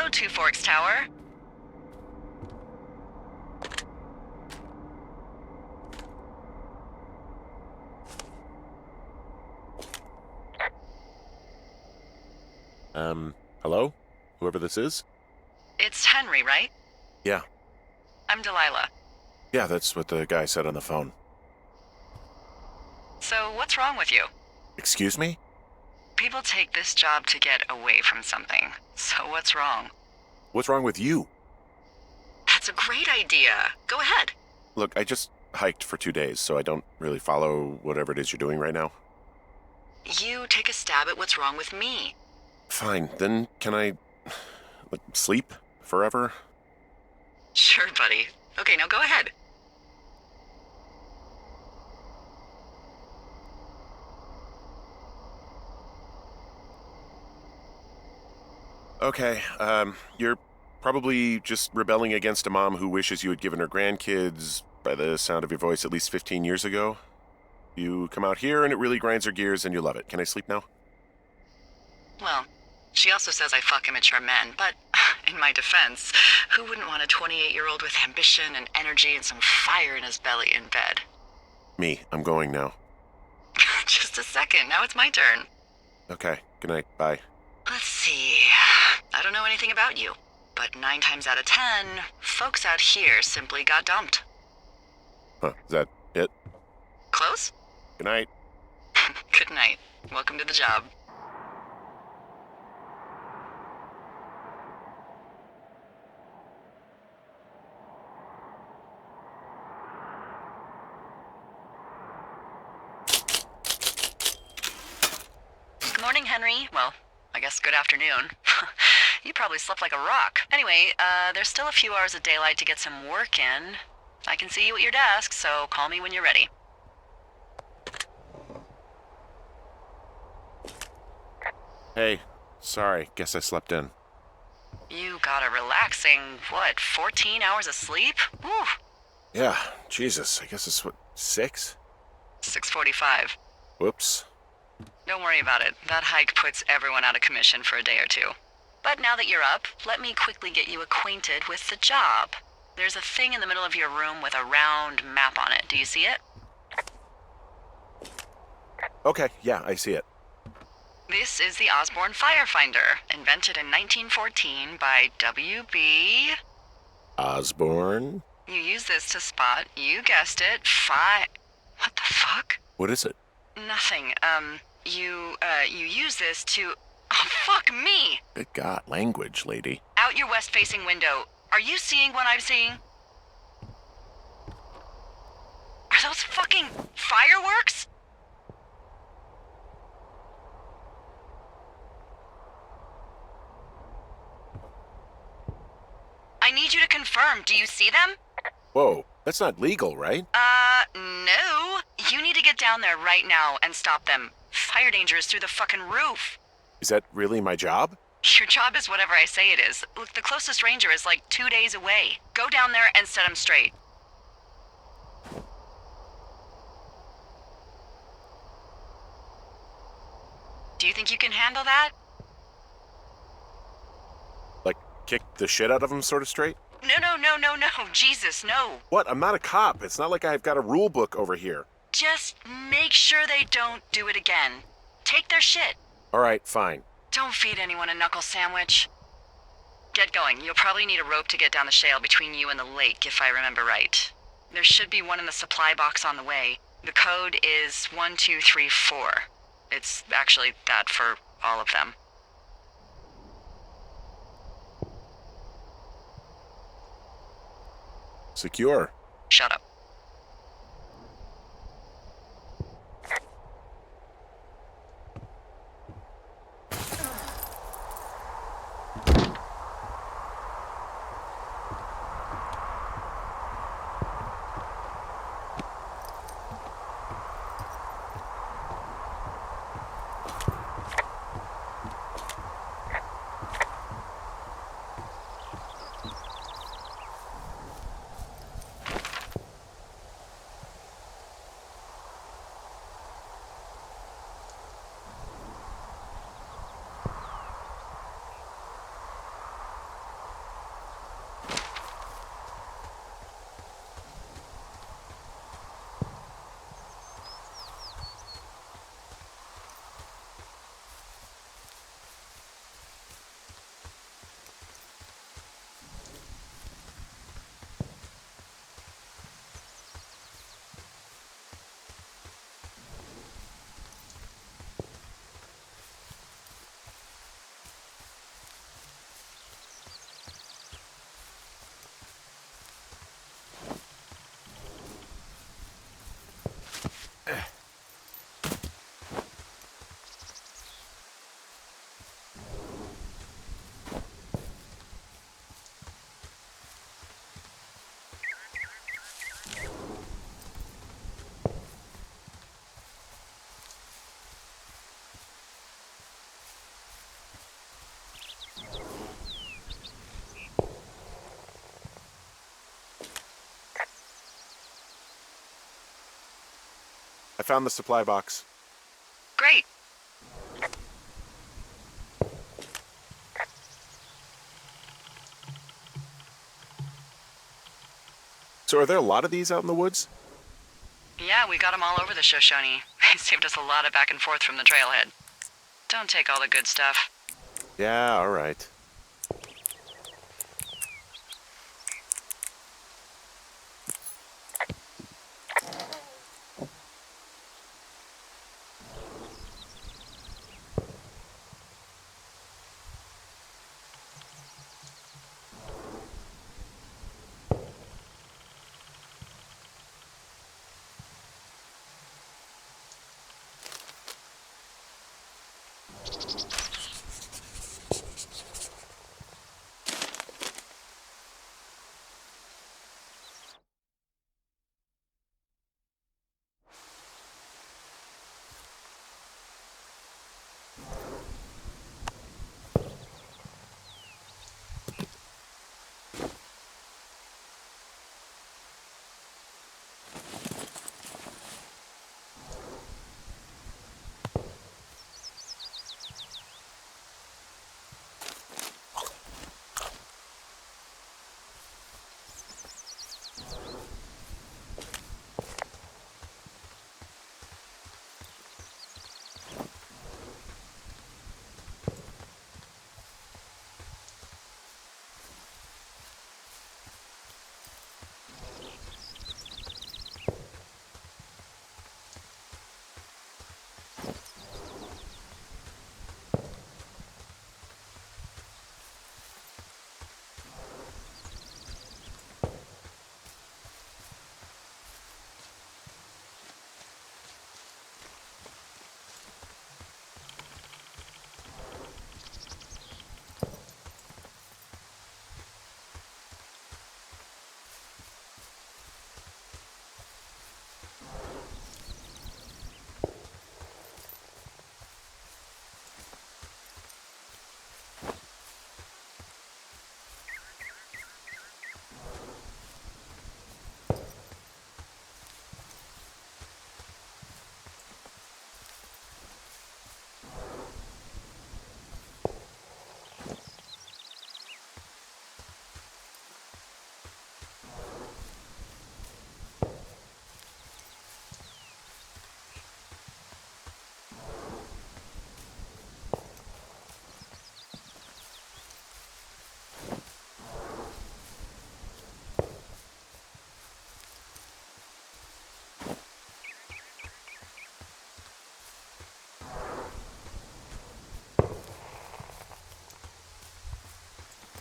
Hello, Two Forks Tower. Hello? Whoever this is? It's Henry, right? Yeah. I'm Delilah. Yeah, that's what the guy said on the phone. So, what's wrong with you? Excuse me? People take this job to get away from something. So, what's wrong? What's wrong with you? That's a great idea. Go ahead. Look, I just hiked for 2 days, so I don't really follow whatever it is you're doing right now. You take a stab at what's wrong with me. Fine, then can I sleep forever? Sure, buddy. Okay, now go ahead. Okay, you're probably just rebelling against a mom who wishes you had given her grandkids, by the sound of your voice, at least 15 years ago. You come out here and it really grinds her gears and you love it. Can I sleep now? Well, she also says I fuck immature men, but in my defense, who wouldn't want a 28-year-old with ambition and energy and some fire in his belly in bed? Me, I'm going now. Just a second, now it's my turn. Okay, good night, bye. Let's see. I don't know anything about you, but 9 times out of 10, folks out here simply got dumped. Huh, is that it? Close? Good night. Good night. Welcome to the job. Good morning, Henry. Well, I guess good afternoon. You probably slept like a rock. Anyway, there's still a few hours of daylight to get some work in. I can see you at your desk, so call me when you're ready. Hey, sorry, guess I slept in. You got a relaxing, 14 hours of sleep? Whew. Yeah, Jesus, I guess it's 6? 6:45. Whoops. Don't worry about it. That hike puts everyone out of commission for a day or two. But now that you're up, let me quickly get you acquainted with the job. There's a thing in the middle of your room with a round map on it. Do you see it? Okay, yeah, I see it. This is the Osborne Firefinder, invented in 1914 by W.B. Osborne? You use this to spot, you guessed it, What the fuck? What is it? Nothing. You use this to... Oh, fuck me! Good God, language, lady. Out your west-facing window. Are you seeing what I'm seeing? Are those fucking fireworks? I need you to confirm. Do you see them? Whoa, that's not legal, right? No. You need to get down there right now and stop them. Fire danger is through the fucking roof. Is that really my job? Your job is whatever I say it is. Look, the closest ranger is like 2 days away. Go down there and set him straight. Do you think you can handle that? Like, kick the shit out of him sort of straight? No. Jesus, no. What? I'm not a cop. It's not like I've got a rule book over here. Just make sure they don't do it again. Take their shit. All right, fine. Don't feed anyone a knuckle sandwich. Get going. You'll probably need a rope to get down the shale between you and the lake, if I remember right. There should be one in the supply box on the way. The code is 1234. It's actually that for all of them. Secure. Shut up. found the supply box. Great. So are there a lot of these out in the woods? Yeah, we got them all over the Shoshone. They saved us a lot of back and forth from the trailhead. Don't take all the good stuff. Yeah, all right.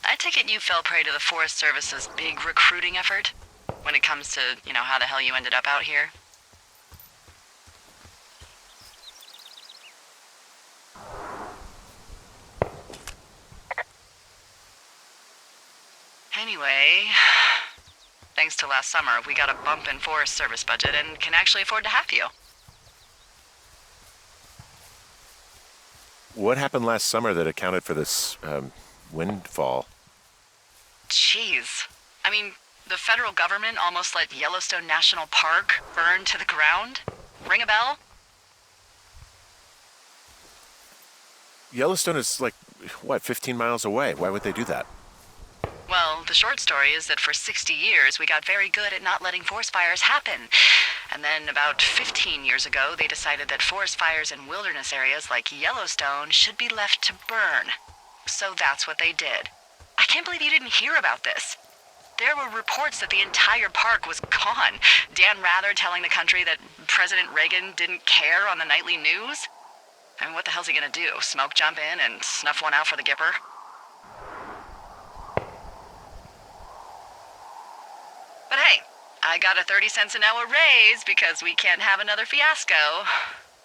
I take it you fell prey to the Forest Service's big recruiting effort when it comes to, how the hell you ended up out here. Anyway, thanks to last summer, we got a bump in Forest Service budget and can actually afford to have you. What happened last summer that accounted for this, windfall? Jeez. I mean, the federal government almost let Yellowstone National Park burn to the ground? Ring a bell? Yellowstone is 15 miles away. Why would they do that? Well, the short story is that for 60 years, we got very good at not letting forest fires happen. And then about 15 years ago, they decided that forest fires in wilderness areas like Yellowstone should be left to burn. So that's what they did. I can't believe you didn't hear about this. There were reports that the entire park was gone. Dan Rather telling the country that President Reagan didn't care on the nightly news. I mean, what the hell's he gonna do? Smoke jump in and snuff one out for the Gipper? But hey, I got a 30 cents an hour raise because we can't have another fiasco.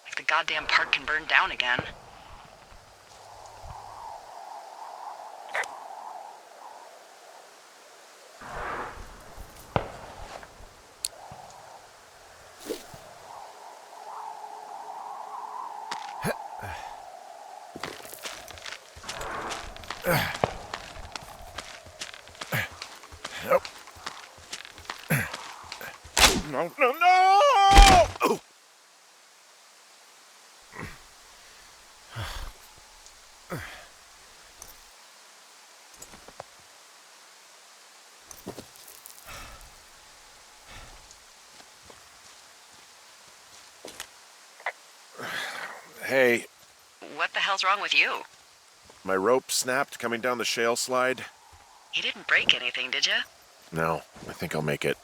Like the goddamn park can burn down again. No! Oh! Hey, What the hell's wrong with you? my rope snapped coming down the shale slide. You didn't break anything, did you? No, I think I'll make it.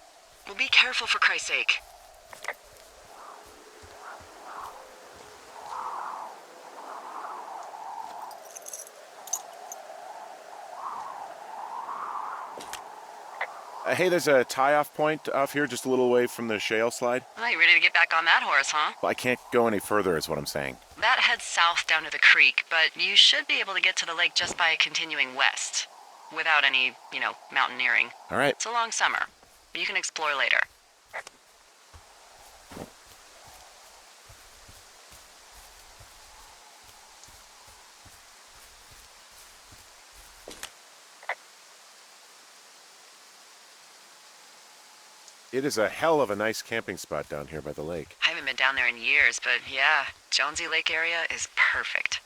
Well, be careful for Christ's sake. Hey, there's a tie-off point off here just a little away from the shale slide. Oh, you ready to get back on that horse, huh? Well, I can't go any further is what I'm saying. That heads south down to the creek, but you should be able to get to the lake just by continuing west. Without any, mountaineering. All right. It's a long summer. You can explore later. It is a hell of a nice camping spot down here by the lake. I haven't been down there in years, but yeah, Jonesy Lake area is perfect.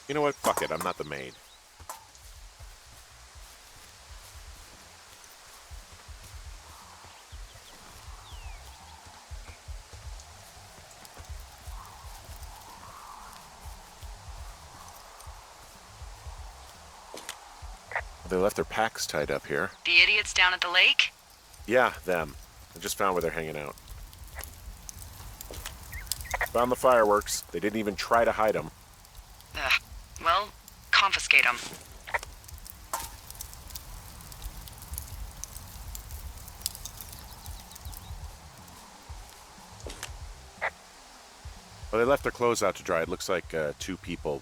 You know what? Fuck it. I'm not the maid. They left their packs tied up here. The idiots down at the lake? Yeah, them. I just found where they're hanging out. Found the fireworks. They didn't even try to hide them. Ugh. Well, confiscate them. Well, they left their clothes out to dry. It looks like 2 people.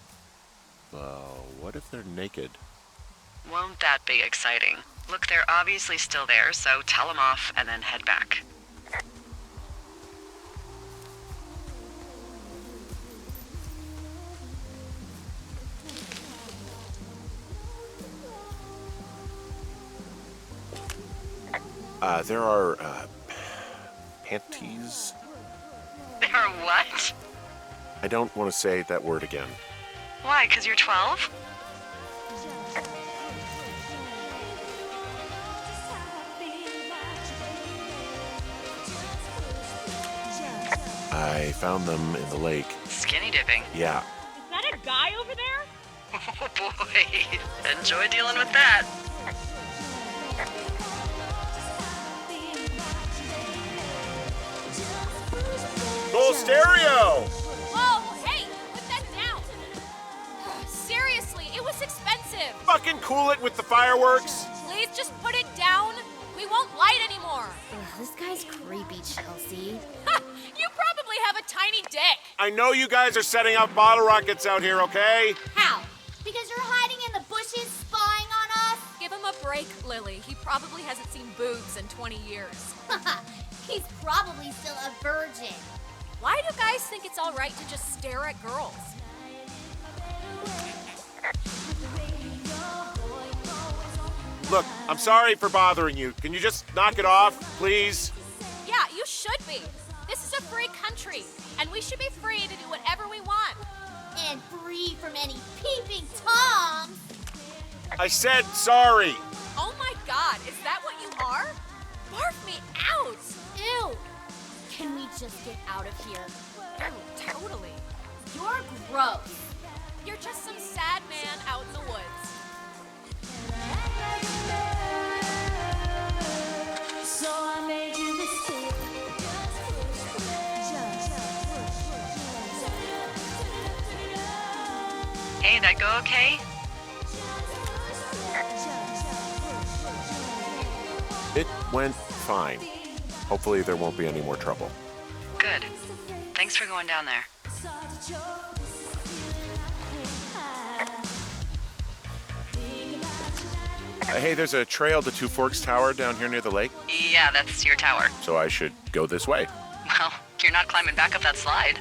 What if they're naked? Won't that be exciting? Look, they're obviously still there, so tell them off and then head back. There are, panties? They're what? I don't want to say that word again. Why, 'cause you're 12? I found them in the lake. Skinny dipping. Yeah. Is that a guy over there? Oh boy, enjoy dealing with that. Full stereo! Whoa, hey, put that down. Seriously, it was expensive. Fucking cool it with the fireworks! Please just put it down. We won't light anymore. Ugh, this guy's creepy, Chelsea. You probably have a tiny dick. I know you guys are setting up bottle rockets out here, okay? How? Because you're hiding in the bushes spying on us? Give him a break, Lily. He probably hasn't seen boobs in 20 years. He's probably still a virgin. Why do guys think it's all right to just stare at girls? Look, I'm sorry for bothering you. Can you just knock it off, please? Yeah, you should be. This is a free country, and we should be free to do whatever we want. And free from any peeping toms. I said sorry. Oh my God, is that what you are? Barf me out. Ew. Can we just get out of here? Oh, totally. You're gross. You're just some sad man out in the woods. Hey, that go okay? It went fine. Hopefully there won't be any more trouble. Good. Thanks for going down there. Hey, there's a trail to Two Forks Tower down here near the lake, Yeah, that's your tower. so I should go this way. Well, you're not climbing back up that slide.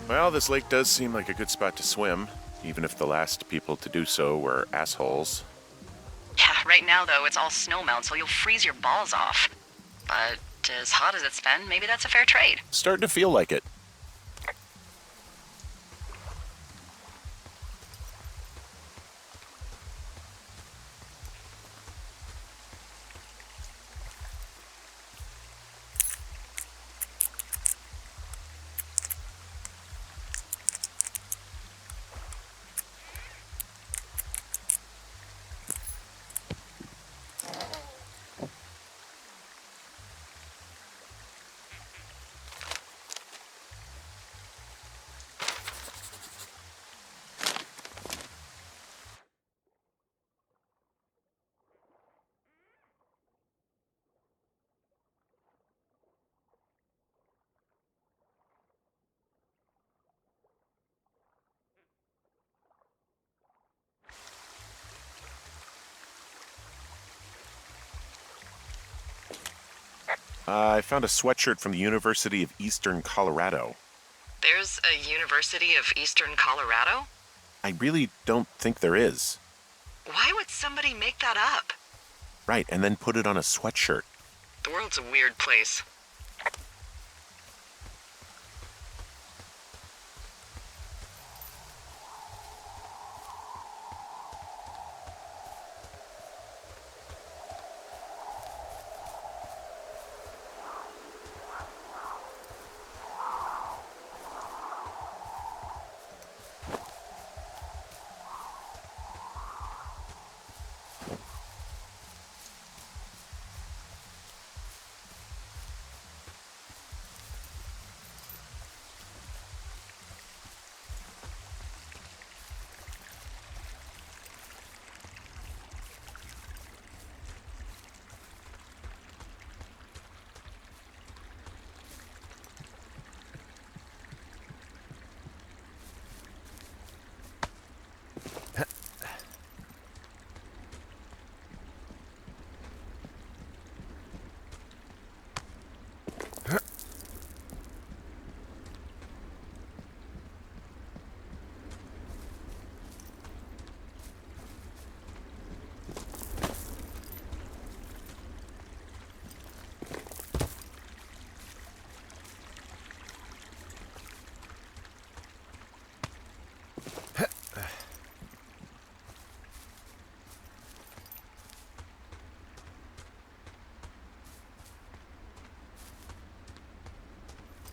Well, this lake does seem like a good spot to swim, even if the last people to do so were assholes. Yeah, right now, though, it's all snowmelt, so you'll freeze your balls off. But as hot as it's been, maybe that's a fair trade. Starting to feel like it. I found a sweatshirt from the University of Eastern Colorado. There's a University of Eastern Colorado? I really don't think there is. Why would somebody make that up? Right, and then put it on a sweatshirt. The world's a weird place.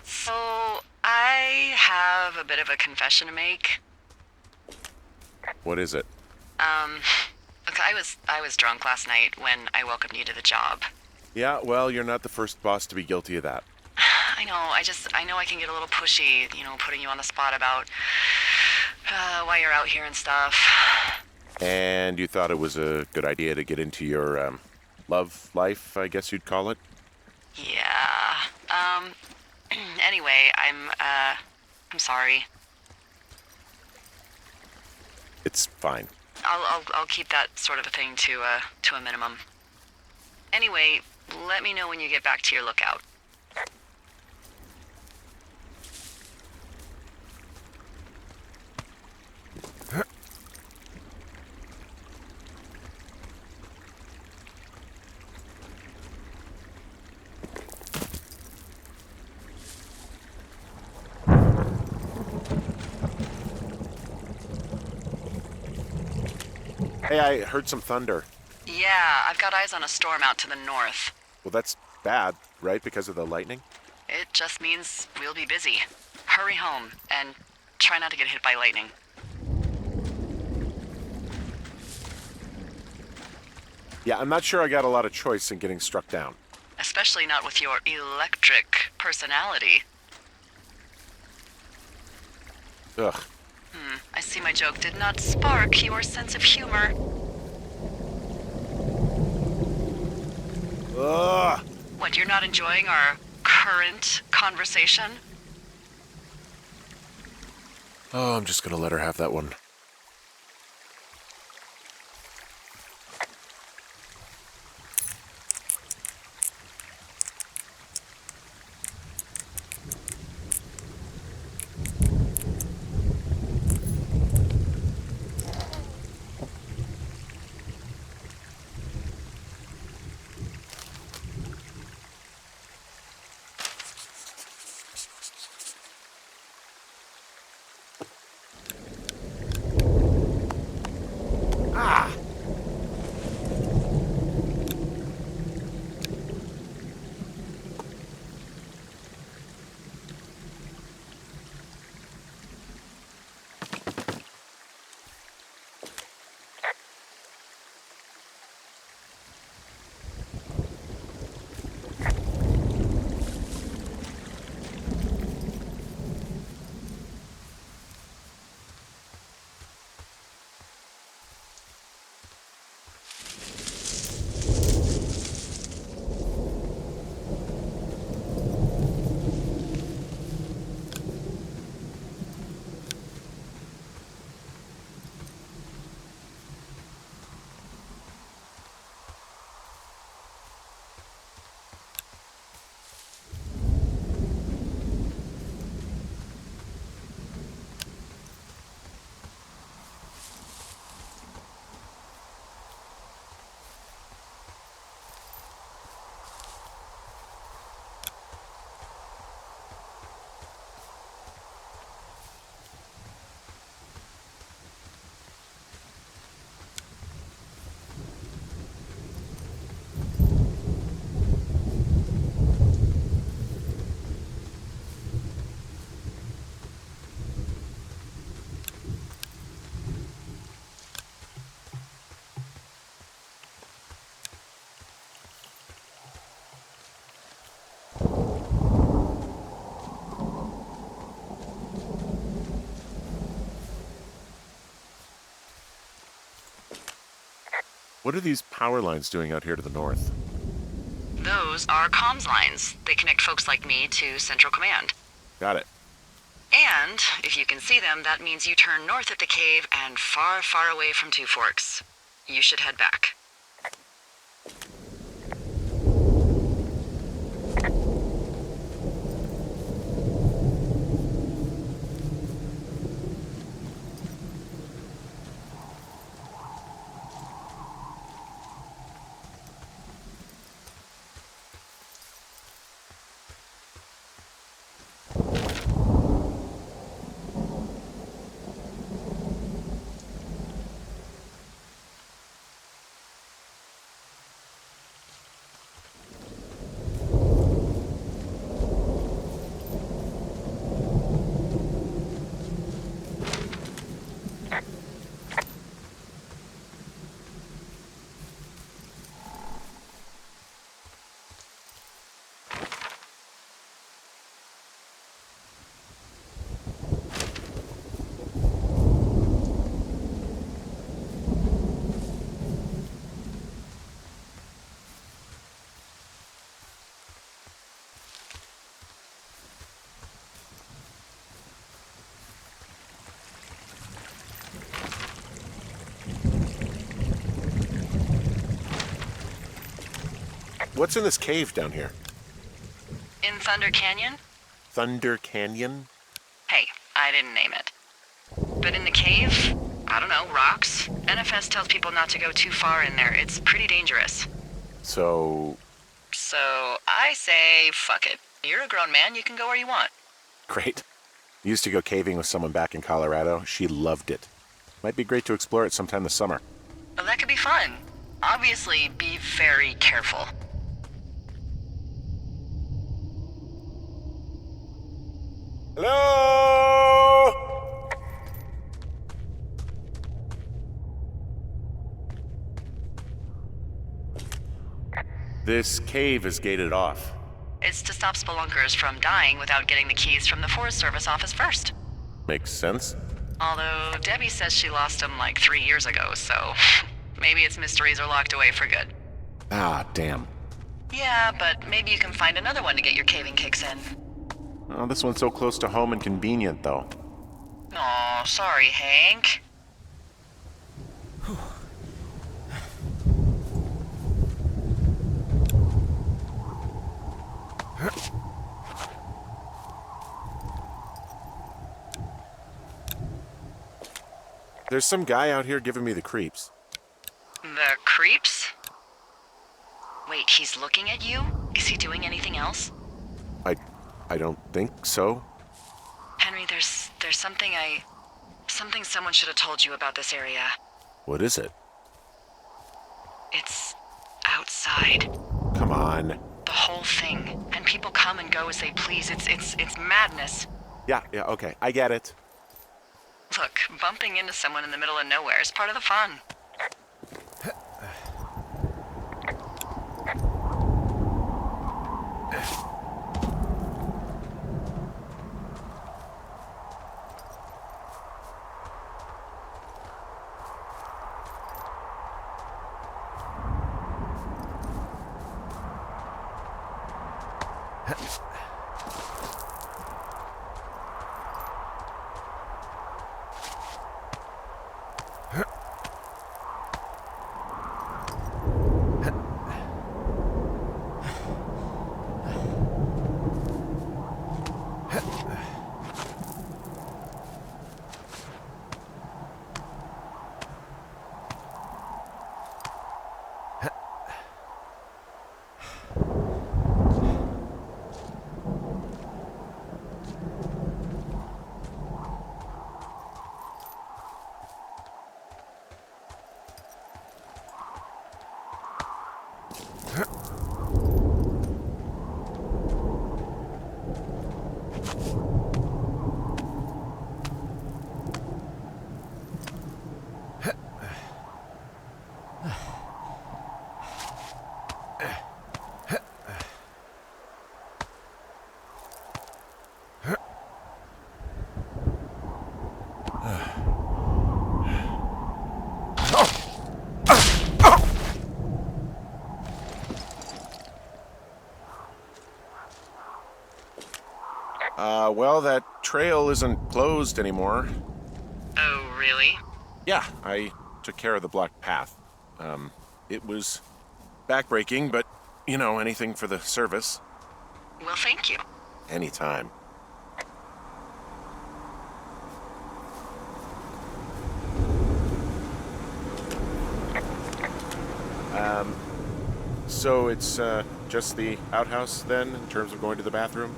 So, I have a bit of a confession to make. What is it? Look, I was drunk last night when I welcomed you to the job. Yeah, well, you're not the first boss to be guilty of that. I know, I know I can get a little pushy, putting you on the spot about why you're out here and stuff. And you thought it was a good idea to get into your, love life, I guess you'd call it? Yeah. Anyway, I'm sorry. It's fine. I'll keep that sort of a thing to a minimum. Anyway, let me know when you get back to your lookout. Hey, I heard some thunder. Yeah, I've got eyes on a storm out to the north. Well, that's bad, right? Because of the lightning? It just means we'll be busy. Hurry home, and Try not to get hit by lightning. Yeah, I'm not sure I got a lot of choice in getting struck down. Especially not with your electric personality. Ugh. I see my joke did not spark your sense of humor. Ugh. What, you're not enjoying our current conversation? Oh, I'm just gonna let her have that one. What are these power lines doing out here to the north? Those are comms lines. They connect folks like me to Central Command. Got it. And, if you can see them, that means you turn north at the cave and far, far away from Two Forks. You should head back. What's in this cave down here? In Thunder Canyon? Thunder Canyon? Hey, I didn't name it. But in the cave, I don't know, rocks. NFS tells people not to go too far in there. It's pretty dangerous. So, So I say, fuck it. You're a grown man, you can go where you want. great. Used to go caving with someone back in Colorado. She loved it. Might be great to explore it sometime this summer. Well, that could be fun. Obviously, be very careful. Hello? This cave is gated off. It's to stop spelunkers from dying without getting the keys from the Forest Service office first. Makes sense. Although Debbie says she lost them like 3 years ago, so maybe its mysteries are locked away for good. Ah, damn. Yeah, but maybe you can find another one to get your caving kicks in. Oh, this one's so close to home and convenient, though. Aw, sorry, Hank. There's some guy out here giving me the creeps. The creeps? Wait, he's looking at you? Is he doing anything else? I don't think so. Henry, there's something someone should have told you about this area. What is it? It's outside. Come on. The whole thing. And people come and go as they please. It's madness. Yeah, okay, I get it. Look, bumping into someone in the middle of nowhere is part of the fun. Well, that trail isn't closed anymore. Oh, really? Yeah, I took care of the blocked path. It was backbreaking, but, anything for the service. Well, thank you. Anytime. So it's, just the outhouse, then, in terms of going to the bathroom?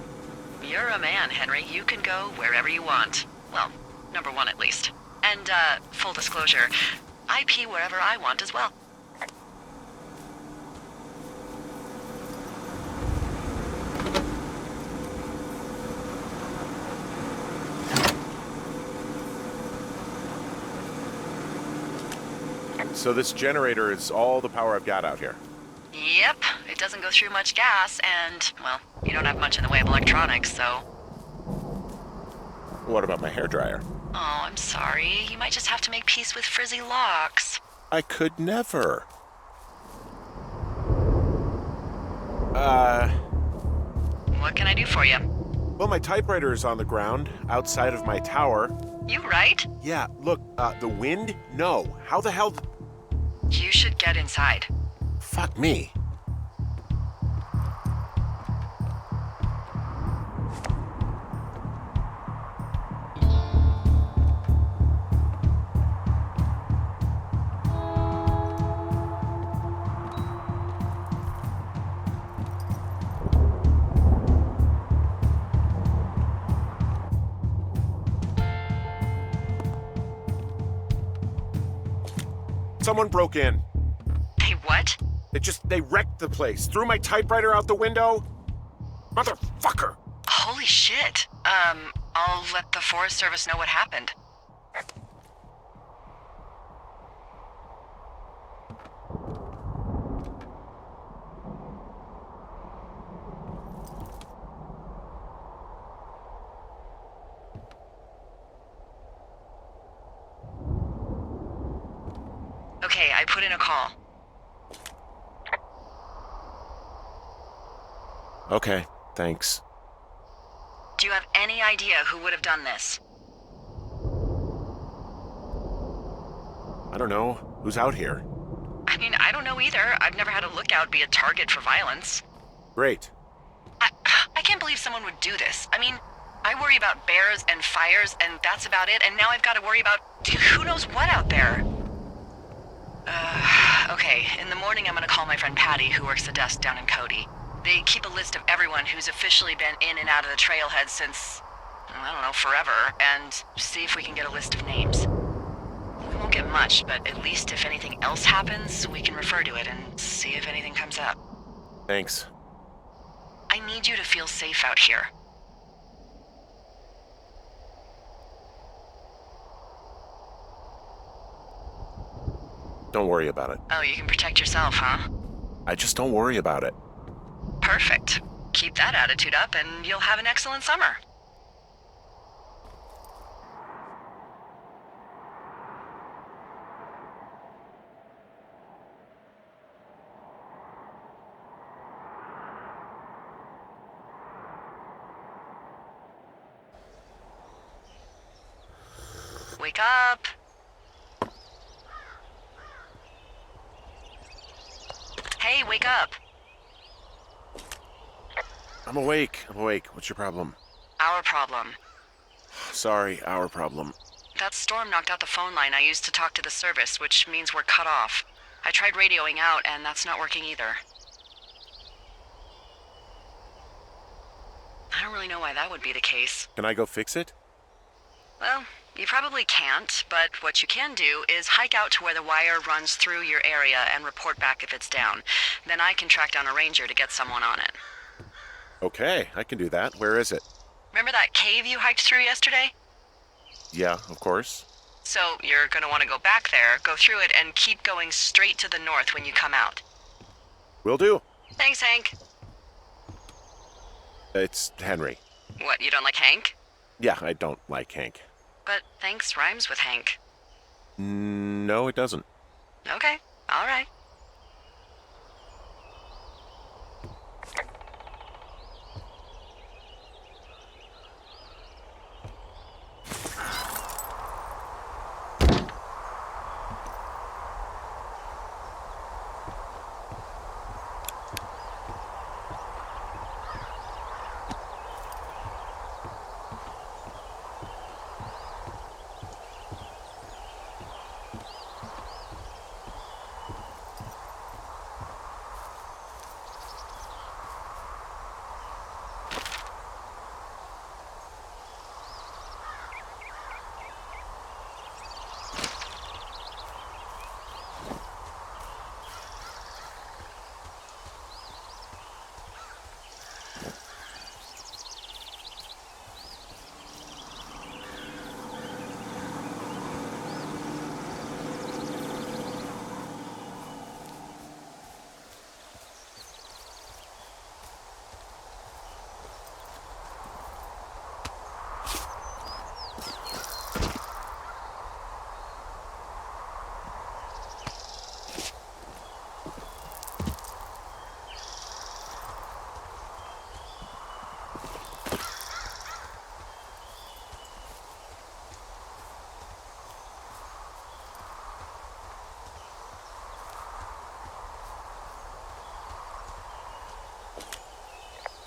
You're a man, Henry. You can go wherever you want. Well, number one at least. And, full disclosure, I pee wherever I want as well. So this generator is all the power I've got out here. Yep, it doesn't go through much gas, and, well, you don't have much in the way of electronics, so... What about my hairdryer? Oh, I'm sorry. You might just have to make peace with frizzy locks. I could never. What can I do for you? Well, my typewriter is on the ground, outside of my tower. You right? Yeah, look, the wind? No. How the hell... You should get inside. Fuck me. Someone broke in. Hey, what? They wrecked the place. Threw my typewriter out the window. Motherfucker! Holy shit. I'll let the Forest Service know what happened. I put in a call. Okay, thanks. Do you have any idea who would have done this? I don't know. Who's out here? I mean, I don't know either. I've never had a lookout be a target for violence. Great. I can't believe someone would do this. I mean, I worry about bears and fires, and that's about it, and now I've got to worry about who knows what out there. Okay, in the morning I'm gonna call my friend Patty, who works the desk down in Cody. They keep a list of everyone who's officially been in and out of the trailhead since, I don't know, forever, and see if we can get a list of names. We won't get much, but at least if anything else happens, we can refer to it and see if anything comes up. Thanks. I need you to feel safe out here. Don't worry about it. Oh, you can protect yourself, huh? I just don't worry about it. Perfect. Keep that attitude up and you'll have an excellent summer. Wake up. Hey, wake up. I'm awake. What's your problem? Our problem. Sorry, our problem. That storm knocked out the phone line I used to talk to the service, which means we're cut off. I tried radioing out, and that's not working either. I don't really know why that would be the case. Can I go fix it? Well, you probably can't, but what you can do is hike out to where the wire runs through your area and report back if it's down. Then I can track down a ranger to get someone on it. Okay, I can do that. Where is it? Remember that cave you hiked through yesterday? Yeah, of course. So you're gonna want to go back there, go through it, and keep going straight to the north when you come out. Will do. Thanks, Hank. It's Henry. What, you don't like Hank? Yeah, I don't like Hank. But thanks rhymes with Hank. No, it doesn't. Okay, all right.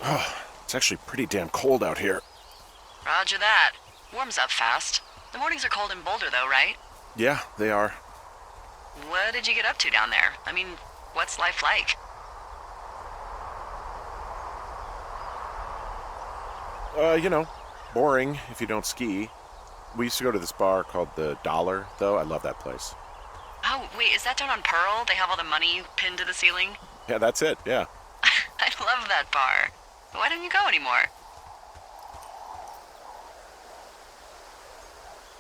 Oh, it's actually pretty damn cold out here. Roger that. Warms up fast. The mornings are cold in Boulder, though, right? Yeah, they are. What did you get up to down there? I mean, what's life like? Boring if you don't ski. We used to go to this bar called the Dollar, though. I love that place. Oh, wait, is that down on Pearl? They have all the money pinned to the ceiling? Yeah, that's it, yeah. I love that bar. Why don't you go anymore?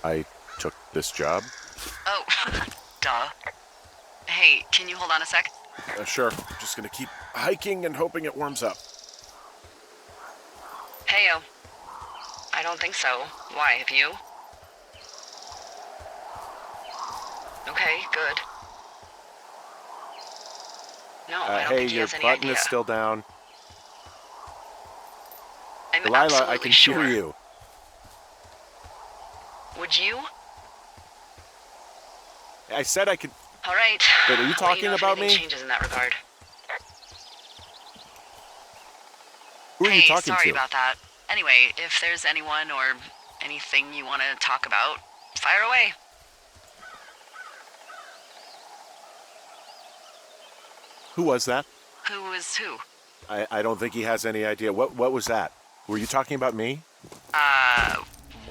I took this job. Oh, duh. Hey, can you hold on a sec? Sure. Just gonna keep hiking and hoping it warms up. Heyo. I don't think so. Why, have you? Okay, good. No, I don't Hey, think he your has any button idea. is still down. I'm Delilah, absolutely I can sure. hear you. Would you? I said I could. All right. Wait, are you I'll let talking know if about anything me? changes in that regard. Who are you Hey, talking sorry to? about that. Anyway, if there's anyone or anything you want to talk about, fire away. Who was that? Who is who? I don't think he has any idea. What was that? Were you talking about me?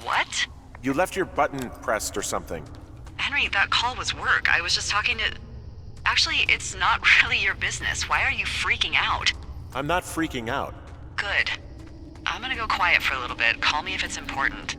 What? You left your button pressed or something. Henry, that call was work. I was just talking to... Actually, it's not really your business. Why are you freaking out? I'm not freaking out. Good. I'm gonna go quiet for a little bit. Call me if it's important.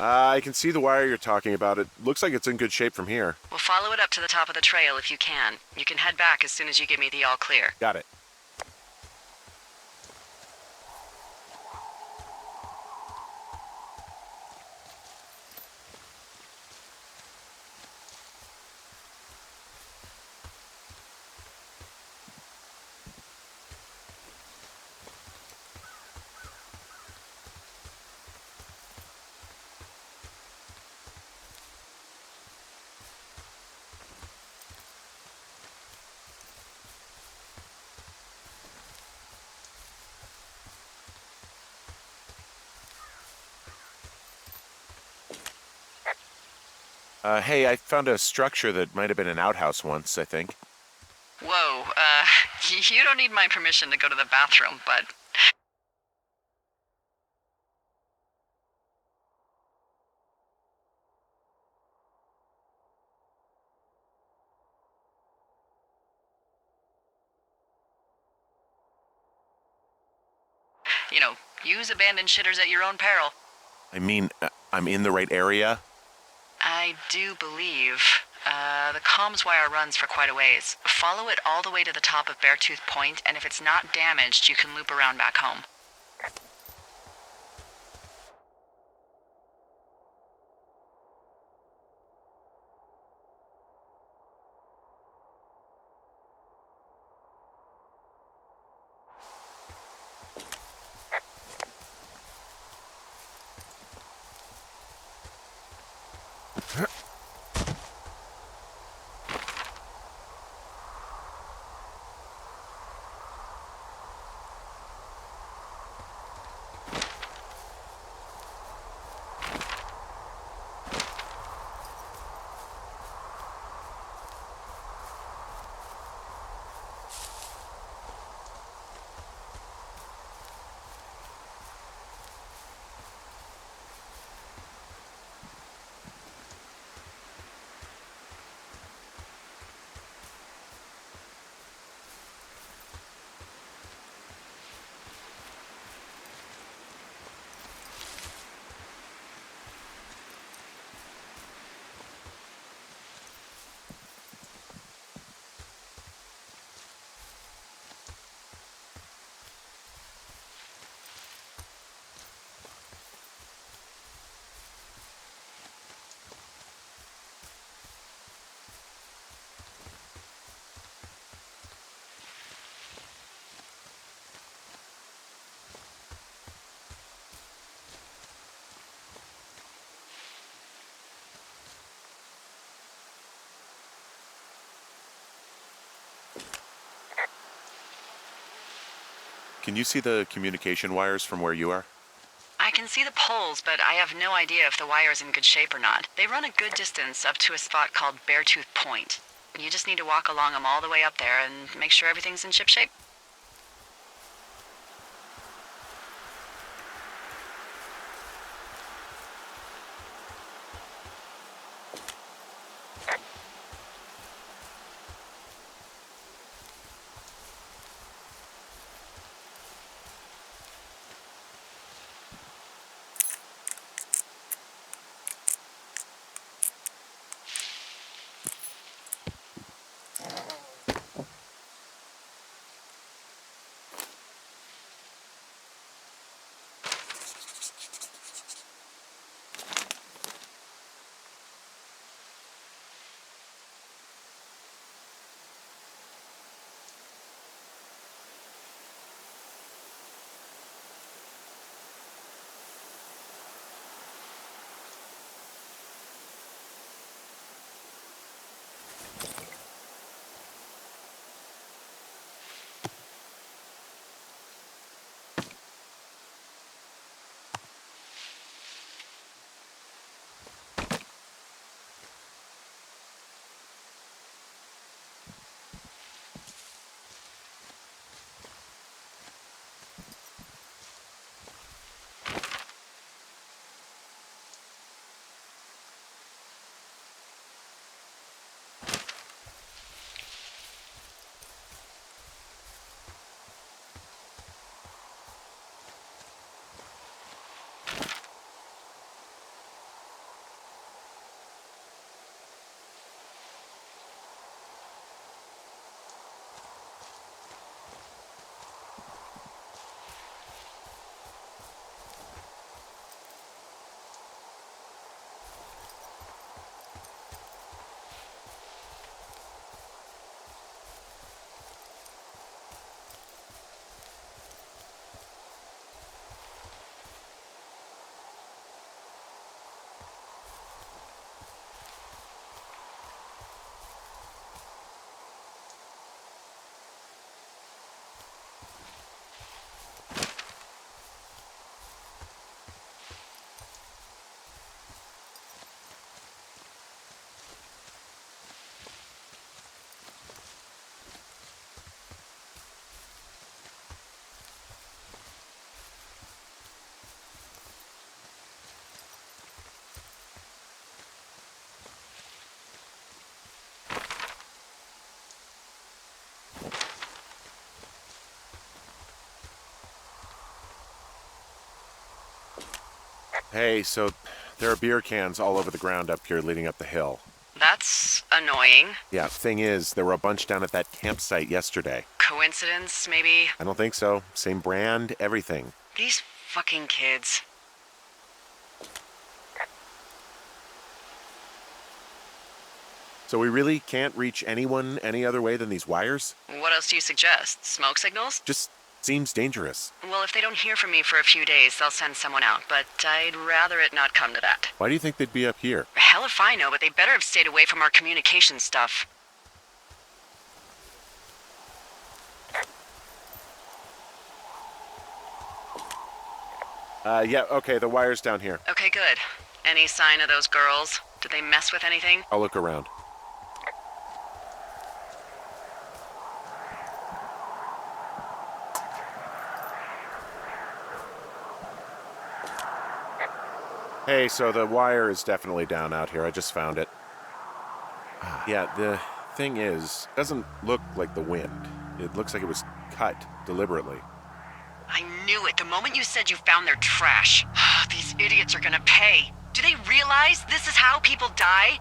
I can see the wire you're talking about. It looks like it's in good shape from here. We'll follow it up to the top of the trail if you can. You can head back as soon as you give me the all clear. Got it. Hey, I found a structure that might have been an outhouse once, I think. Whoa, you don't need my permission to go to the bathroom, but... You know, use abandoned shitters at your own peril. I mean, I'm in the right area? I do believe. The comms wire runs for quite a ways. Follow it all the way to the top of Beartooth Point, and if it's not damaged, you can loop around back home. can you see the communication wires from where you are? I can see the poles, but I have no idea if the wire's in good shape or not. They run a good distance up to a spot called Beartooth Point. You just need to walk along them all the way up there and make sure everything's in ship shape. Hey, so there are beer cans all over the ground up here leading up the hill. That's annoying. Yeah, thing is, there were a bunch down at that campsite yesterday. Coincidence, maybe? I don't think so. Same brand, everything. These fucking kids. So we really can't reach anyone any other way than these wires? What else do you suggest? Smoke signals? Just seems dangerous. Well, if they don't hear from me for a few days, they'll send someone out, but I'd rather it not come to that. Why do you think they'd be up here? Hell if I know, but they better have stayed away from our communication stuff. Yeah, okay, the wire's down here. Okay, good. Any sign of those girls? Did they mess with anything? I'll look around. Hey, so the wire is definitely down out here. I just found it. Yeah, the thing is, it doesn't look like the wind. It looks like it was cut deliberately. I knew it the moment you said you found their trash. These idiots are gonna pay. Do they realize this is how people die?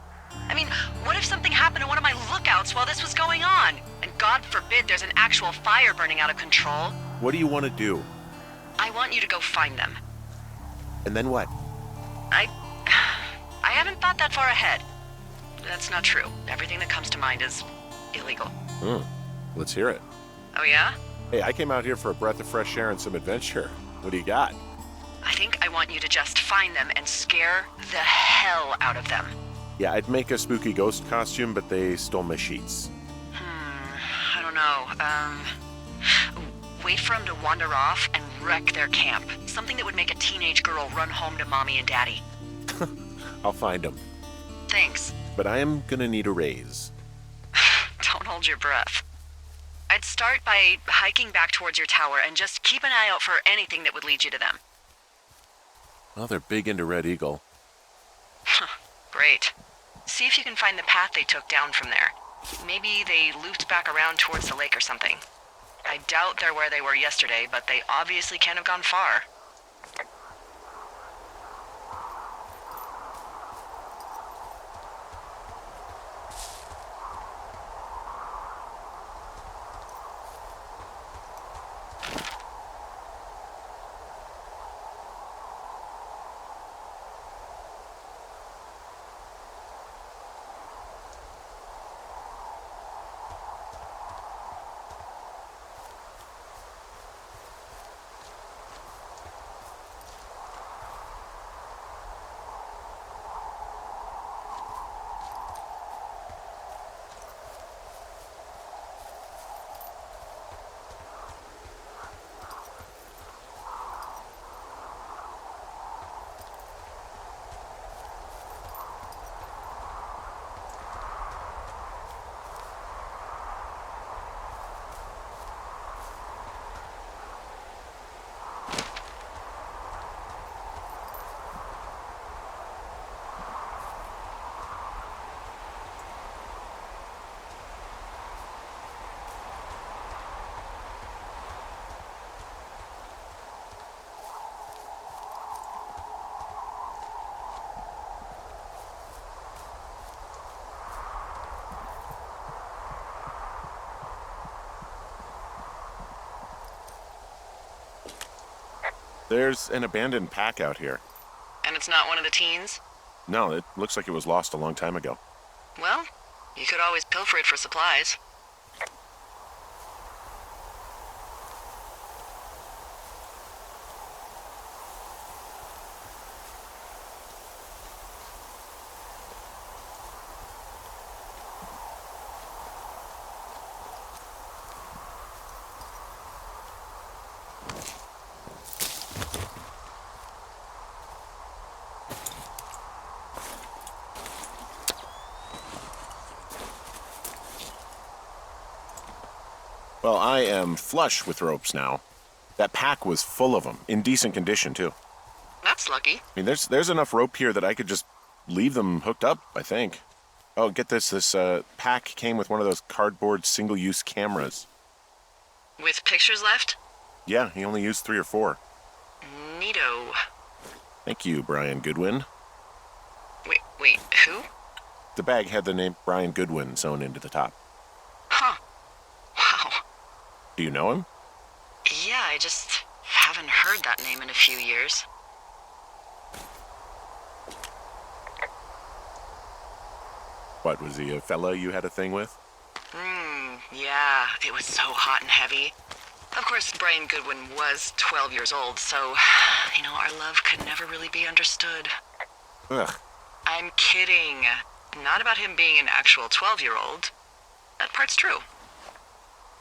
I mean, what if something happened to one of my lookouts while this was going on? And God forbid there's an actual fire burning out of control. What do you want to do? I want you to go find them. And then what? I haven't thought that far ahead. That's not true. Everything that comes to mind is illegal. Let's hear it. Oh yeah? Hey, I came out here for a breath of fresh air and some adventure. What do you got? I think I want you to just find them and scare the hell out of them. Yeah, I'd make a spooky ghost costume, but they stole my sheets. I don't know. Wait for them to wander off and wreck their camp. Something that would make a teenage girl run home to mommy and daddy. I'll find them. Thanks. But I am gonna need a raise. Don't hold your breath. I'd start by hiking back towards your tower and just keep an eye out for anything that would lead you to them. Well, they're big into Red Eagle. Great. See if you can find the path they took down from there. Maybe they looped back around towards the lake or something. I doubt they're where they were yesterday, but they obviously can't have gone far. There's an abandoned pack out here. And it's not one of the teens? No, it looks like it was lost a long time ago. Well, you could always pilfer it for supplies. Well, I am flush with ropes now. That pack was full of them, in decent condition, too. That's lucky. I mean, there's enough rope here that I could just leave them hooked up, I think. Oh, get this. This pack came with one of those cardboard single-use cameras. With pictures left? Yeah, he only used 3 or 4. Neato. Thank you, Brian Goodwin. Wait, who? The bag had the name Brian Goodwin sewn into the top. Huh. Wow. Do you know him? Yeah, I just haven't heard that name in a few years. What, was he a fella you had a thing with? Yeah, it was so hot and heavy. Of course, Brian Goodwin was 12 years old, so, our love could never really be understood. Ugh. I'm kidding. Not about him being an actual 12-year-old. That part's true.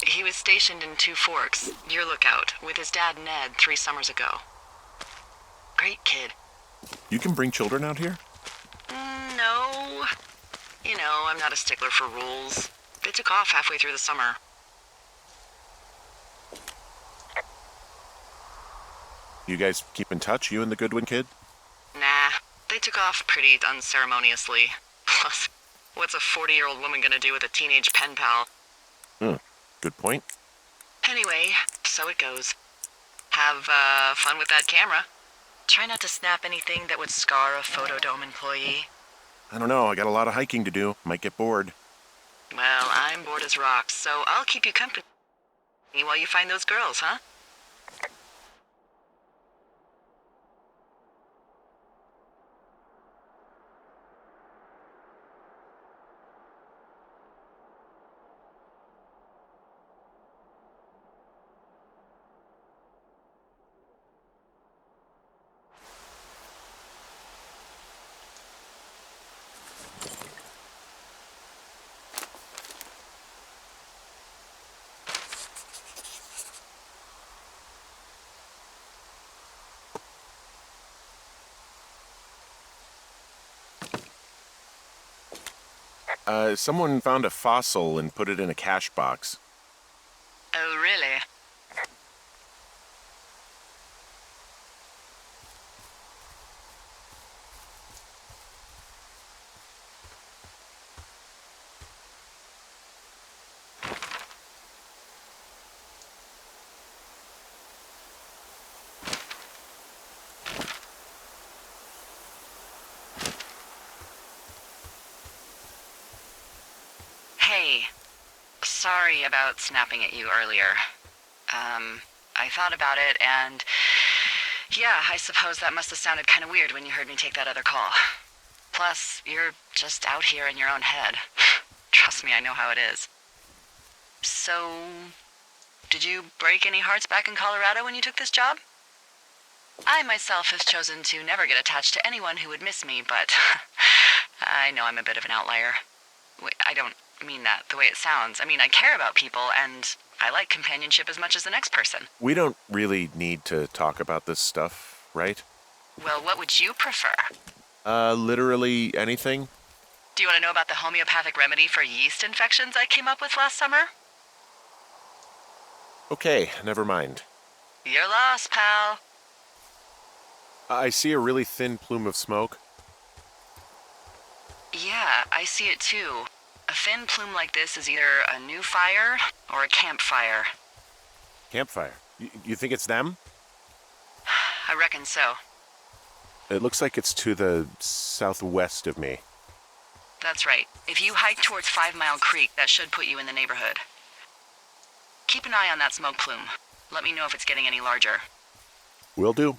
He was stationed in Two Forks, your lookout, with his dad Ned 3 summers ago. Great kid. You can bring children out here? No. I'm not a stickler for rules. They took off halfway through the summer. You guys keep in touch, you and the Goodwin kid? Nah, they took off pretty unceremoniously. Plus, what's a 40-year-old woman gonna do with a teenage pen pal? Good point. Anyway, so it goes. Have fun with that camera. Try not to snap anything that would scar a Photodome employee. I don't know, I got a lot of hiking to do. Might get bored. Well, I'm bored as rocks, so I'll keep you company while you find those girls, huh? Someone found a fossil and put it in a cash box. Oh, really? Hey, sorry about snapping at you earlier. I thought about it, and yeah, I suppose that must have sounded kind of weird when you heard me take that other call. Plus, you're just out here in your own head. Trust me, I know how it is. So, did you break any hearts back in Colorado when you took this job? I myself have chosen to never get attached to anyone who would miss me, but I know I'm a bit of an outlier. I don't mean that the way it sounds. I mean, I care about people, and I like companionship as much as the next person. We don't really need to talk about this stuff, right? Well, what would you prefer? Literally anything? Do you want to know about the homeopathic remedy for yeast infections I came up with last summer? Okay, never mind. You're lost, pal. I see a really thin plume of smoke. Yeah, I see it too. A thin plume like this is either a new fire or a campfire. Campfire. You think it's them? I reckon so. It looks like it's to the southwest of me. That's right. If you hike towards 5 Mile Creek, that should put you in the neighborhood. Keep an eye on that smoke plume. Let me know if it's getting any larger. Will do.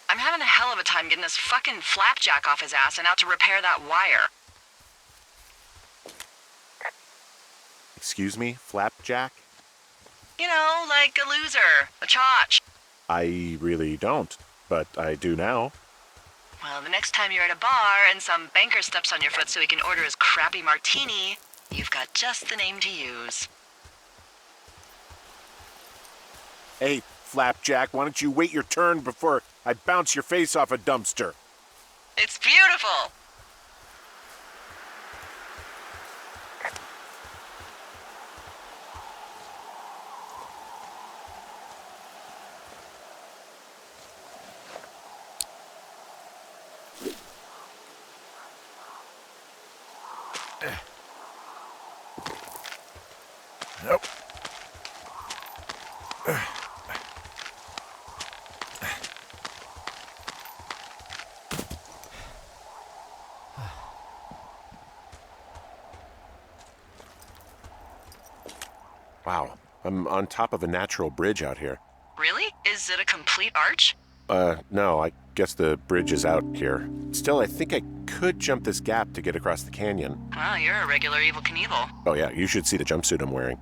I'm having a hell of a time getting this fucking flapjack off his ass and out to repair that wire. Excuse me, Flapjack? You know, like a loser, a chotch. I really don't, but I do now. Well, the next time you're at a bar and some banker steps on your foot so he can order his crappy martini, you've got just the name to use. Hey, Flapjack, why don't you wait your turn before I bounce your face off a dumpster? It's beautiful! Nope. Wow, I'm on top of a natural bridge out here. Really? Is it a complete arch? No, I guess the bridge is out here. Still, I think I could jump this gap to get across the canyon. Well, you're a regular Evel Knievel. Oh yeah, you should see the jumpsuit I'm wearing.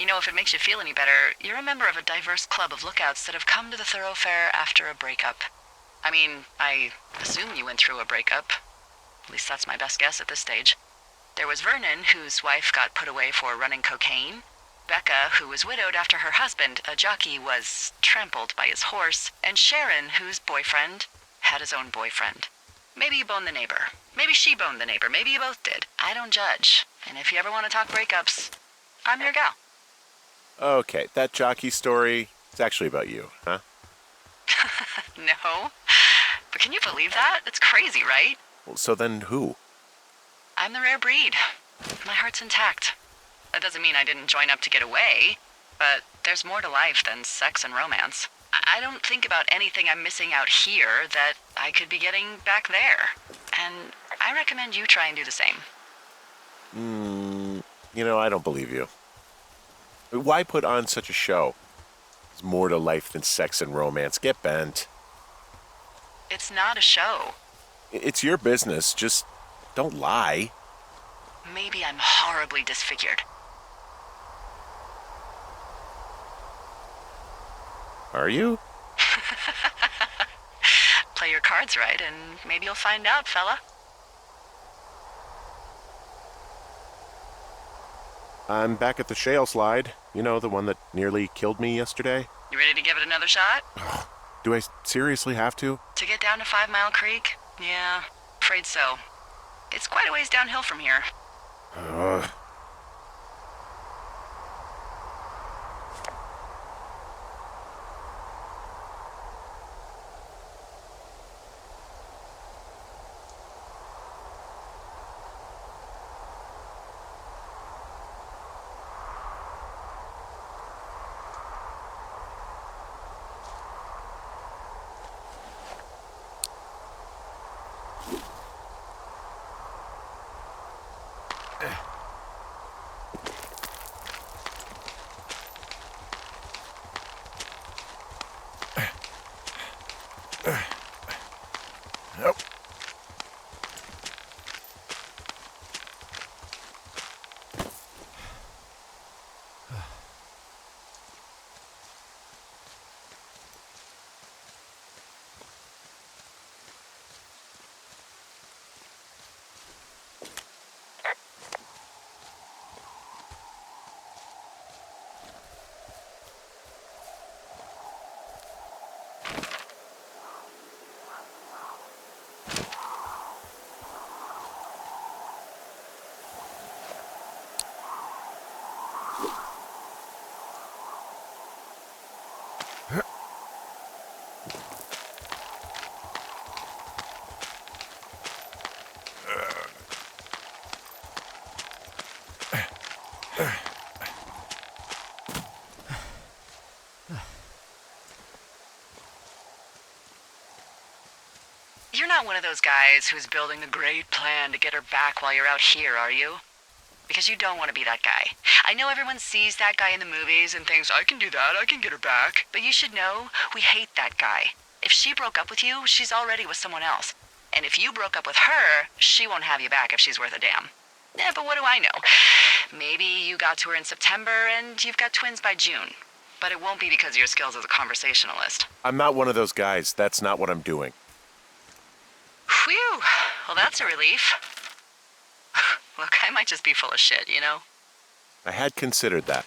You know, if it makes you feel any better, you're a member of a diverse club of lookouts that have come to the thoroughfare after a breakup. I mean, I assume you went through a breakup. At least that's my best guess at this stage. There was Vernon, whose wife got put away for running cocaine. Becca, who was widowed after her husband, a jockey, was trampled by his horse. And Sharon, whose boyfriend had his own boyfriend. Maybe you boned the neighbor. Maybe she boned the neighbor. Maybe you both did. I don't judge. And if you ever want to talk breakups, I'm your gal. Okay, that jockey story, it's actually about you, huh? No. But can you believe that? It's crazy, right? Well, so then who? I'm the rare breed. My heart's intact. That doesn't mean I didn't join up to get away, but there's more to life than sex and romance. I don't think about anything I'm missing out here that I could be getting back there. And I recommend you try and do the same. I don't believe you. Why put on such a show? There's more to life than sex and romance. Get bent. It's not a show. It's your business. Just don't lie. Maybe I'm horribly disfigured. Are you? Play your cards right, and maybe you'll find out, fella. I'm back at the shale slide. You know, the one that nearly killed me yesterday. You ready to give it another shot? Do I seriously have to? To get down to 5 Mile Creek? Yeah, afraid so. It's quite a ways downhill from here. Nope. You're not one of those guys who's building a great plan to get her back while you're out here, are you? Because you don't want to be that guy. I know everyone sees that guy in the movies and thinks, I can do that, I can get her back. But you should know, we hate that guy. If she broke up with you, she's already with someone else. And if you broke up with her, she won't have you back if she's worth a damn. Yeah, but what do I know? Maybe you got to her in September and you've got twins by June. But it won't be because of your skills as a conversationalist. I'm not one of those guys. That's not what I'm doing. Whew. Well, that's a relief. Look, I might just be full of shit, you know? I had considered that.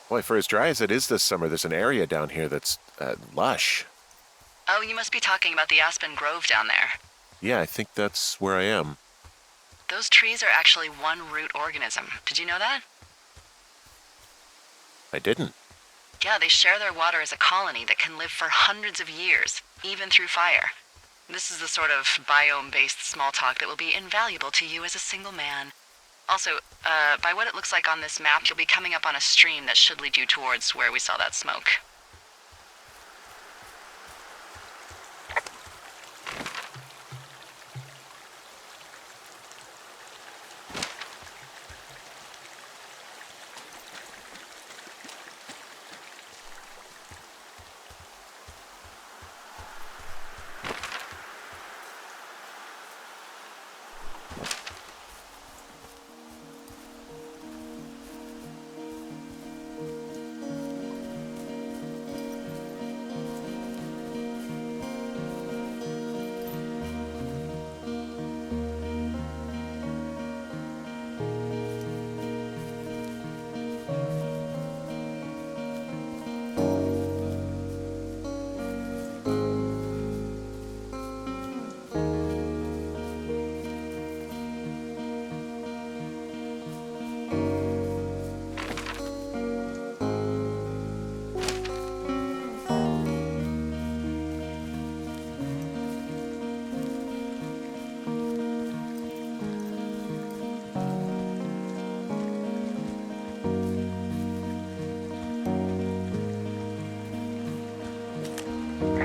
Boy, for as dry as it is this summer, there's an area down here that's lush. Oh, you must be talking about the Aspen Grove down there. Yeah, I think that's where I am. Those trees are actually one root organism. Did you know that? I didn't. Yeah, they share their water as a colony that can live for hundreds of years, even through fire. This is the sort of biome-based small talk that will be invaluable to you as a single man. Also, by what it looks like on this map, you'll be coming up on a stream that should lead you towards where we saw that smoke.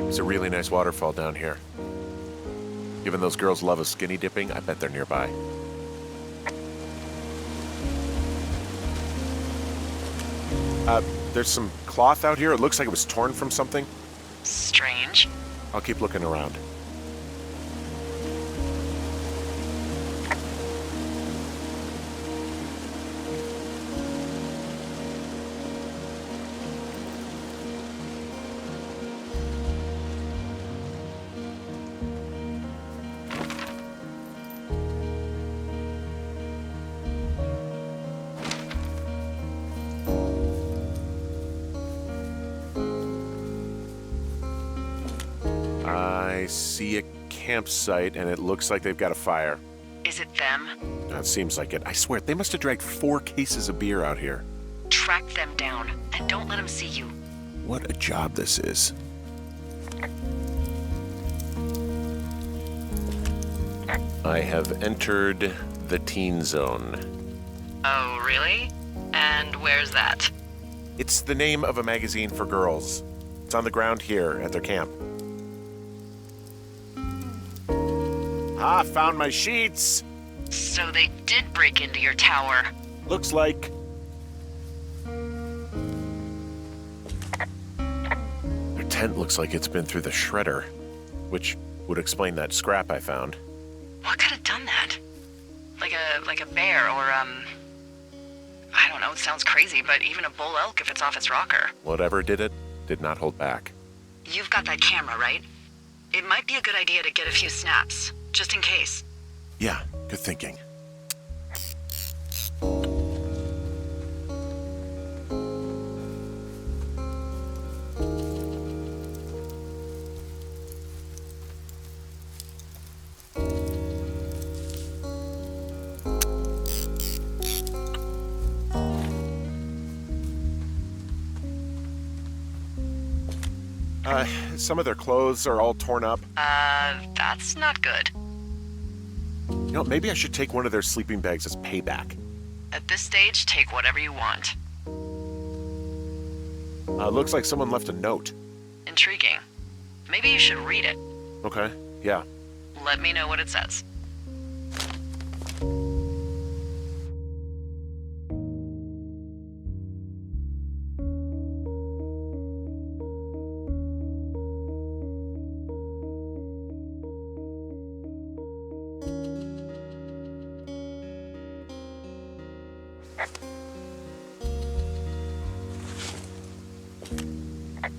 It's a really nice waterfall down here. Given those girls love a skinny dipping, I bet they're nearby. There's some cloth out here. It looks like it was torn from something. Strange. I'll keep looking around. I see a campsite, and it looks like they've got a fire. Is it them? It seems like it. I swear, they must have dragged 4 cases of beer out here. Track them down, and don't let them see you. What a job this is. I have entered the teen zone. Oh, really? And where's that? It's the name of a magazine for girls. It's on the ground here at their camp. Ah, found my sheets! So they did break into your tower. Looks like... Their tent looks like it's been through the shredder, which would explain that scrap I found. What could have done that? Like a bear or, I don't know, it sounds crazy, but even a bull elk if it's off its rocker. Whatever did it, did not hold back. You've got that camera, right? It might be a good idea to get a few snaps, just in case. Yeah, good thinking. Some of their clothes are all torn up. That's not good. You know, maybe I should take one of their sleeping bags as payback. At this stage, take whatever you want. Looks like someone left a note. Intriguing. Maybe you should read it. Okay, yeah. Let me know what it says.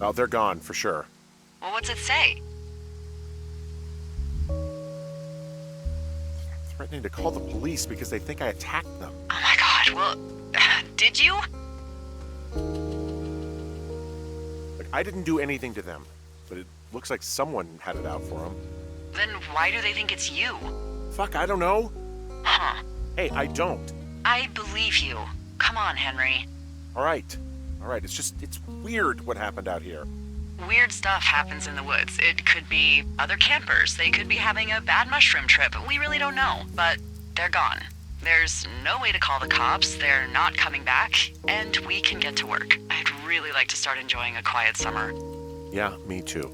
Oh, they're gone, for sure. Well, what's it say? Threatening to call the police because they think I attacked them. Oh my god, well, did you? I didn't do anything to them, but it looks like someone had it out for them. Then why do they think it's you? Fuck, I don't know. Huh. Hey, I don't. I believe you. Come on, Henry. All right. It's weird what happened out here. Weird stuff happens in the woods. It could be other campers. They could be having a bad mushroom trip. We really don't know, but they're gone. There's no way to call the cops. They're not coming back, and we can get to work. I'd really like to start enjoying a quiet summer. Yeah, me too.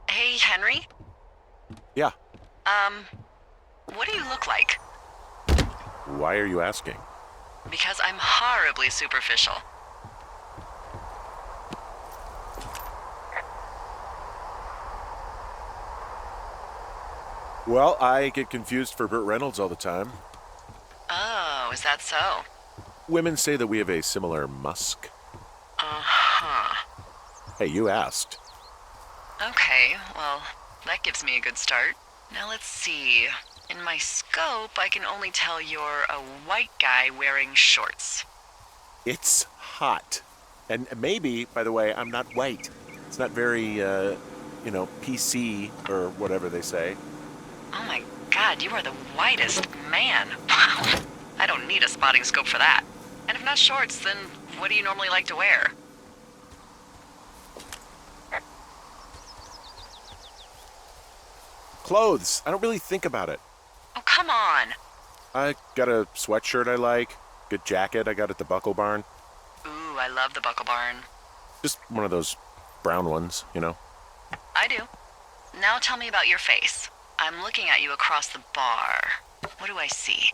Hey, Henry? Yeah. What do you look like? Why are you asking? Because I'm horribly superficial. Well, I get confused for Burt Reynolds all the time. Oh, is that so? Women say that we have a similar musk. Uh-huh. Hey, you asked. Okay, well, that gives me a good start. Now let's see. In my scope, I can only tell you're a white guy wearing shorts. It's hot. And maybe, by the way, I'm not white. It's not very, PC or whatever they say. Oh my god, you are the whitest man. Wow. I don't need a spotting scope for that. And if not shorts, then what do you normally like to wear? Clothes. I don't really think about it. Oh, come on. I got a sweatshirt I like. Good jacket I got at the Buckle Barn. Ooh, I love the Buckle Barn. Just one of those brown ones, you know? I do. Now tell me about your face. I'm looking at you across the bar. What do I see?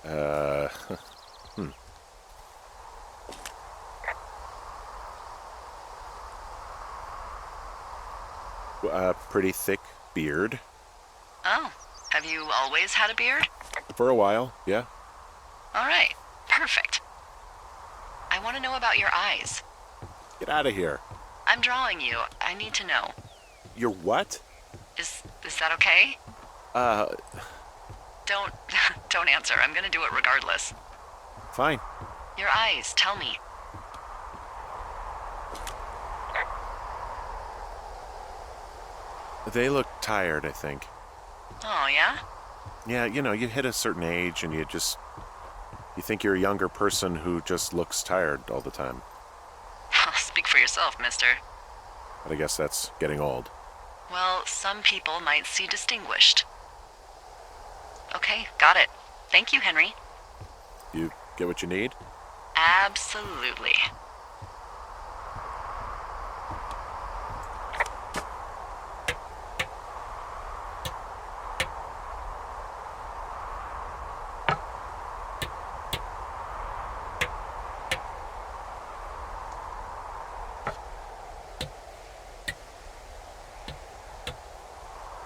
A pretty thick beard. Oh, have you always had a beard? For a while, yeah. All right, perfect. I want to know about your eyes. Get out of here. I'm drawing you. I need to know. You're what? Is that okay? Uh, Don't answer. I'm gonna do it regardless. fine. Your eyes, tell me. They look tired, I think. Oh, yeah? Yeah, you hit a certain age and you think you're a younger person who just looks tired all the time. Speak for yourself, mister. But I guess that's getting old. Well, some people might see distinguished. Okay, got it. Thank you, Henry. You get what you need? Absolutely.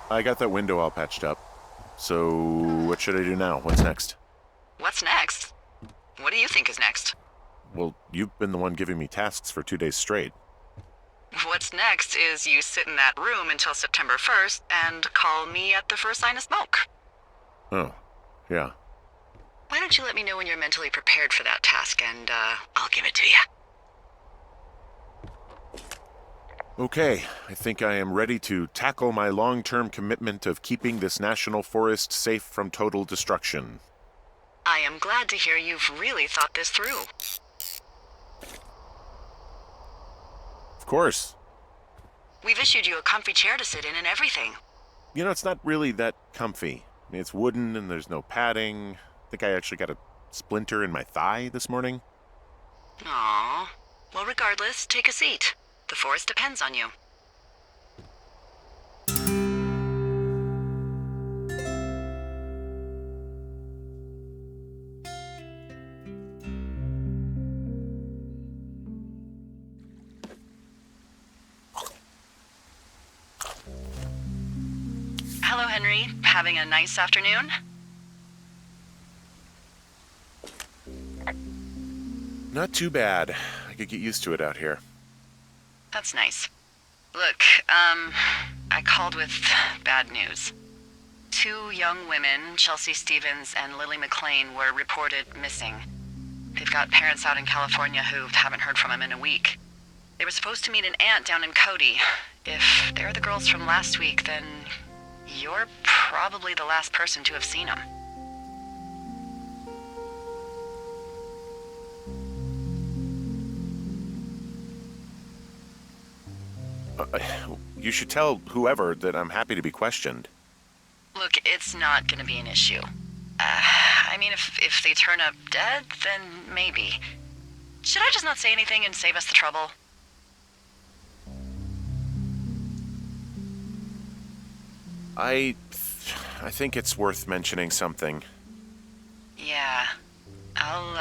I got that window all patched up. So, what should I do now? What's next? What's next? What do you think is next? Well, you've been the one giving me tasks for 2 days straight. What's next is you sit in that room until September 1st and call me at the first sign of smoke. Oh, yeah. Why don't you let me know when you're mentally prepared for that task and, I'll give it to you. Okay, I think I am ready to tackle my long-term commitment of keeping this national forest safe from total destruction. I am glad to hear you've really thought this through. Of course. We've issued you a comfy chair to sit in and everything. It's not really that comfy. I mean, it's wooden and there's no padding. I think I actually got a splinter in my thigh this morning. Aww. Well, regardless, take a seat. The forest depends on you. Henry? Having a nice afternoon? Not too bad. I could get used to it out here. That's nice. Look, I called with bad news. 2 young women, Chelsea Stevens and Lily McLean, were reported missing. They've got parents out in California who haven't heard from them in a week. They were supposed to meet an aunt down in Cody. If they're the girls from last week, then you're probably the last person to have seen them. You should tell whoever that I'm happy to be questioned. Look, it's not gonna be an issue. I mean, if they turn up dead, then maybe. Should I just not say anything and save us the trouble? I think it's worth mentioning something. Yeah. I'll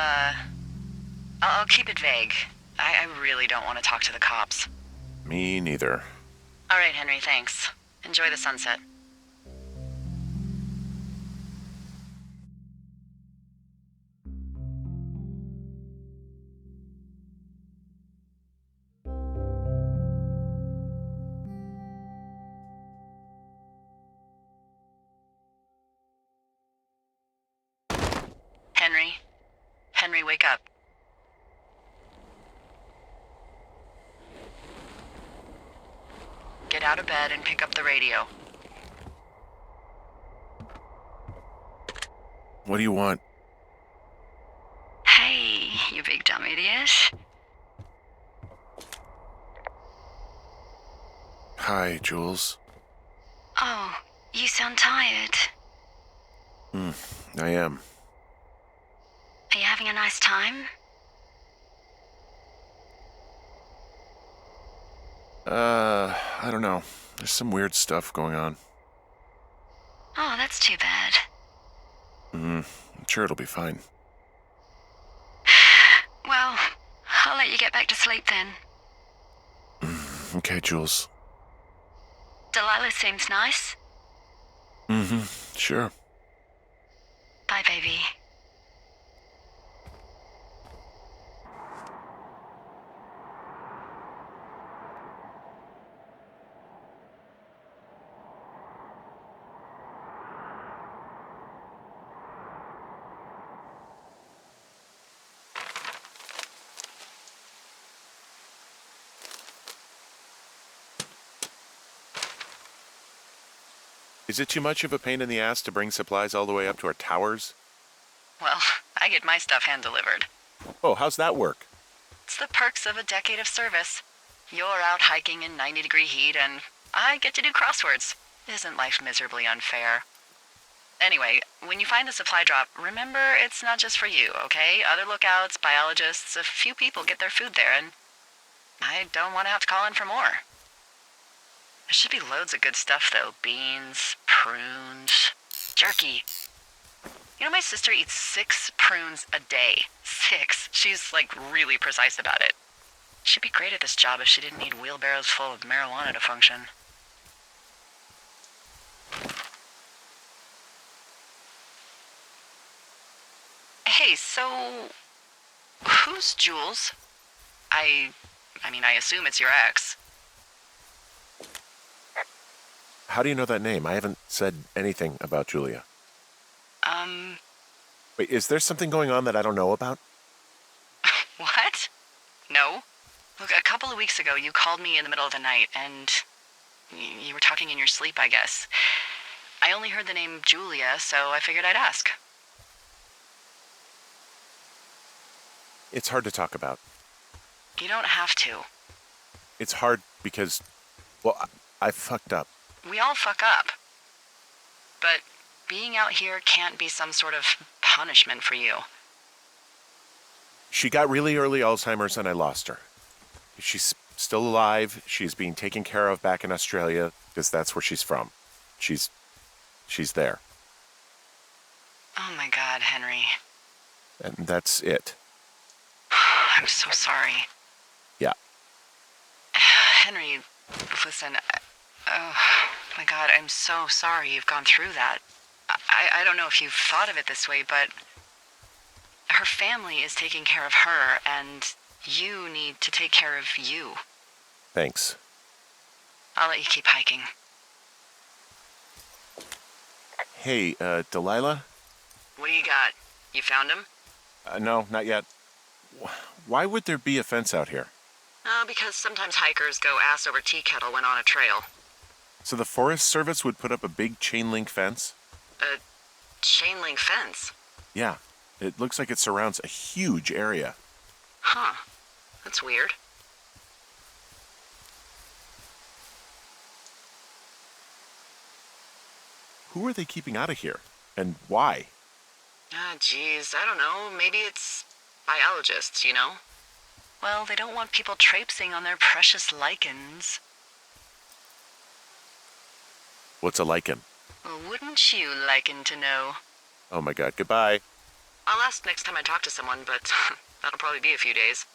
keep it vague. I really don't want to talk to the cops. Me neither. All right, Henry, thanks. Enjoy the sunset. Henry? Henry, wake up. Get out of bed and pick up the radio. What do you want? Hey, you big dumb idiot. Hi, Jules. Oh, you sound tired. I am. Are you having a nice time? I don't know. There's some weird stuff going on. Oh, that's too bad. I'm sure it'll be fine. Well, I'll let you get back to sleep then. Okay, Jules. Delilah seems nice. Sure. Bye, baby. Is it too much of a pain in the ass to bring supplies all the way up to our towers? Well, I get my stuff hand-delivered. Oh, how's that work? It's the perks of a decade of service. You're out hiking in 90-degree heat, and I get to do crosswords. Isn't life miserably unfair? Anyway, when you find the supply drop, remember it's not just for you, okay? Other lookouts, biologists, a few people get their food there, and I don't want to have to call in for more. There should be loads of good stuff, though. Beans, prunes, jerky. You know, my sister eats 6 prunes a day. 6. She's, really precise about it. She'd be great at this job if she didn't need wheelbarrows full of marijuana to function. Hey, so... who's Jules? I assume it's your ex. How do you know that name? I haven't said anything about Julia. Wait, is there something going on that I don't know about? What? No. Look, a couple of weeks ago, you called me in the middle of the night, and you were talking in your sleep, I guess. I only heard the name Julia, so I figured I'd ask. It's hard to talk about. You don't have to. It's hard because, well, I fucked up. We all fuck up. But being out here can't be some sort of punishment for you. She got really early Alzheimer's and I lost her. She's still alive. She's being taken care of back in Australia because that's where she's from. She's there. Oh my God, Henry. And that's it. I'm so sorry. Yeah. Henry, listen, my God, I'm so sorry you've gone through that. I don't know if you've thought of it this way, but her family is taking care of her, and you need to take care of you. Thanks. I'll let you keep hiking. Hey, Delilah? What do you got? You found him? No, not yet. Why would there be a fence out here? Because sometimes hikers go ass over tea kettle when on a trail. So the Forest Service would put up a big chain link fence? A chain link fence? Yeah. It looks like it surrounds a huge area. Huh. That's weird. Who are they keeping out of here? And why? Geez, I don't know. Maybe it's biologists, you know? Well, they don't want people traipsing on their precious lichens. What's a lichen? Well, wouldn't you liken to know? Oh my god, goodbye. I'll ask next time I talk to someone, but that'll probably be a few days.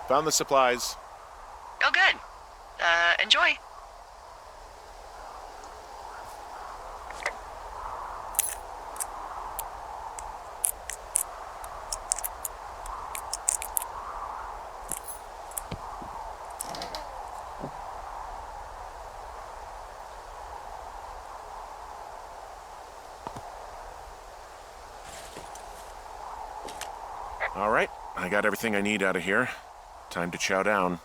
Found the supplies. Oh, good. Enjoy. All right, I got everything I need out of here. Time to chow down.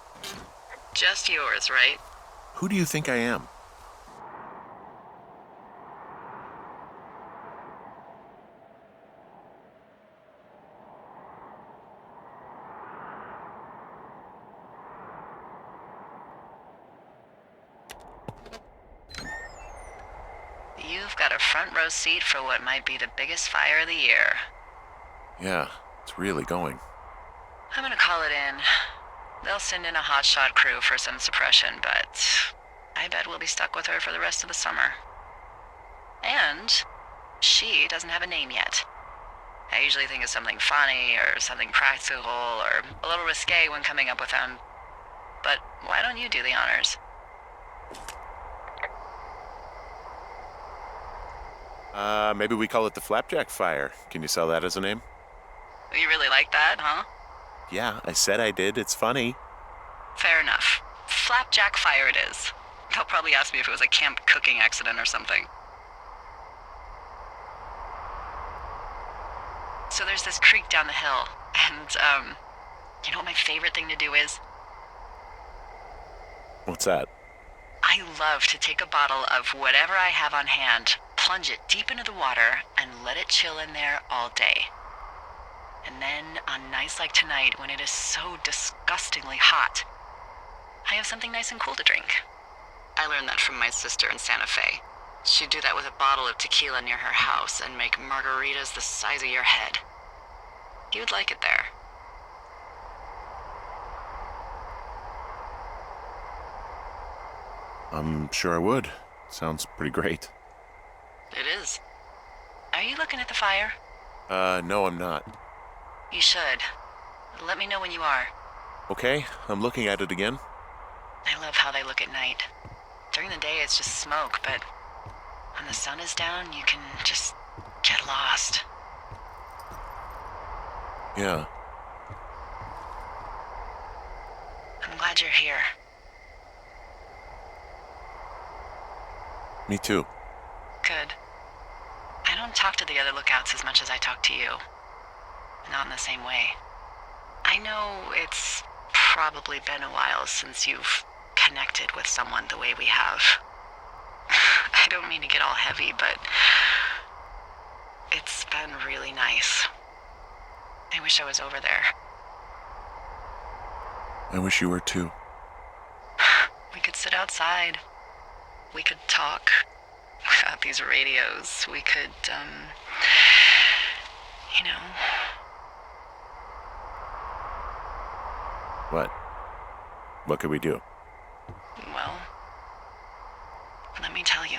Just yours, right? Who do you think I am? You've got a front row seat for what might be the biggest fire of the year. Yeah, it's really going. I'm gonna call it in. They'll send in a hotshot crew for some suppression, but I bet we'll be stuck with her for the rest of the summer. And she doesn't have a name yet. I usually think of something funny or something practical or a little risque when coming up with them. But why don't you do the honors? Maybe we call it the Flapjack Fire. Can you sell that as a name? You really like that, huh? Yeah, I said I did. It's funny. Fair enough. Flapjack Fire it is. They'll probably ask me if it was a camp cooking accident or something. So there's this creek down the hill, and, you know what my favorite thing to do is? What's that? I love to take a bottle of whatever I have on hand, plunge it deep into the water, and let it chill in there all day. And then, on nights like tonight, when it is so disgustingly hot, I have something nice and cool to drink. I learned that from my sister in Santa Fe. She'd do that with a bottle of tequila near her house and make margaritas the size of your head. You'd like it there. I'm sure I would. Sounds pretty great. It is. Are you looking at the fire? No, I'm not. You should. Let me know when you are. Okay, I'm looking at it again. I love how they look at night. During the day, it's just smoke, but when the sun is down, you can just get lost. Yeah. I'm glad you're here. Me too. Good. I don't talk to the other lookouts as much as I talk to you. Not in the same way. I know it's probably been a while since you've connected with someone the way we have. I don't mean to get all heavy, but it's been really nice. I wish I was over there. I wish you were too. We could sit outside. We could talk without these radios. We could, you know. What? What could we do? Well, let me tell you.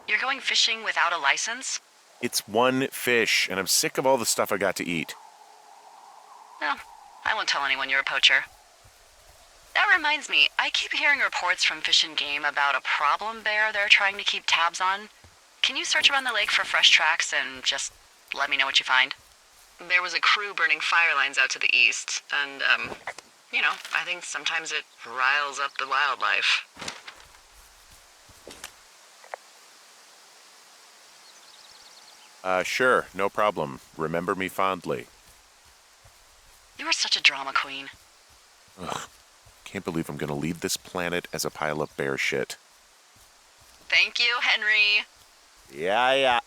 You're going fishing without a license? It's one fish, and I'm sick of all the stuff I got to eat. No, I won't tell anyone you're a poacher. That reminds me, I keep hearing reports from Fish and Game about a problem bear they're trying to keep tabs on. Can you search around the lake for fresh tracks and just let me know what you find? There was a crew burning fire lines out to the east, and, you know, I think sometimes it riles up the wildlife. Sure, no problem. Remember me fondly. You are such a drama queen. Ugh. Can't believe I'm gonna leave this planet as a pile of bear shit. Thank you, Henry. Yeah.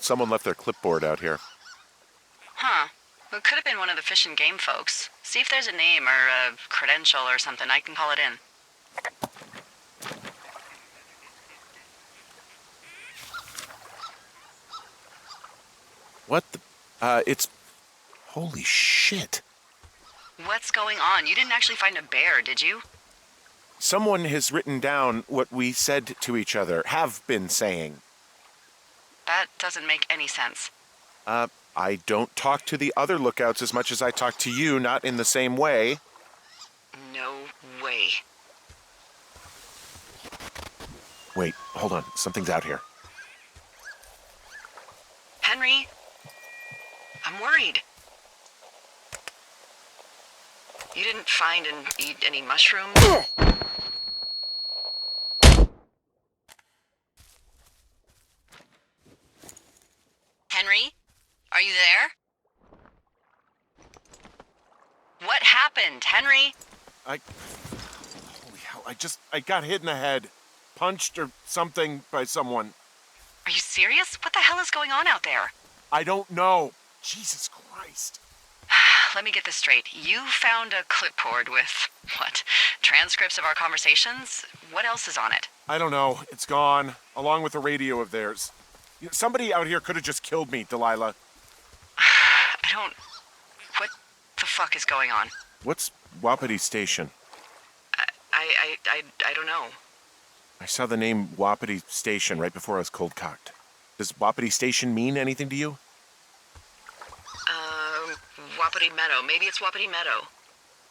Someone left their clipboard out here. Huh. It could have been one of the Fish and Game folks. See if there's a name or a credential or something. I can call it in. What the? It's... Holy shit. What's going on? You didn't actually find a bear, did you? Someone has written down what we said to each other, have been saying. That doesn't make any sense. I don't talk to the other lookouts as much as I talk to you, not in the same way. No way. Wait, hold on. Something's out here. Henry? I'm worried. You didn't find and eat any mushrooms? Are you there? What happened, Henry? Holy hell, I got hit in the head. Punched or something by someone. Are you serious? What the hell is going on out there? I don't know. Jesus Christ. Let me get this straight. You found a clipboard with, what, transcripts of our conversations? What else is on it? I don't know. It's gone, along with a radio of theirs. Somebody out here could have just killed me, Delilah. What the fuck is going on? What's Wapiti Station? I don't know. I saw the name Wapiti Station right before I was cold-cocked. Does Wapiti Station mean anything to you? Wapiti Meadow. Maybe it's Wapiti Meadow.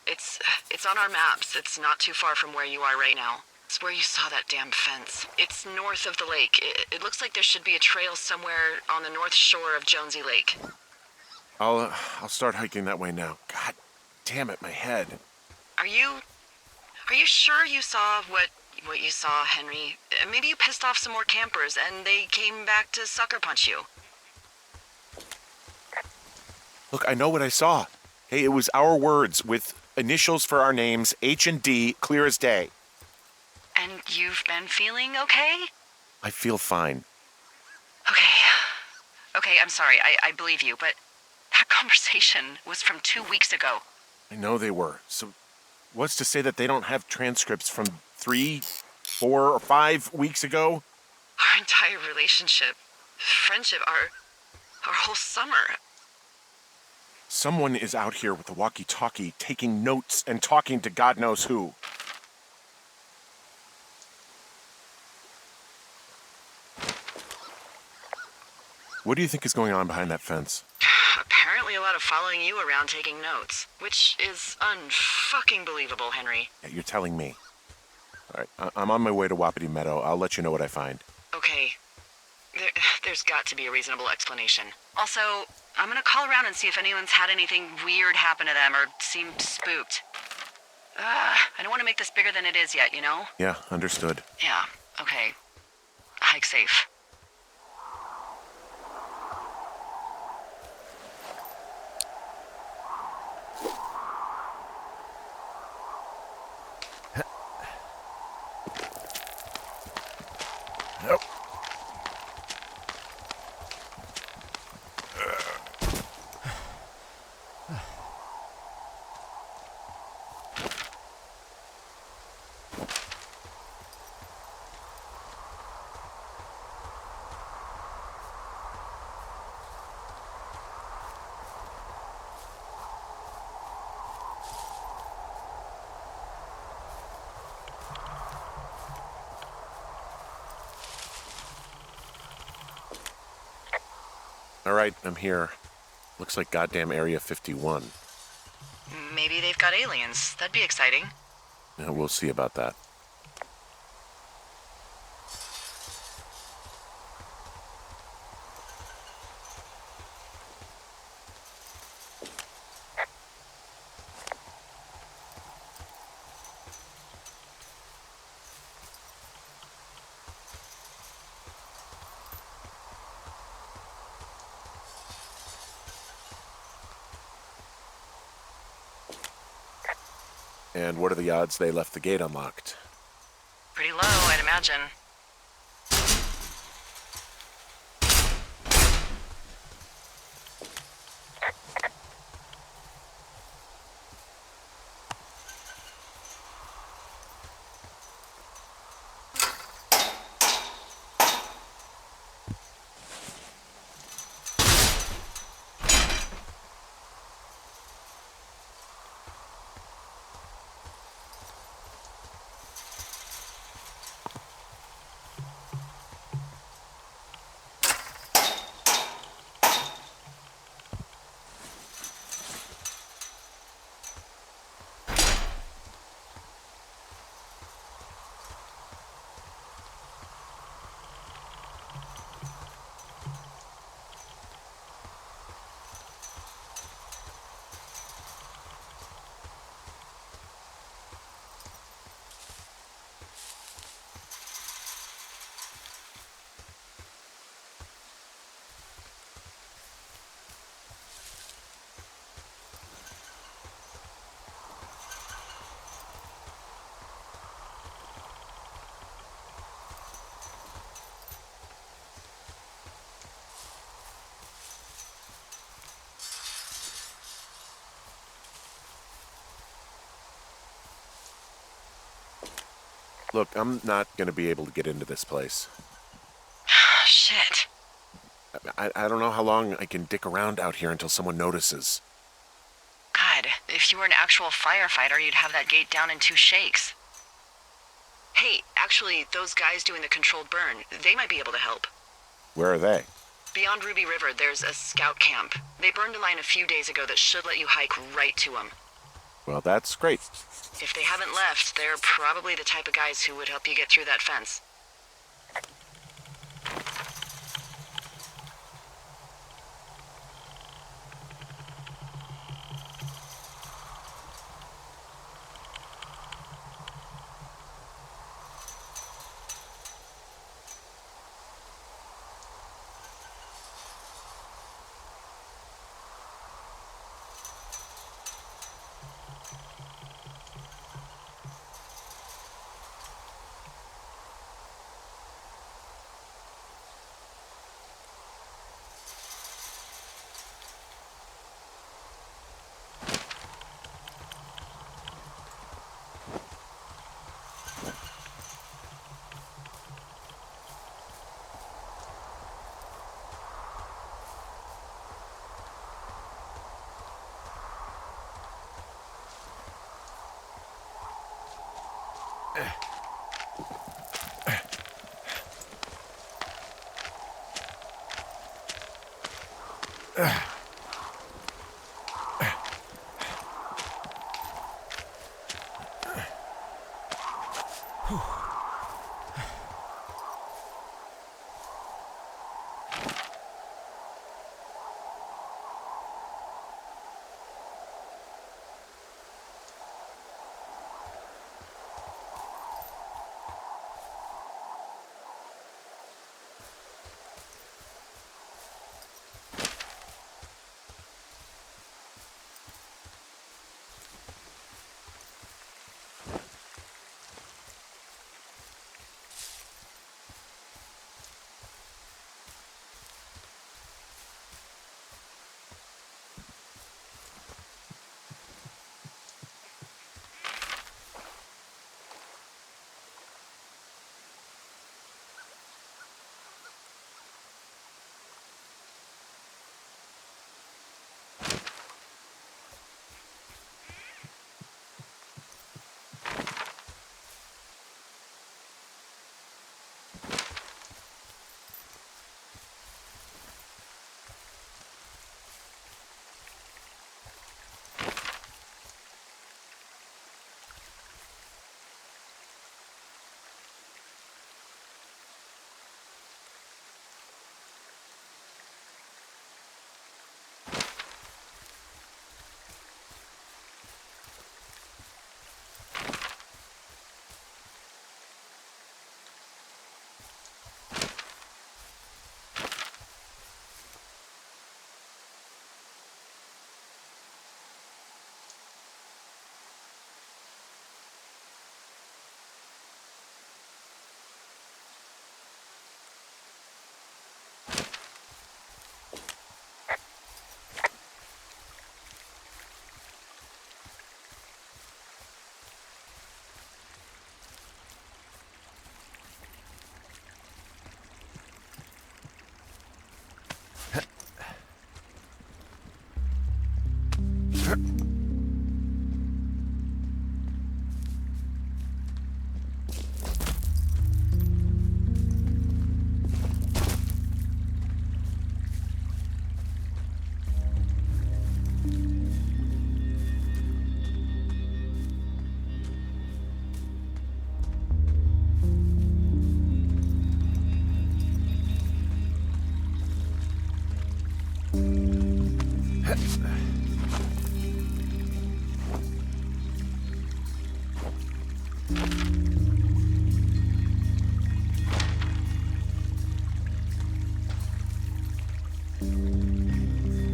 It's on our maps. It's not too far from where you are right now. It's where you saw that damn fence. It's north of the lake. It looks like there should be a trail somewhere on the north shore of Jonesy Lake. I'll start hiking that way now. God damn it, my head. Are you sure you saw what you saw, Henry? Maybe you pissed off some more campers and they came back to sucker punch you. Look, I know what I saw. Hey, it was our words with initials for our names, H and D, clear as day. And you've been feeling okay? I feel fine. Okay, I'm sorry. I believe you, but that conversation was from 2 weeks ago. I know they were. So what's to say that they don't have transcripts from 3, 4, or 5 weeks ago? Our entire relationship, friendship, our whole summer. Someone is out here with the walkie-talkie taking notes and talking to God knows who. What do you think is going on behind that fence? Apparently a lot of following you around taking notes, which is unfucking believable, Henry. Yeah, you're telling me. All right, I'm on my way to Wapiti Meadow. I'll let you know what I find. Okay. There's got to be a reasonable explanation. Also, I'm gonna call around and see if anyone's had anything weird happen to them or seemed spooked. I don't want to make this bigger than it is yet, you know? Yeah, understood. Yeah, okay. Hike safe. Nope. All right, I'm here. Looks like goddamn Area 51. Maybe they've got aliens. That'd be exciting. Yeah, we'll see about that. And what are the odds they left the gate unlocked? Pretty low, I'd imagine. Look, I'm not gonna be able to get into this place. Shit. I don't know how long I can dick around out here until someone notices. God, if you were an actual firefighter, you'd have that gate down in 2 shakes. Hey, actually, those guys doing the controlled burn, they might be able to help. Where are they? Beyond Ruby River, there's a scout camp. They burned a line a few days ago that should let you hike right to them. Well, that's great. If they haven't left, they're probably the type of guys who would help you get through that fence.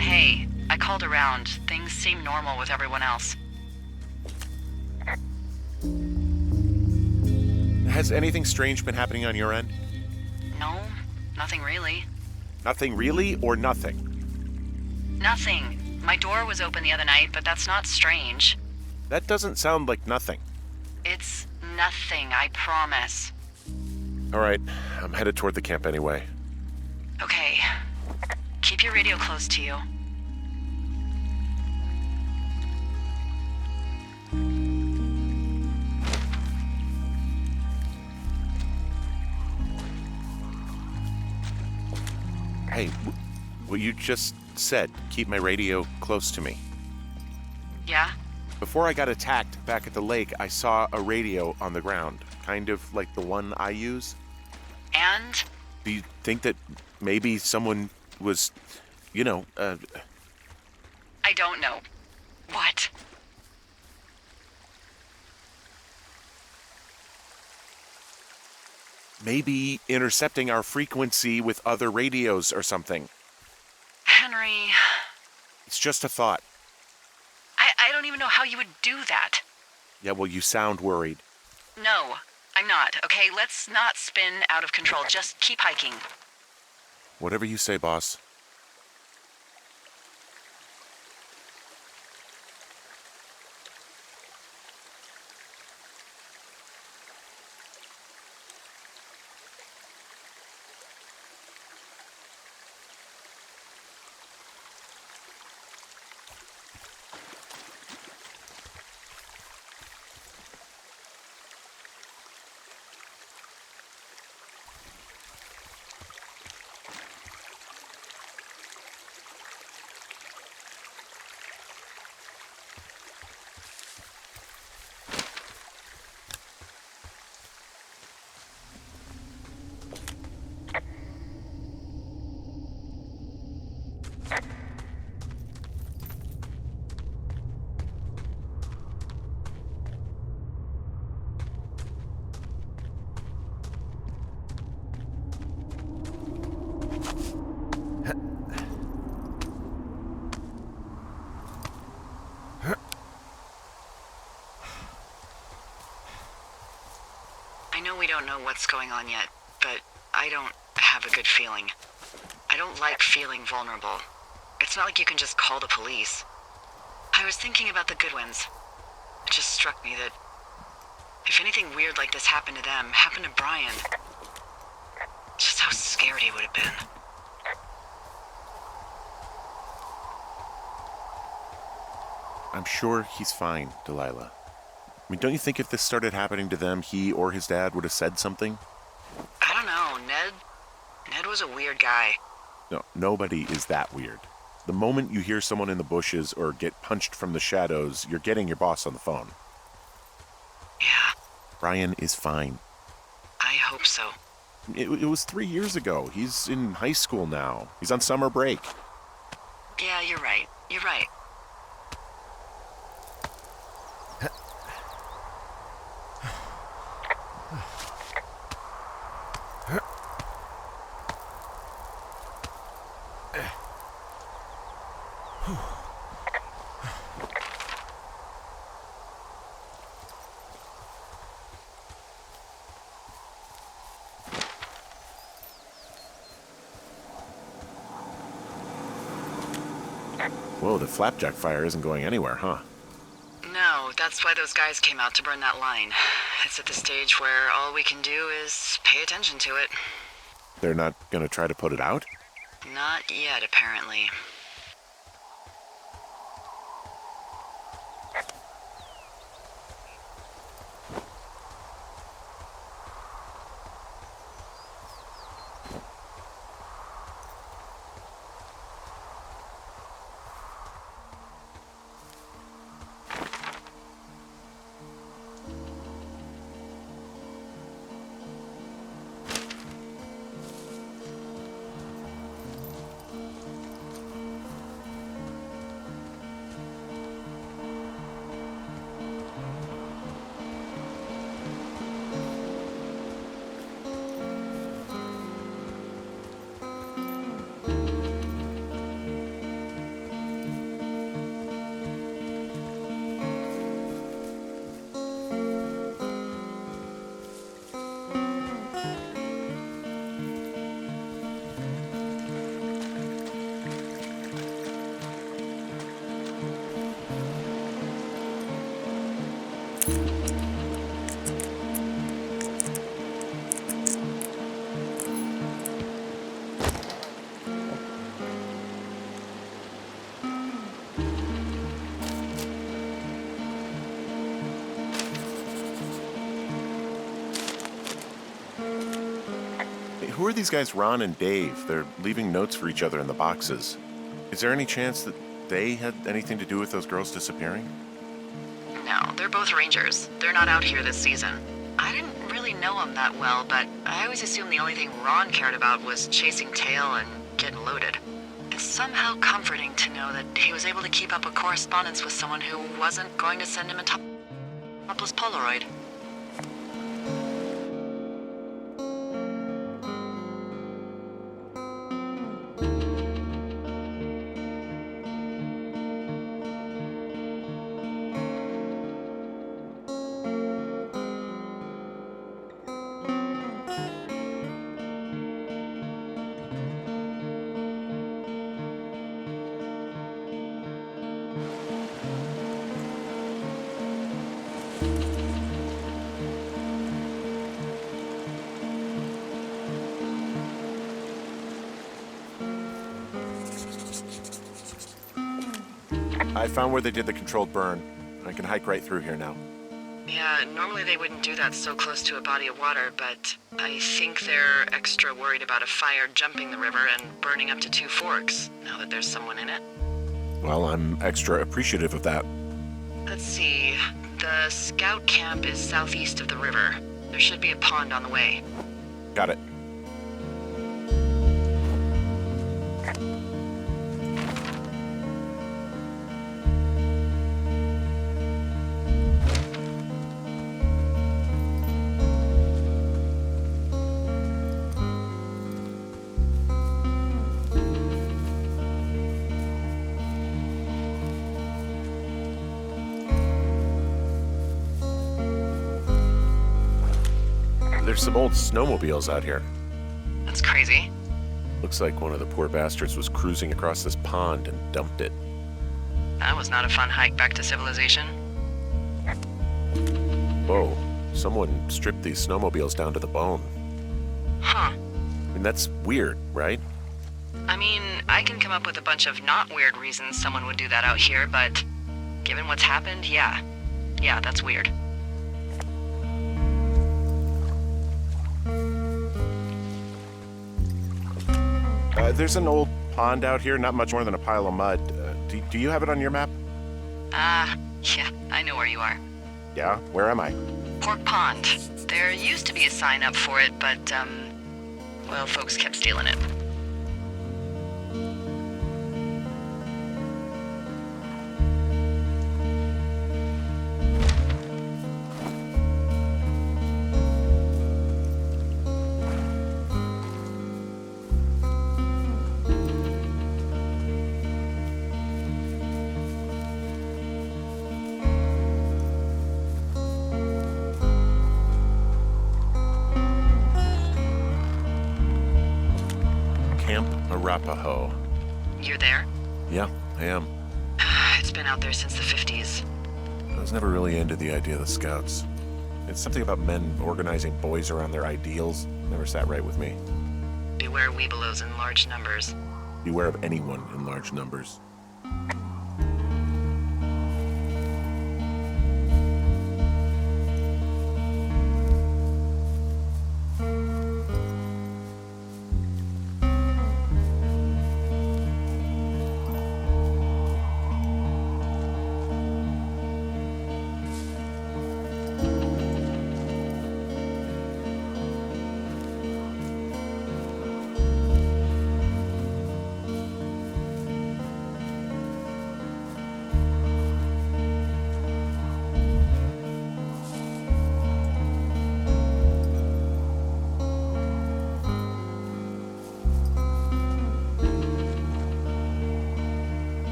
Hey, I called around. Things seem normal with everyone else. Has anything strange been happening on your end? No, nothing really. Nothing really, or nothing? Nothing. My door was open the other night, but that's not strange. That doesn't sound like nothing. It's nothing, I promise. All right, I'm headed toward the camp anyway. Okay. Keep your radio close to you. Hey, what you just said, keep my radio close to me. Yeah? Before I got attacked back at the lake, I saw a radio on the ground, kind of like the one I use. And? Do you think that maybe someone was, I don't know. What? maybe intercepting our frequency with other radios or something? Henry, It's just a thought. I don't even know how you would do that. Yeah, well, you sound worried. No, I'm not, okay? Let's not spin out of control. Just keep hiking. Whatever you say, boss. I know we don't know what's going on yet, but I don't have a good feeling. I don't like feeling vulnerable. It's not like you can just call the police. I was thinking about the Goodwins. It just struck me that if anything weird like this happened to them, happened to Brian, just how scared he would have been. I'm sure he's fine, Delilah. I mean, don't you think if this started happening to them, he or his dad would have said something? I don't know, Ned was a weird guy. No, nobody is that weird. The moment you hear someone in the bushes or get punched from the shadows, you're getting your boss on the phone. Yeah, Brian is fine. I hope so. It was 3 years ago. He's in high school now. He's on summer break. Yeah, you're right. You're right. Whoa, the flapjack fire isn't going anywhere, huh? No, that's why those guys came out to burn that line. It's at the stage where all we can do is pay attention to it. They're not gonna try to put it out? Not yet, apparently. Who are these guys, Ron and Dave? They're leaving notes for each other in the boxes. Is there any chance that they had anything to do with those girls disappearing? No, they're both rangers. They're not out here this season. I didn't really know them that well, but I always assumed the only thing Ron cared about was chasing tail and getting loaded. It's somehow comforting to know that he was able to keep up a correspondence with someone who wasn't going to send him a topless Polaroid. I found where they did the controlled burn. I can hike right through here now. Yeah, normally they wouldn't do that so close to a body of water, but I think they're extra worried about a fire jumping the river and burning up to 2 forks, now that there's someone in it. Well, I'm extra appreciative of that. Let's see. The scout camp is southeast of the river. There should be a pond on the way. Got it. There's some old snowmobiles out here. That's crazy. Looks like one of the poor bastards was cruising across this pond and dumped it. That was not a fun hike back to civilization. Whoa, someone stripped these snowmobiles down to the bone. Huh. I mean, that's weird, right? I mean, I can come up with a bunch of not weird reasons someone would do that out here, but given what's happened, yeah. Yeah, that's weird. There's an old pond out here, not much more than a pile of mud. Do you have it on your map? Yeah, I know where you are. Yeah? Where am I? Pork Pond. There used to be a sign up for it, but, well, folks kept stealing it. Arapaho. You're there? Yeah, I am. It's been out there since the 50s. I was never really into the idea of the Scouts. It's something about men organizing boys around their ideals. Never sat right with me. Beware weebelows in large numbers. Beware of anyone in large numbers.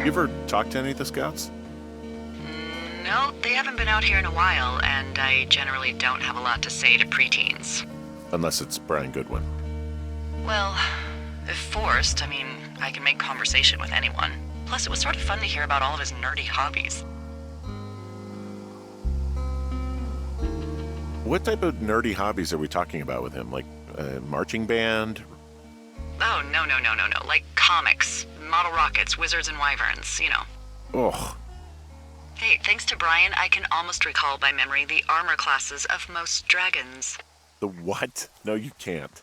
You ever talk to any of the scouts? No, they haven't been out here in a while, and I generally don't have a lot to say to preteens. Unless it's Brian Goodwin. Well, if forced, I can make conversation with anyone. Plus, it was sort of fun to hear about all of his nerdy hobbies. What type of nerdy hobbies are we talking about with him? Like a marching band? Oh, no. Like comics, model rockets, wizards and wyverns, Ugh. Hey, thanks to Brian, I can almost recall by memory the armor classes of most dragons. The what? No, you can't.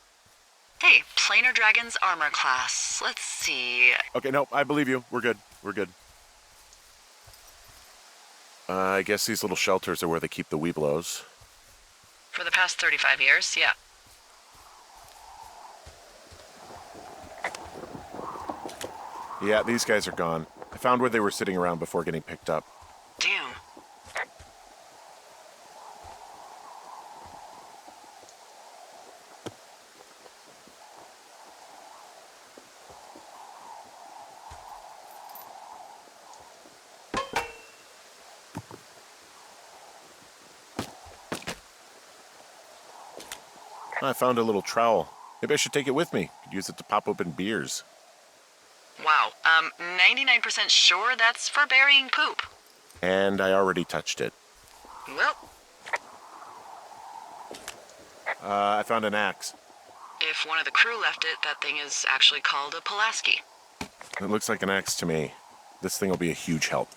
Hey, planar dragon's armor class. Let's see. Okay, no, I believe you. We're good. I guess these little shelters are where they keep the Weeblos. For the past 35 years, yeah. Yeah, these guys are gone. I found where they were sitting around before getting picked up. Damn. I found a little trowel. Maybe I should take it with me. Could use it to pop open beers. Wow, 99% sure that's for burying poop. And I already touched it. Well, I found an axe. if one of the crew left it, that thing is actually called a Pulaski. It looks like an axe to me. This thing will be a huge help.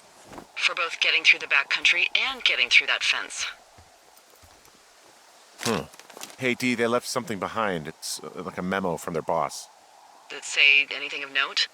For both getting through the backcountry and getting through that fence. Hey, Dee, they left something behind. It's like a memo from their boss. Did it say anything of note?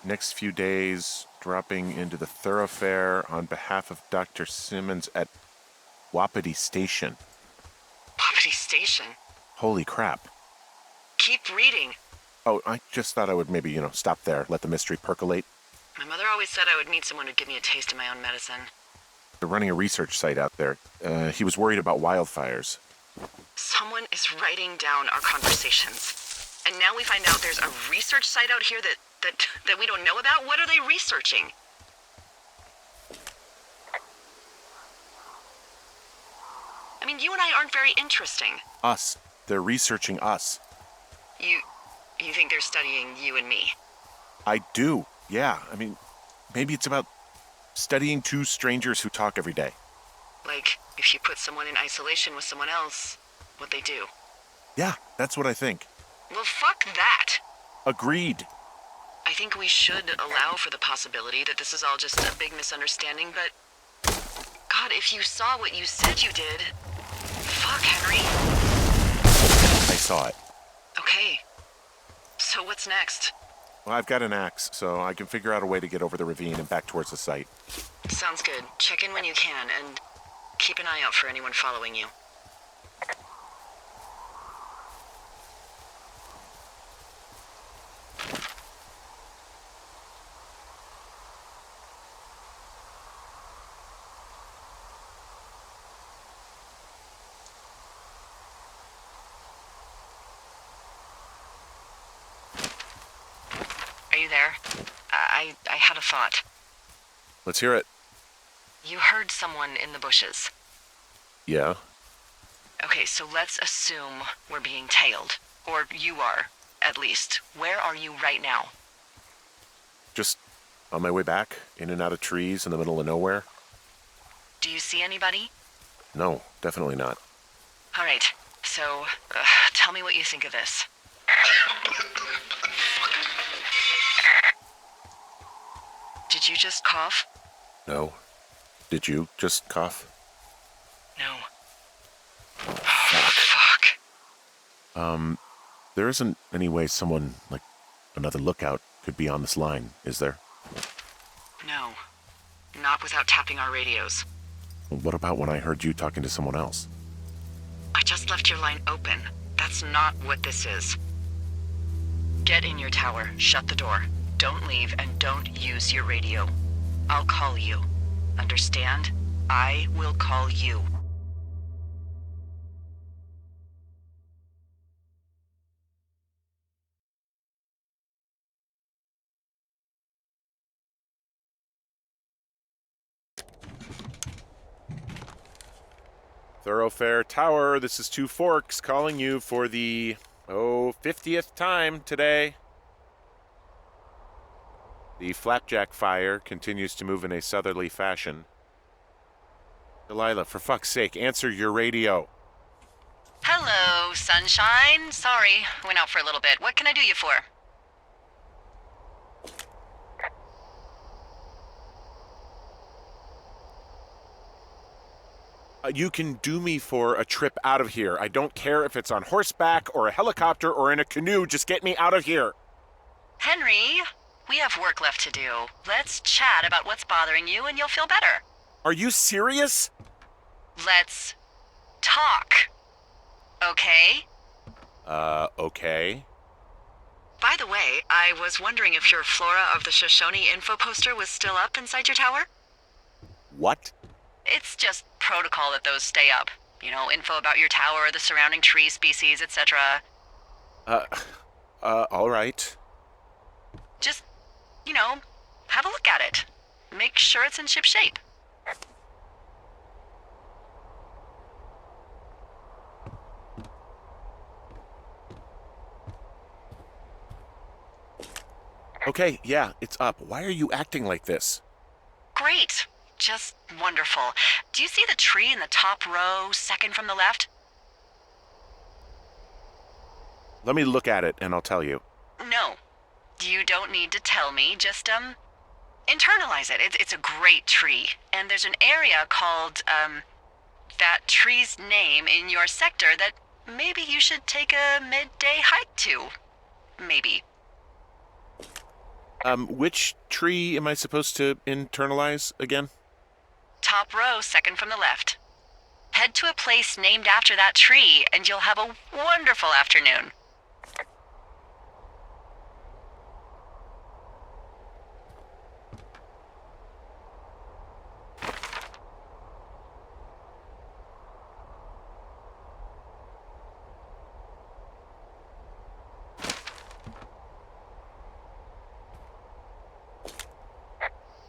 Next few days, dropping into the thoroughfare on behalf of Dr. Simmons at Wapiti Station. Wapiti Station? Holy crap. Keep reading. Oh, I just thought I would maybe, stop there, let the mystery percolate. My mother always said I would meet someone who'd give me a taste of my own medicine. They're running a research site out there. He was worried about wildfires. Someone is writing down our conversations. And now we find out there's a research site out here that we don't know about? What are they researching? You and I aren't very interesting. Us. They're researching us. You think they're studying you and me? I do, yeah. Maybe it's about studying two strangers who talk every day. Like, if you put someone in isolation with someone else, what they do. Yeah, that's what I think. Well, fuck that. Agreed. I think we should allow for the possibility that this is all just a big misunderstanding, but... God, if you saw what you said you did... Fuck, Henry. I saw it. Okay. So what's next? Well, I've got an axe, so I can figure out a way to get over the ravine and back towards the site. Sounds good. Check in when you can, and keep an eye out for anyone following you. Are you there? I had a thought. Let's hear it. You heard someone in the bushes. Yeah? Okay, so let's assume we're being tailed. Or you are, at least. Where are you right now? Just on my way back, in and out of trees in the middle of nowhere. Do you see anybody? No, definitely not. All right, so tell me what you think of this. Did you just cough? No. Did you just cough? No. Oh, fuck. There isn't any way someone, like another lookout, could be on this line, is there? No. Not without tapping our radios. What about when I heard you talking to someone else? I just left your line open. That's not what this is. Get in your tower, shut the door. Don't leave, and don't use your radio. I'll call you. Understand? I will call you. Thoroughfare Tower, this is Two Forks calling you for the, 50th time today. The flapjack fire continues to move in a southerly fashion. Delilah, for fuck's sake, answer your radio. Hello, sunshine. Sorry, went out for a little bit. What can I do you for? You can do me for a trip out of here. I don't care if it's on horseback or a helicopter or in a canoe. Just get me out of here. Henry, we have work left to do. Let's chat about what's bothering you and you'll feel better. Are you serious? Let's talk. Okay? Okay. By the way, I was wondering if your Flora of the Shoshone info poster was still up inside your tower? What? It's just protocol that those stay up. You know, info about your tower, the surrounding tree species, etc. All right. Just, have a look at it. Make sure it's in ship shape. Okay, yeah, it's up. Why are you acting like this? Great. Just wonderful. Do you see the tree in the top row, second from the left? Let me look at it and I'll tell you. No. You don't need to tell me. Just, internalize it. It's a great tree. And there's an area called, that tree's name in your sector that maybe you should take a midday hike to. Maybe. Which tree am I supposed to internalize again? Top row, second from the left. Head to a place named after that tree, and you'll have a wonderful afternoon.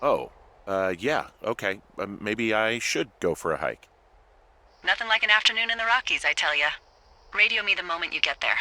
Oh, yeah, okay. Maybe I should go for a hike. Nothing like an afternoon in the Rockies, I tell ya. Radio me the moment you get there.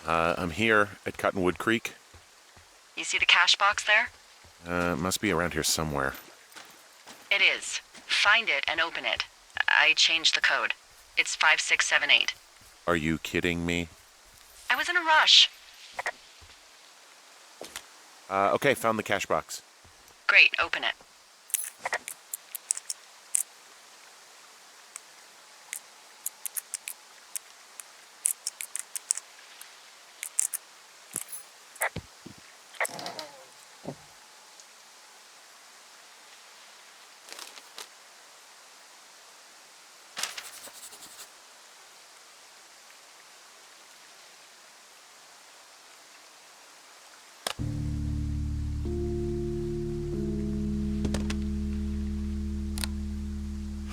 I'm here at Cottonwood Creek. You see the cash box there? It must be around here somewhere. It is. Find it and open it. I changed the code. It's 5678. Are you kidding me? I was in a rush. Okay, found the cash box. Great, open it.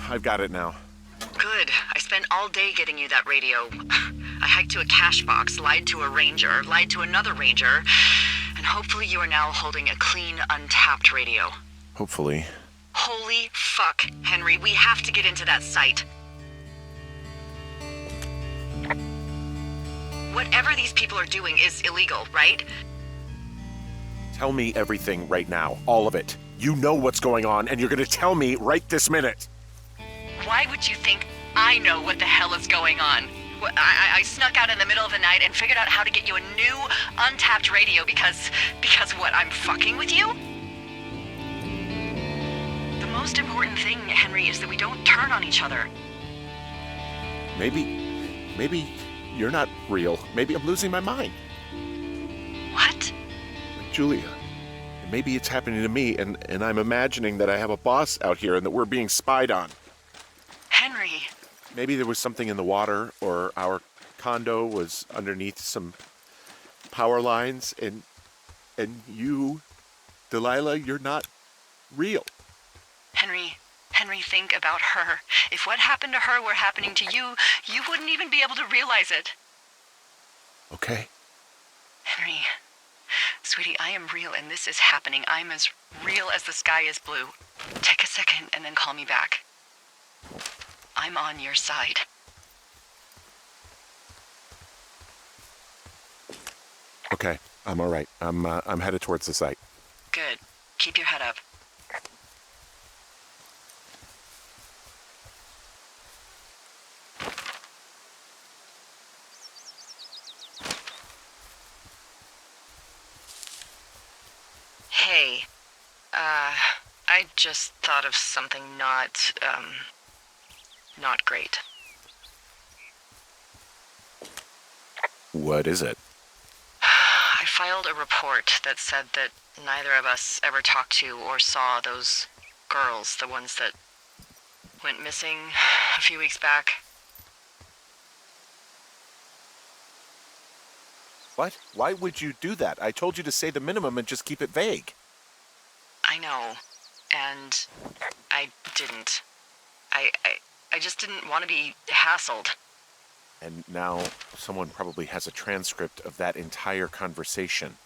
I've got it now. Good. I spent all day getting you that radio. I hiked to a cash box, lied to a ranger, lied to another ranger, and hopefully you are now holding a clean, untapped radio. Hopefully. Holy fuck, Henry, we have to get into that site. Whatever these people are doing is illegal, right? Tell me everything right now. All of it. You know what's going on, and you're gonna tell me right this minute. Why would you think I know what the hell is going on? I snuck out in the middle of the night and figured out how to get you a new, untapped radio because what, I'm fucking with you? The most important thing, Henry, is that we don't turn on each other. Maybe you're not real. Maybe I'm losing my mind. What? Like Julia. And maybe it's happening to me, and I'm imagining that I have a boss out here and that we're being spied on. Henry. Maybe there was something in the water, or our condo was underneath some power lines, and you, Delilah, you're not real. Henry, think about her. If what happened to her were happening to you, you wouldn't even be able to realize it. Okay. Henry, sweetie, I am real and this is happening. I'm as real as the sky is blue. Take a second and then call me back. I'm on your side. Okay, I'm all right. I'm headed towards the site. Good. Keep your head up. Hey, I just thought of something not great. What is it? I filed a report that said that neither of us ever talked to or saw those girls, the ones that went missing a few weeks back. What? Why would you do that? I told you to say the minimum and just keep it vague. I know, and I didn't. I just didn't want to be hassled. And now someone probably has a transcript of that entire conversation.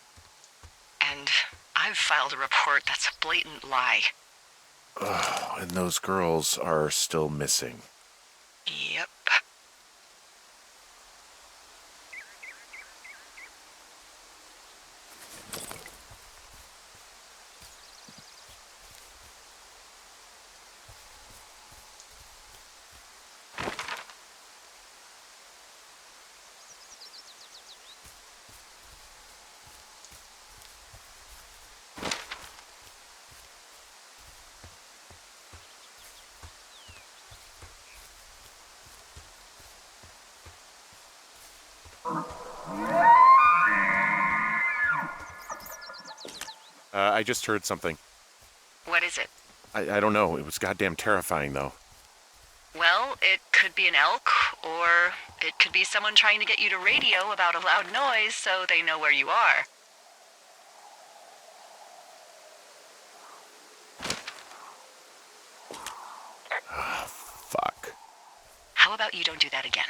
And I've filed a report that's a blatant lie. Ugh, and those girls are still missing. Yep. I just heard something. What is it? I don't know. It was goddamn terrifying, though. Well, it could be an elk, or it could be someone trying to get you to radio about a loud noise so they know where you are. Ah, fuck. How about you don't do that again?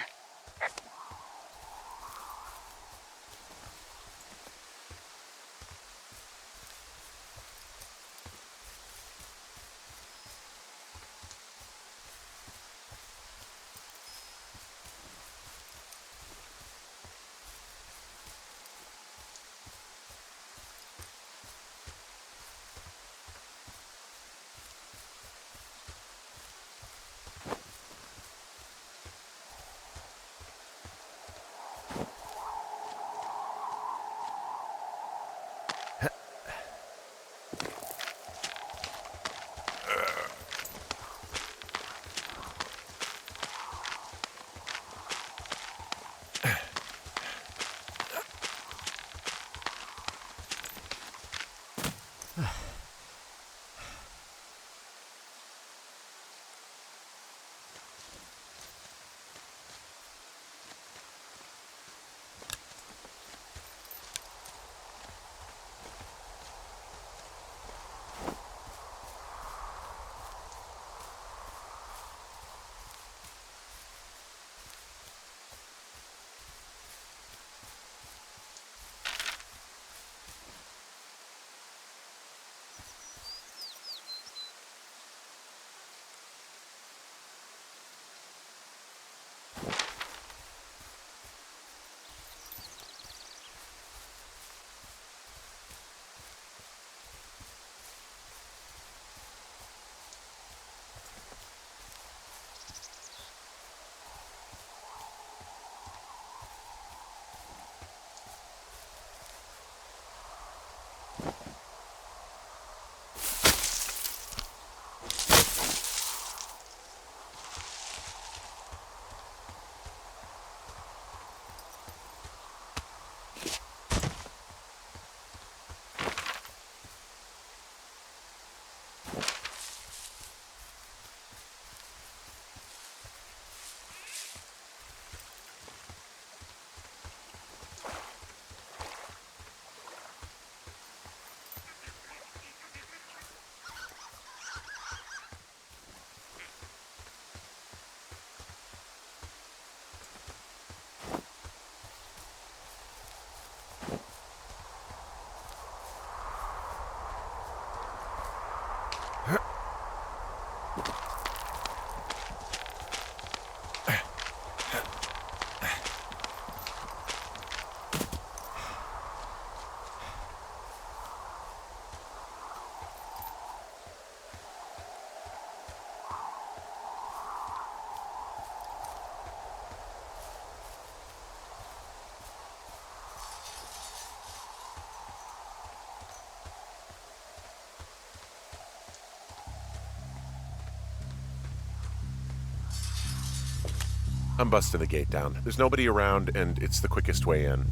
I'm busting the gate down. There's nobody around, and it's the quickest way in.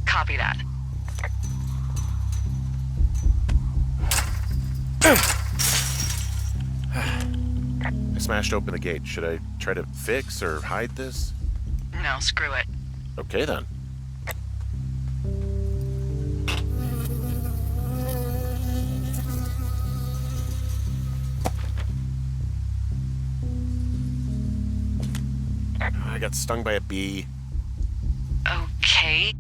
Copy that. I smashed open the gate. Should I try to fix or hide this? No, screw it. Okay, then. I got stung by a bee. Okay.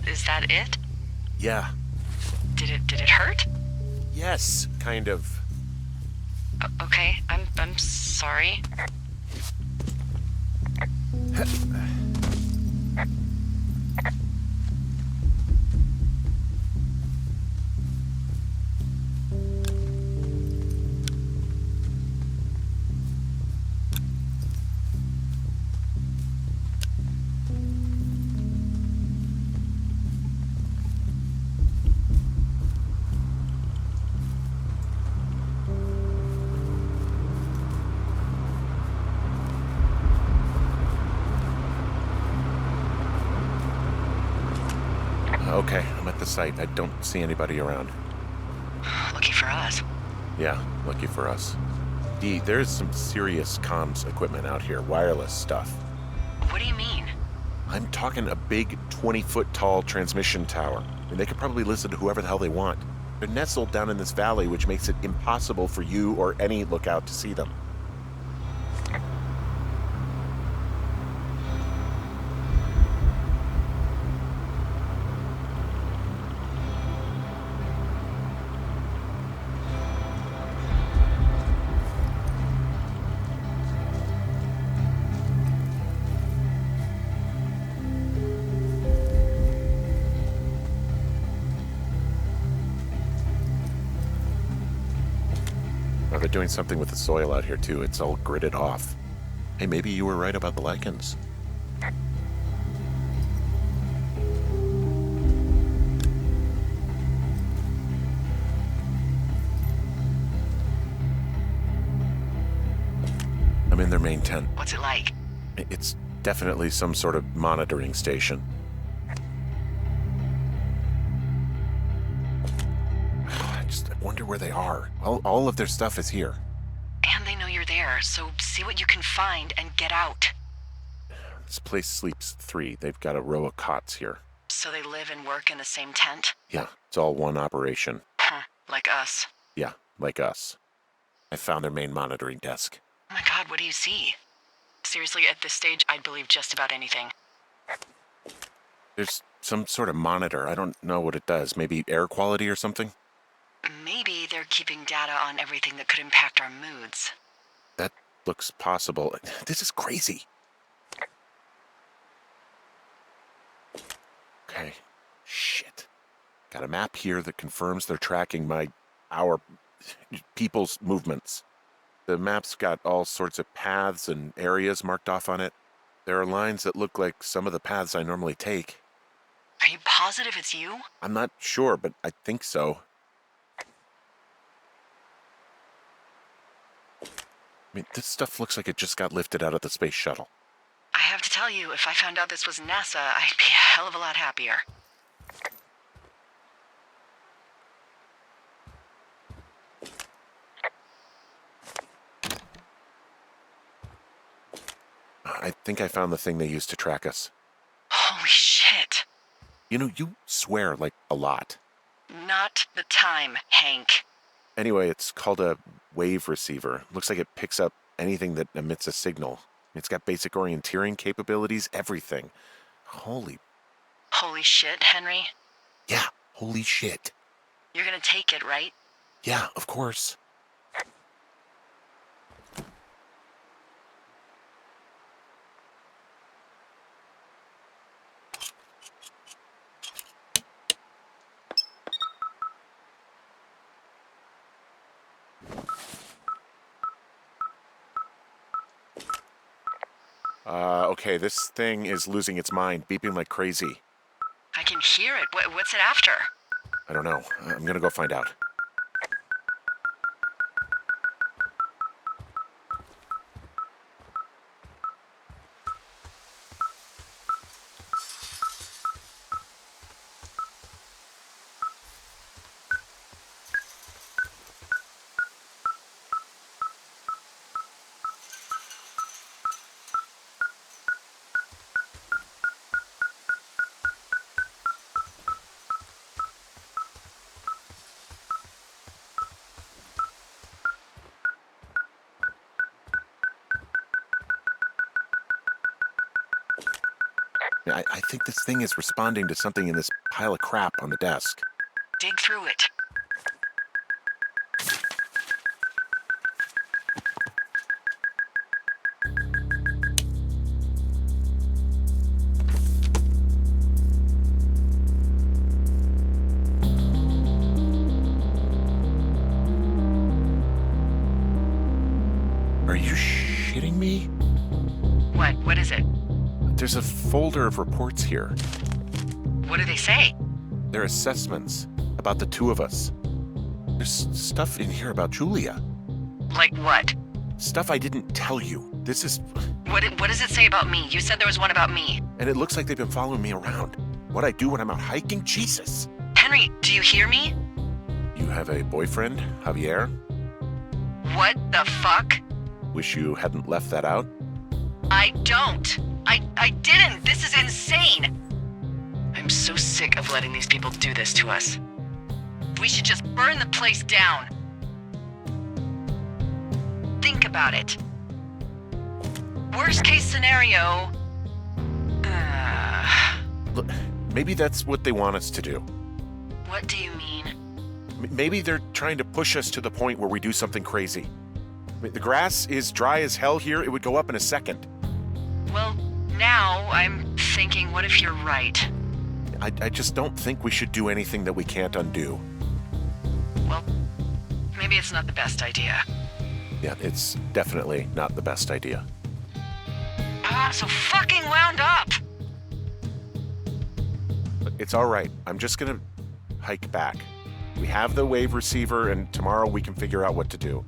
Is that it? Yeah. Did it hurt? Yes, kind of. Okay, I'm sorry. Okay, I'm at the site. I don't see anybody around. Lucky for us. Yeah, lucky for us. Dee, there's some serious comms equipment out here, wireless stuff. What do you mean? I'm talking a big 20-foot tall transmission tower. And they could probably listen to whoever the hell they want. They're nestled down in this valley, which makes it impossible for you or any lookout to see them. Oh, they're doing something with the soil out here, too. It's all gridded off. Hey, maybe you were right about the lichens. I'm in their main tent. What's it like? It's definitely some sort of monitoring station. I just wonder where they are. All of their stuff is here. And they know you're there, so see what you can find and get out. This place sleeps 3. They've got a row of cots here. So they live and work in the same tent? Yeah, it's all one operation. Huh, like us. Yeah, like us. I found their main monitoring desk. Oh my god, what do you see? Seriously, at this stage, I'd believe just about anything. There's some sort of monitor. I don't know what it does. Maybe air quality or something? Maybe they're keeping data on everything that could impact our moods. That looks possible. This is crazy. Okay. Shit. Got a map here that confirms they're tracking our people's movements. The map's got all sorts of paths and areas marked off on it. There are lines that look like some of the paths I normally take. Are you positive it's you? I'm not sure, but I think so. I mean, this stuff looks like it just got lifted out of the space shuttle. I have to tell you, if I found out this was NASA, I'd be a hell of a lot happier. I think I found the thing they used to track us. Holy shit. You know, you swear like a lot. Not the time, Hank. Anyway, it's called a wave receiver. Looks like it picks up anything that emits a signal. It's got basic orienteering capabilities, everything. Holy shit, Henry. Yeah, holy shit. You're gonna take it, right? Yeah, of course. okay. This thing is losing its mind, beeping like crazy. I can hear it. What's it after? I don't know. I'm gonna go find out. I think this thing is responding to something in this pile of crap on the desk. Dig through it. Are you shitting me? What is it? There's a folder of reports here. What do they say? They're assessments about the two of us. There's stuff in here about Julia. Like what? Stuff I didn't tell you. This is... What does it say about me? You said there was one about me. And it looks like they've been following me around. What I do when I'm out hiking? Jesus. Henry, do you hear me? You have a boyfriend, Javier? What the fuck? Wish you hadn't left that out. I don't. I didn't. This is insane. I'm so sick of letting these people do this to us. We should just burn the place down. Think about it. Worst case scenario. Look, maybe that's what they want us to do. What do you mean? Maybe they're trying to push us to the point where we do something crazy. The grass is dry as hell here. It would go up in a second. Well, now I'm thinking, what if you're right? I just don't think we should do anything that we can't undo. Well, maybe it's not the best idea. Yeah, it's definitely not the best idea. I'm so fucking wound up! It's all right. I'm just gonna hike back. We have the wave receiver, and tomorrow we can figure out what to do.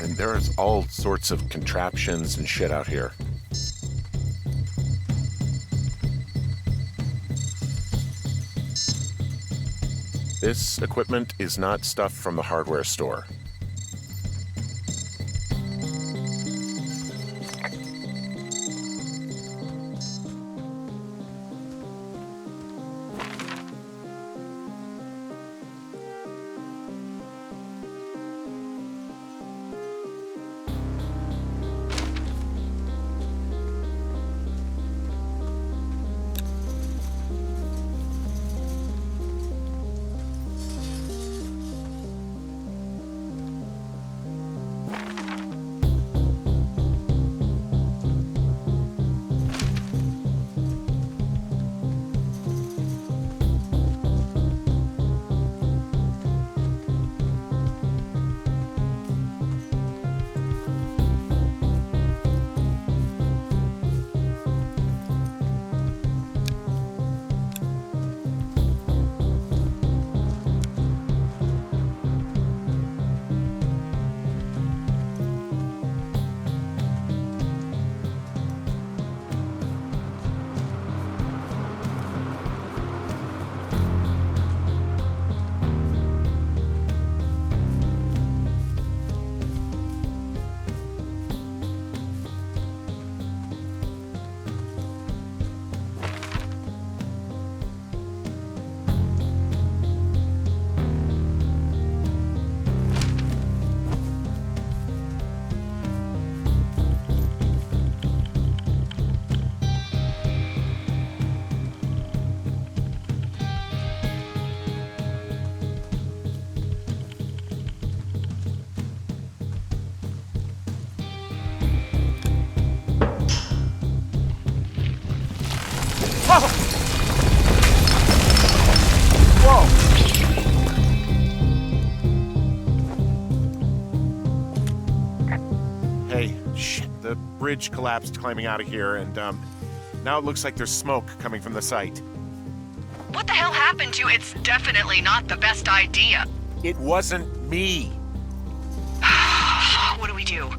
And there's all sorts of contraptions and shit out here. This equipment is not stuff from the hardware store. the bridge collapsed climbing out of here, and now it looks like there's smoke coming from the site. What the hell happened to you? It's definitely not the best idea. It wasn't me. What do we do?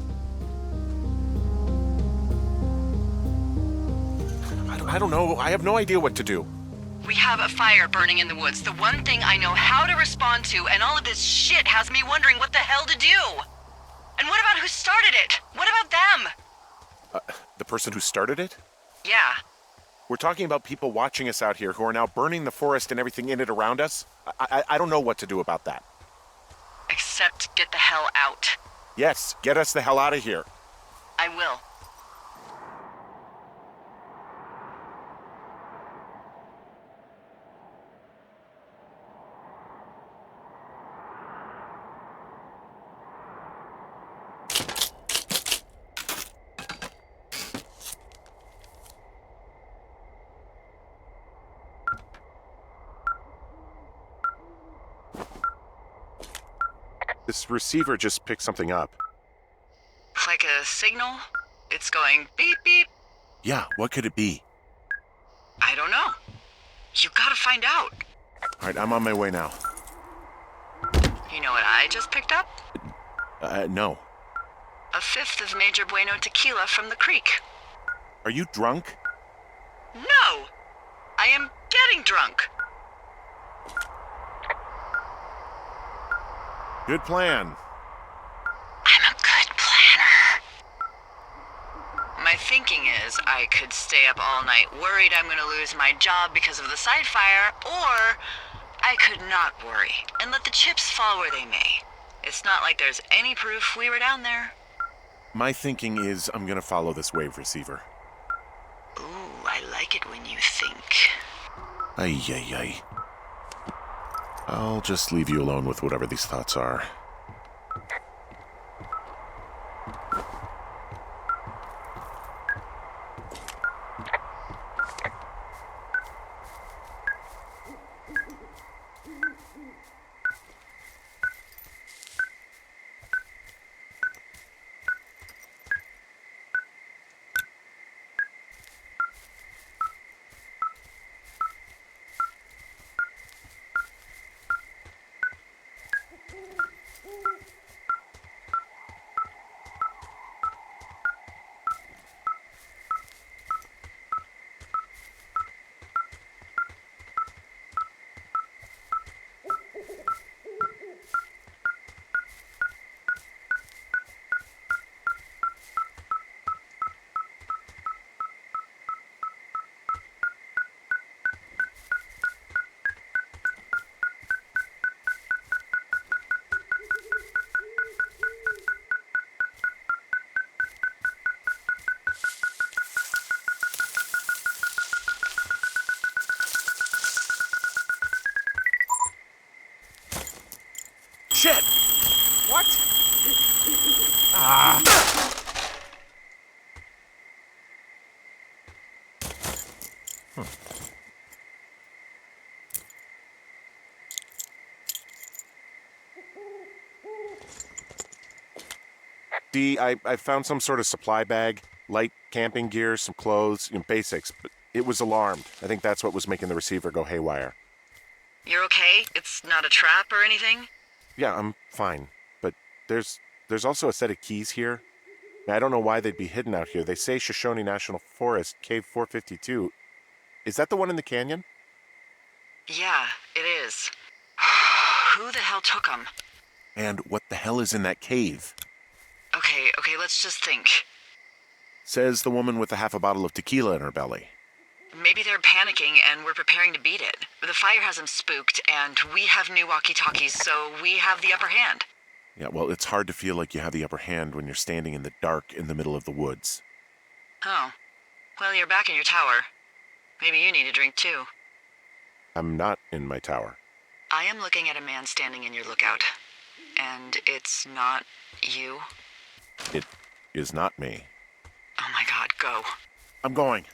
I don't know. I have no idea what to do. We have a fire burning in the woods, the one thing I know how to respond to, and all of this shit has me wondering what the hell to do. And what about who started it? What about them? The person who started it? Yeah. We're talking about people watching us out here who are now burning the forest and everything in it around us. I don't know what to do about that. Except get the hell out. Yes, get us the hell out of here. I will. This receiver just picked something up. Like a signal? It's going beep beep. Yeah, what could it be? I don't know. You gotta find out. All right, I'm on my way now. You know what I just picked up? No. A fifth of Major Bueno tequila from the creek. Are you drunk? No! I am getting drunk. Good plan. I'm a good planner. My thinking is I could stay up all night worried I'm gonna lose my job because of the side fire, or I could not worry and let the chips fall where they may. It's not like there's any proof we were down there. My thinking is I'm gonna follow this wave receiver. Ooh, I like it when you think. Ay, ay, ay. I'll just leave you alone with whatever these thoughts are. Shit! What? Ah! See, I found some sort of supply bag, light camping gear, some clothes, basics, but it was alarmed. I think that's what was making the receiver go haywire. You're okay? It's not a trap or anything? Yeah, I'm fine, but there's also a set of keys here. I don't know why they'd be hidden out here. They say Shoshone National Forest, Cave 452. Is that the one in the canyon? Yeah, it is. Who the hell took them? And what the hell is in that cave? Okay, let's just think. Says the woman with a half a bottle of tequila in her belly. Maybe they're panicking and we're preparing to beat it. The fire has them spooked, and we have new walkie-talkies, so we have the upper hand. Yeah, well, it's hard to feel like you have the upper hand when you're standing in the dark in the middle of the woods. Oh. Well, you're back in your tower. Maybe you need a drink, too. I'm not in my tower. I am looking at a man standing in your lookout. And it's not you? It is not me. Oh my god, go. I'm going.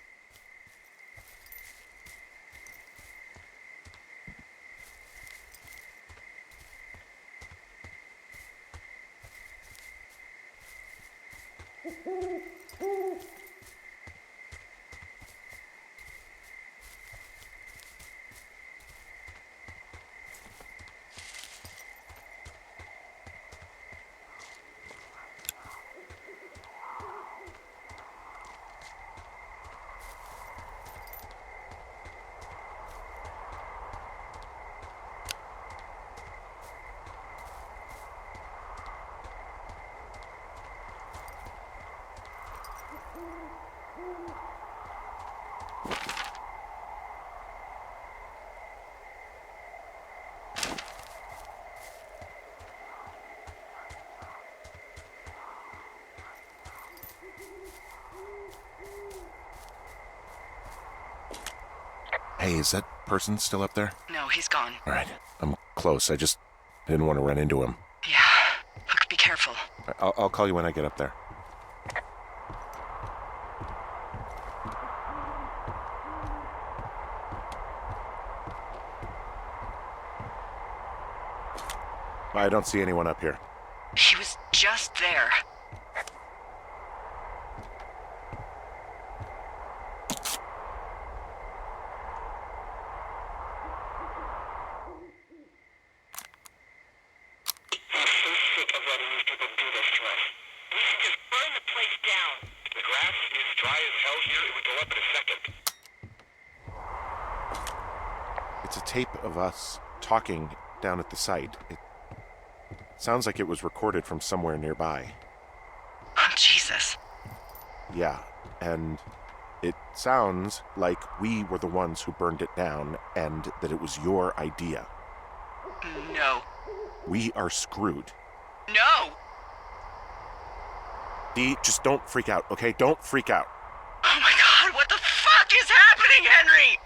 Hey, is that person still up there? No, he's gone. All right, I'm close. I didn't want to run into him. Yeah. Look, be careful. I'll call you when I get up there. I don't see anyone up here. He was just there. It's a tape of us talking down at the site. It sounds like it was recorded from somewhere nearby. Oh, Jesus. Yeah, and it sounds like we were the ones who burned it down and that it was your idea. No. We are screwed. No! Dee, just don't freak out, okay? Don't freak out. Oh my God, what the fuck is happening, Henry?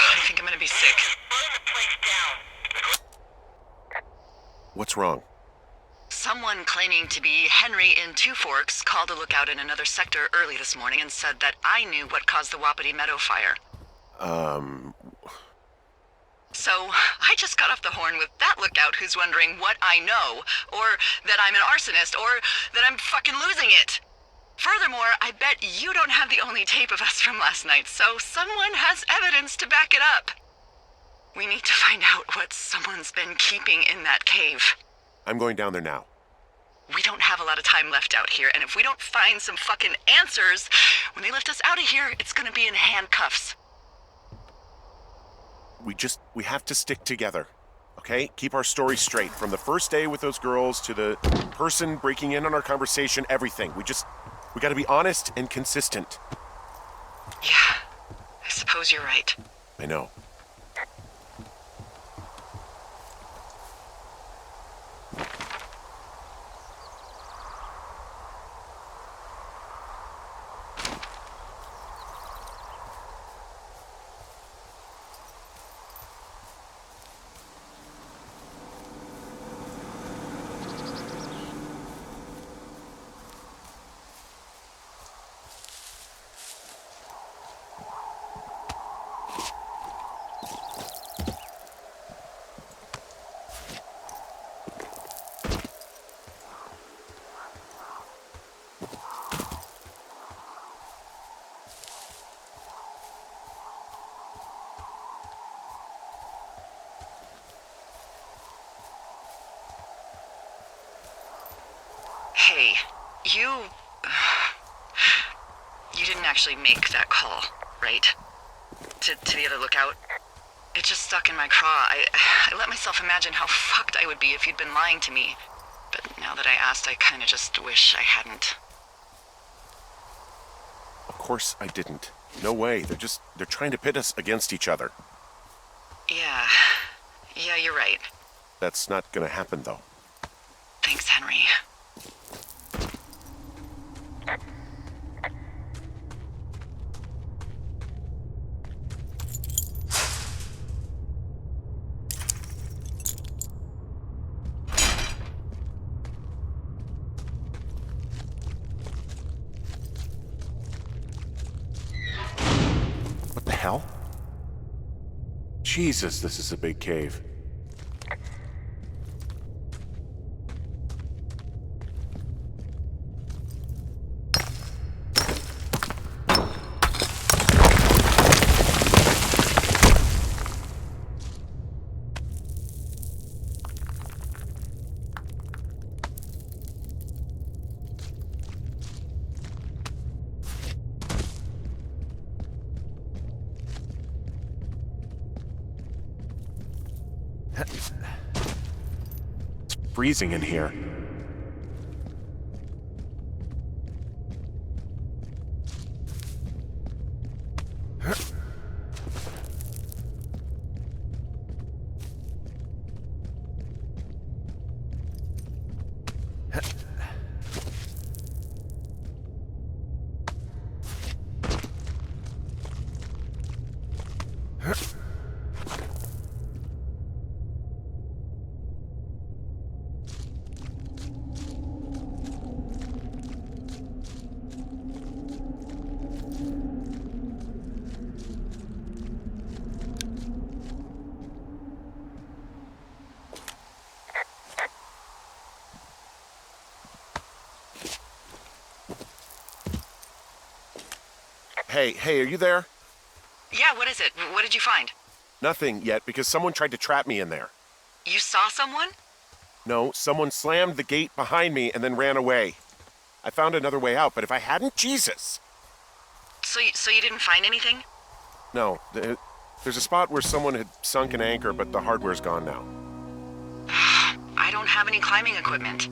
I think I'm gonna be sick. What's wrong? Someone claiming to be Henry in Two Forks called a lookout in another sector early this morning and said that I knew what caused the Wapiti Meadow fire. So, I just got off the horn with that lookout who's wondering what I know, or that I'm an arsonist, or that I'm fucking losing it. Furthermore, I bet you don't have the only tape of us from last night, so someone has evidence to back it up. We need to find out what someone's been keeping in that cave. I'm going down there now. We don't have a lot of time left out here, and if we don't find some fucking answers, when they lift us out of here, it's gonna be in handcuffs. We have to stick together, okay? Keep our story straight. From the first day with those girls to the person breaking in on our conversation, everything. We gotta be honest and consistent. Yeah, I suppose you're right. I know. Hey, you didn't actually make that call, right? To the other lookout? It just stuck in my craw. I let myself imagine how fucked I would be if you'd been lying to me. But now that I asked, I kinda just wish I hadn't. Of course I didn't. No way. They're trying to pit us against each other. Yeah, you're right. That's not gonna happen, though. Thanks, Henry. What the hell? Jesus, this is a big cave. freezing in here. Hey, are you there? Yeah, what is it? What did you find? Nothing yet, because someone tried to trap me in there. You saw someone? No, someone slammed the gate behind me and then ran away. I found another way out, but if I hadn't, Jesus! So you didn't find anything? No, there's a spot where someone had sunk an anchor, but the hardware's gone now. I don't have any climbing equipment.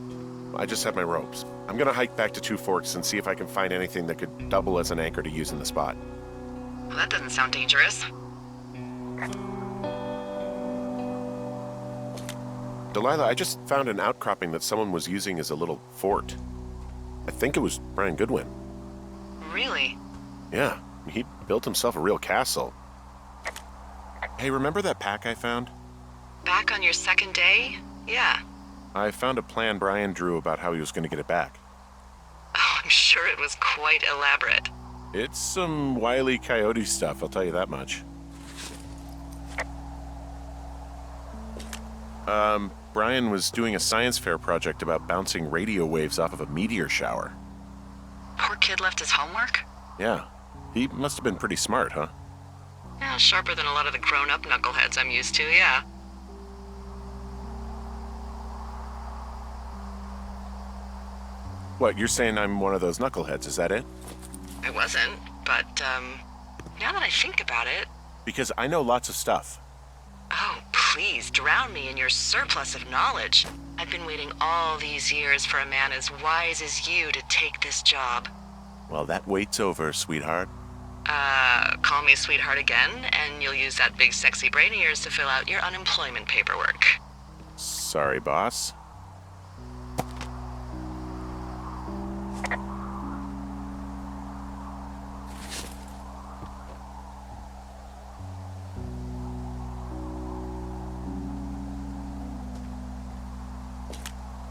I just have my ropes. I'm gonna hike back to Two Forks and see if I can find anything that could double as an anchor to use in the spot. Well, that doesn't sound dangerous. Delilah, I just found an outcropping that someone was using as a little fort. I think it was Brian Goodwin. Really? Yeah, he built himself a real castle. Hey, remember that pack I found? Back on your second day? Yeah. I found a plan Brian drew about how he was going to get it back. Oh, I'm sure it was quite elaborate. It's some Wile E. Coyote stuff, I'll tell you that much. Brian was doing a science fair project about bouncing radio waves off of a meteor shower. Poor kid left his homework? Yeah, he must have been pretty smart, huh? Yeah, sharper than a lot of the grown-up knuckleheads I'm used to, yeah. What, you're saying I'm one of those knuckleheads, is that it? I wasn't, but, now that I think about it... Because I know lots of stuff. Oh, please, drown me in your surplus of knowledge. I've been waiting all these years for a man as wise as you to take this job. Well, that wait's over, sweetheart. Call me sweetheart again, and you'll use that big sexy brain of yours to fill out your unemployment paperwork. Sorry, boss.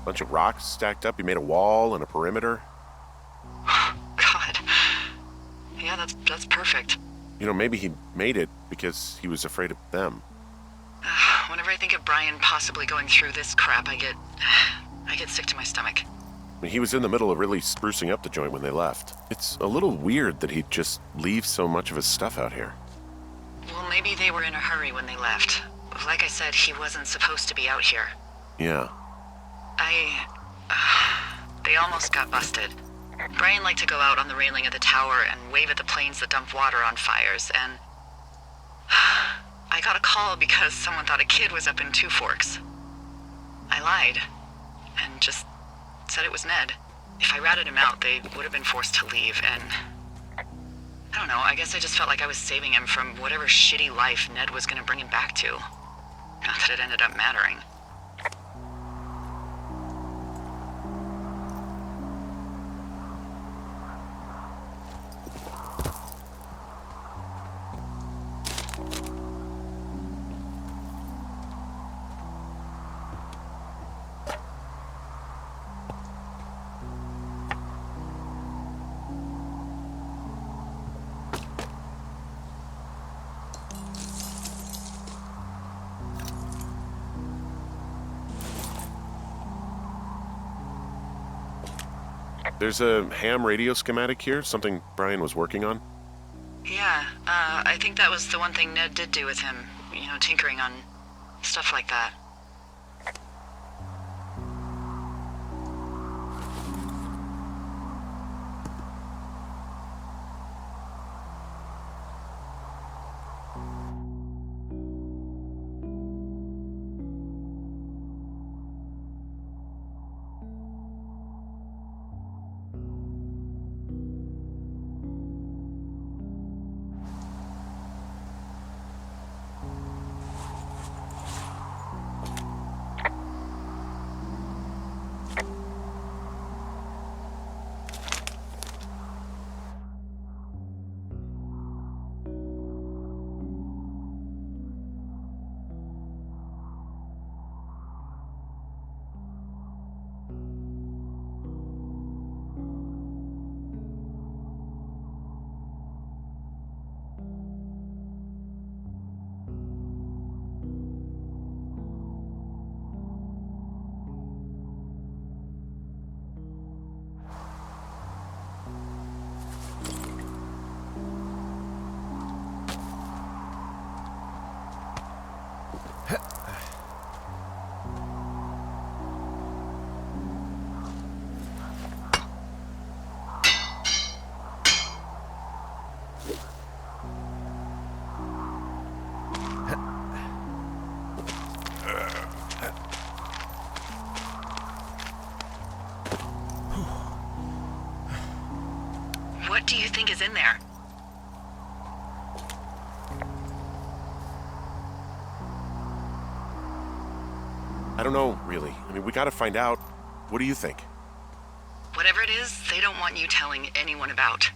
Bunch of rocks stacked up. He made a wall and a perimeter. God. Yeah, that's perfect. You know, maybe he made it because he was afraid of them. Whenever I think of Brian possibly going through this crap, I get sick to my stomach. I mean, he was in the middle of really sprucing up the joint when they left. It's a little weird that he'd just leave so much of his stuff out here. Well, maybe they were in a hurry when they left. Like I said, he wasn't supposed to be out here. Yeah. They almost got busted. Brian liked to go out on the railing of the tower and wave at the planes that dump water on fires, and... I got a call because someone thought a kid was up in Two Forks. I lied, and just said it was Ned. If I ratted him out, they would have been forced to leave, and... I don't know, I guess I just felt like I was saving him from whatever shitty life Ned was gonna bring him back to. Not that it ended up mattering. There's a ham radio schematic here, something Brian was working on. Yeah, I think that was the one thing Ned did do with him. You know, tinkering on stuff like that. What do you think is in there? I don't know, really. I mean, we gotta find out. What do you think? Whatever it is, they don't want you telling anyone about.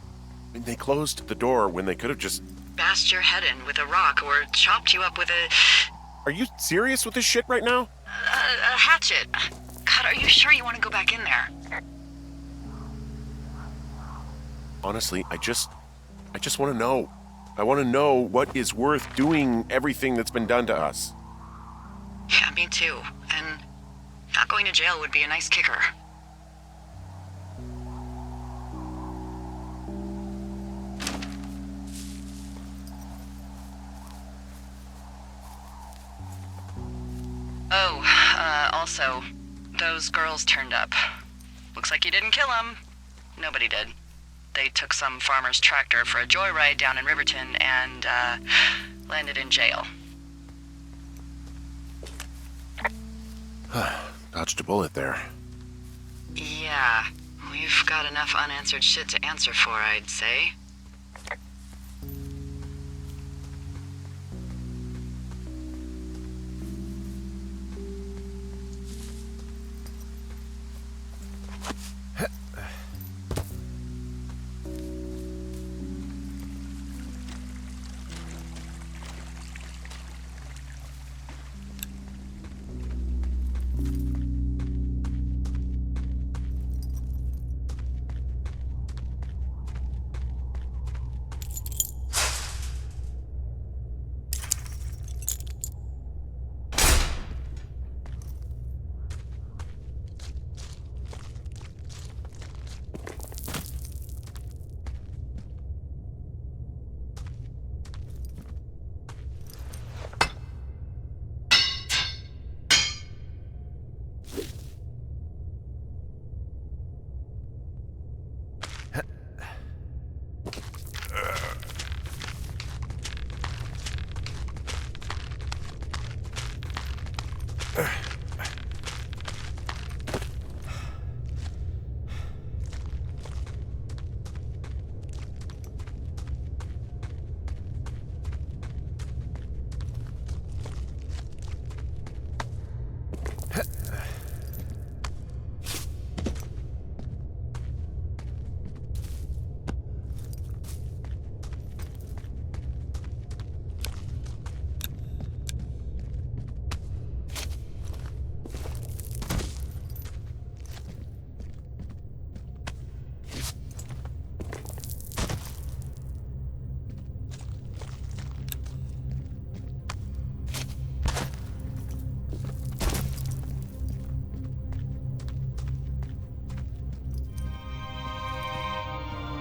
I mean, they closed the door when they could have just... Bashed your head in with a rock or chopped you up with a Are you serious with this shit right now? hatchet. God, are you sure you want to go back in there? Honestly, I just want to know. I want to know what is worth doing everything that's been done to us. Yeah, me too. And not going to jail would be a nice kicker. Oh, also, those girls turned up. Looks like you didn't kill them. Nobody did. They took some farmer's tractor for a joyride down in Riverton and, landed in jail. Dodged a bullet there. Yeah, we've got enough unanswered shit to answer for, I'd say.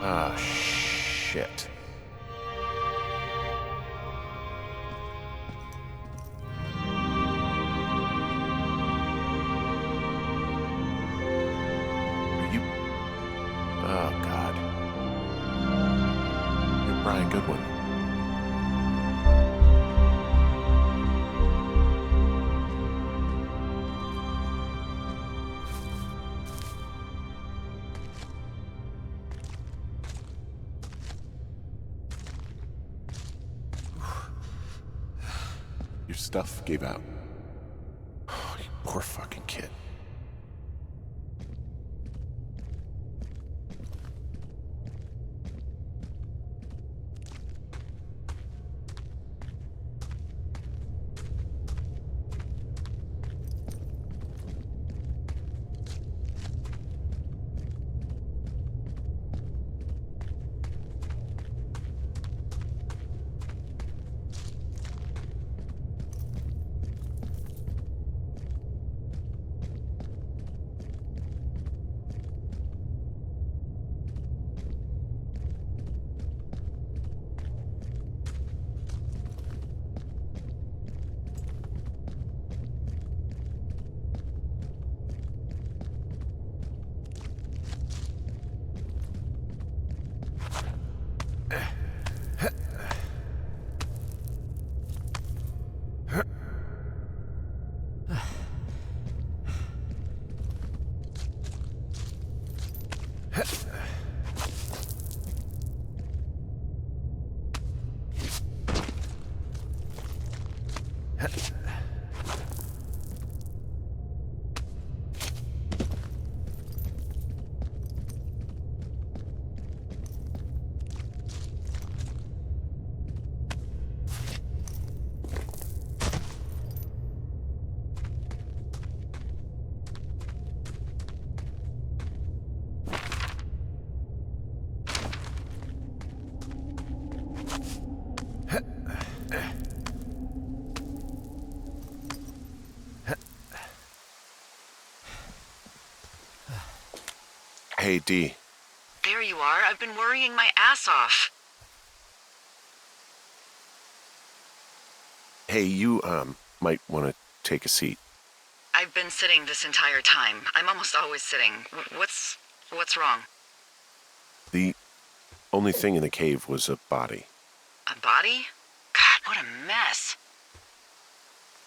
Ah, shit. Are you... Oh, God. You're Brian Goodwin. Your stuff gave out. Oh, you poor fucking kid. Hey, Dee. There you are. I've been worrying my ass off. Hey, you, might want to take a seat. I've been sitting this entire time. I'm almost always sitting. What's wrong? The only thing in the cave was a body. A body? God, what a mess.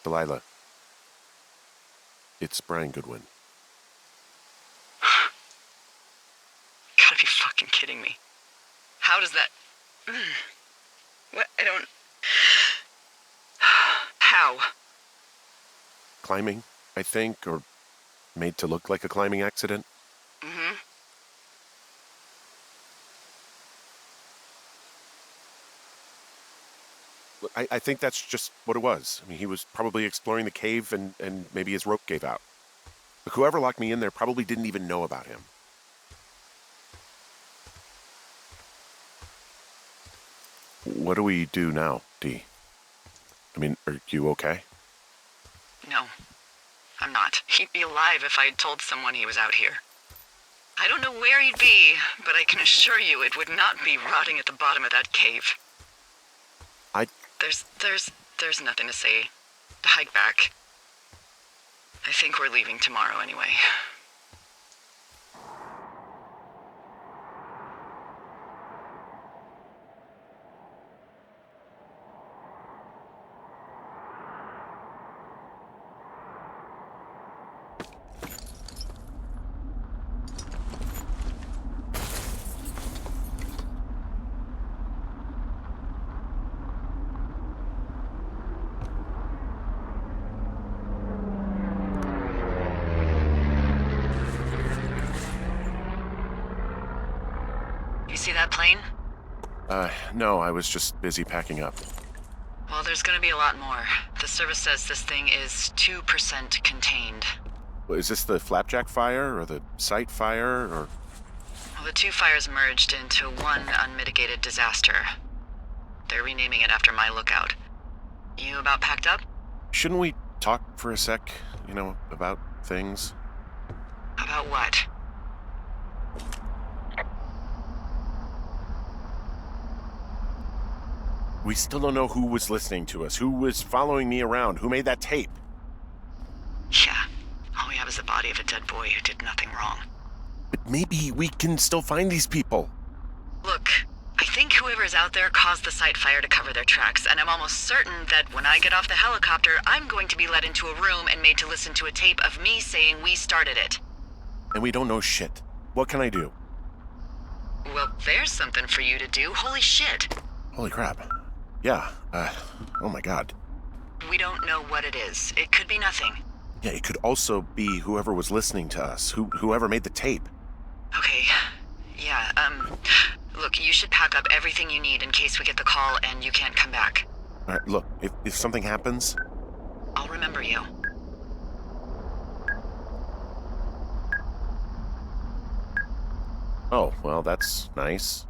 Delilah. It's Brian Goodwin. Gotta be fucking kidding me. How does that... What? I don't... How? Climbing, I think, or made to look like a climbing accident. Mm-hmm. Look, I think that's just what it was. I mean, he was probably exploring the cave and maybe his rope gave out. But whoever locked me in there probably didn't even know about him. What do we do now, Dee? I mean, are you okay? No, I'm not. He'd be alive if I had told someone he was out here. I don't know where he'd be, but I can assure you it would not be rotting at the bottom of that cave. There's nothing to say. Hike back. I think we're leaving tomorrow anyway. You see that plane? No, I was just busy packing up. Well, there's gonna be a lot more. The service says this thing is 2% contained. Well, is this the Flapjack fire, or the site fire, or... Well, the two fires merged into one unmitigated disaster. They're renaming it after my lookout. You about packed up? Shouldn't we talk for a sec, about things? About what? We still don't know who was listening to us, who was following me around, who made that tape. Yeah. All we have is the body of a dead boy who did nothing wrong. But maybe we can still find these people. Look, I think whoever's out there caused the site fire to cover their tracks, and I'm almost certain that when I get off the helicopter, I'm going to be led into a room and made to listen to a tape of me saying we started it. And we don't know shit. What can I do? Well, there's something for you to do. Holy shit. Holy crap. Yeah, oh my god. We don't know what it is. It could be nothing. Yeah, it could also be whoever was listening to us, whoever made the tape. Okay. Yeah, look, you should pack up everything you need in case we get the call and you can't come back. All right, look, if something happens... I'll remember you. Oh, well, that's nice.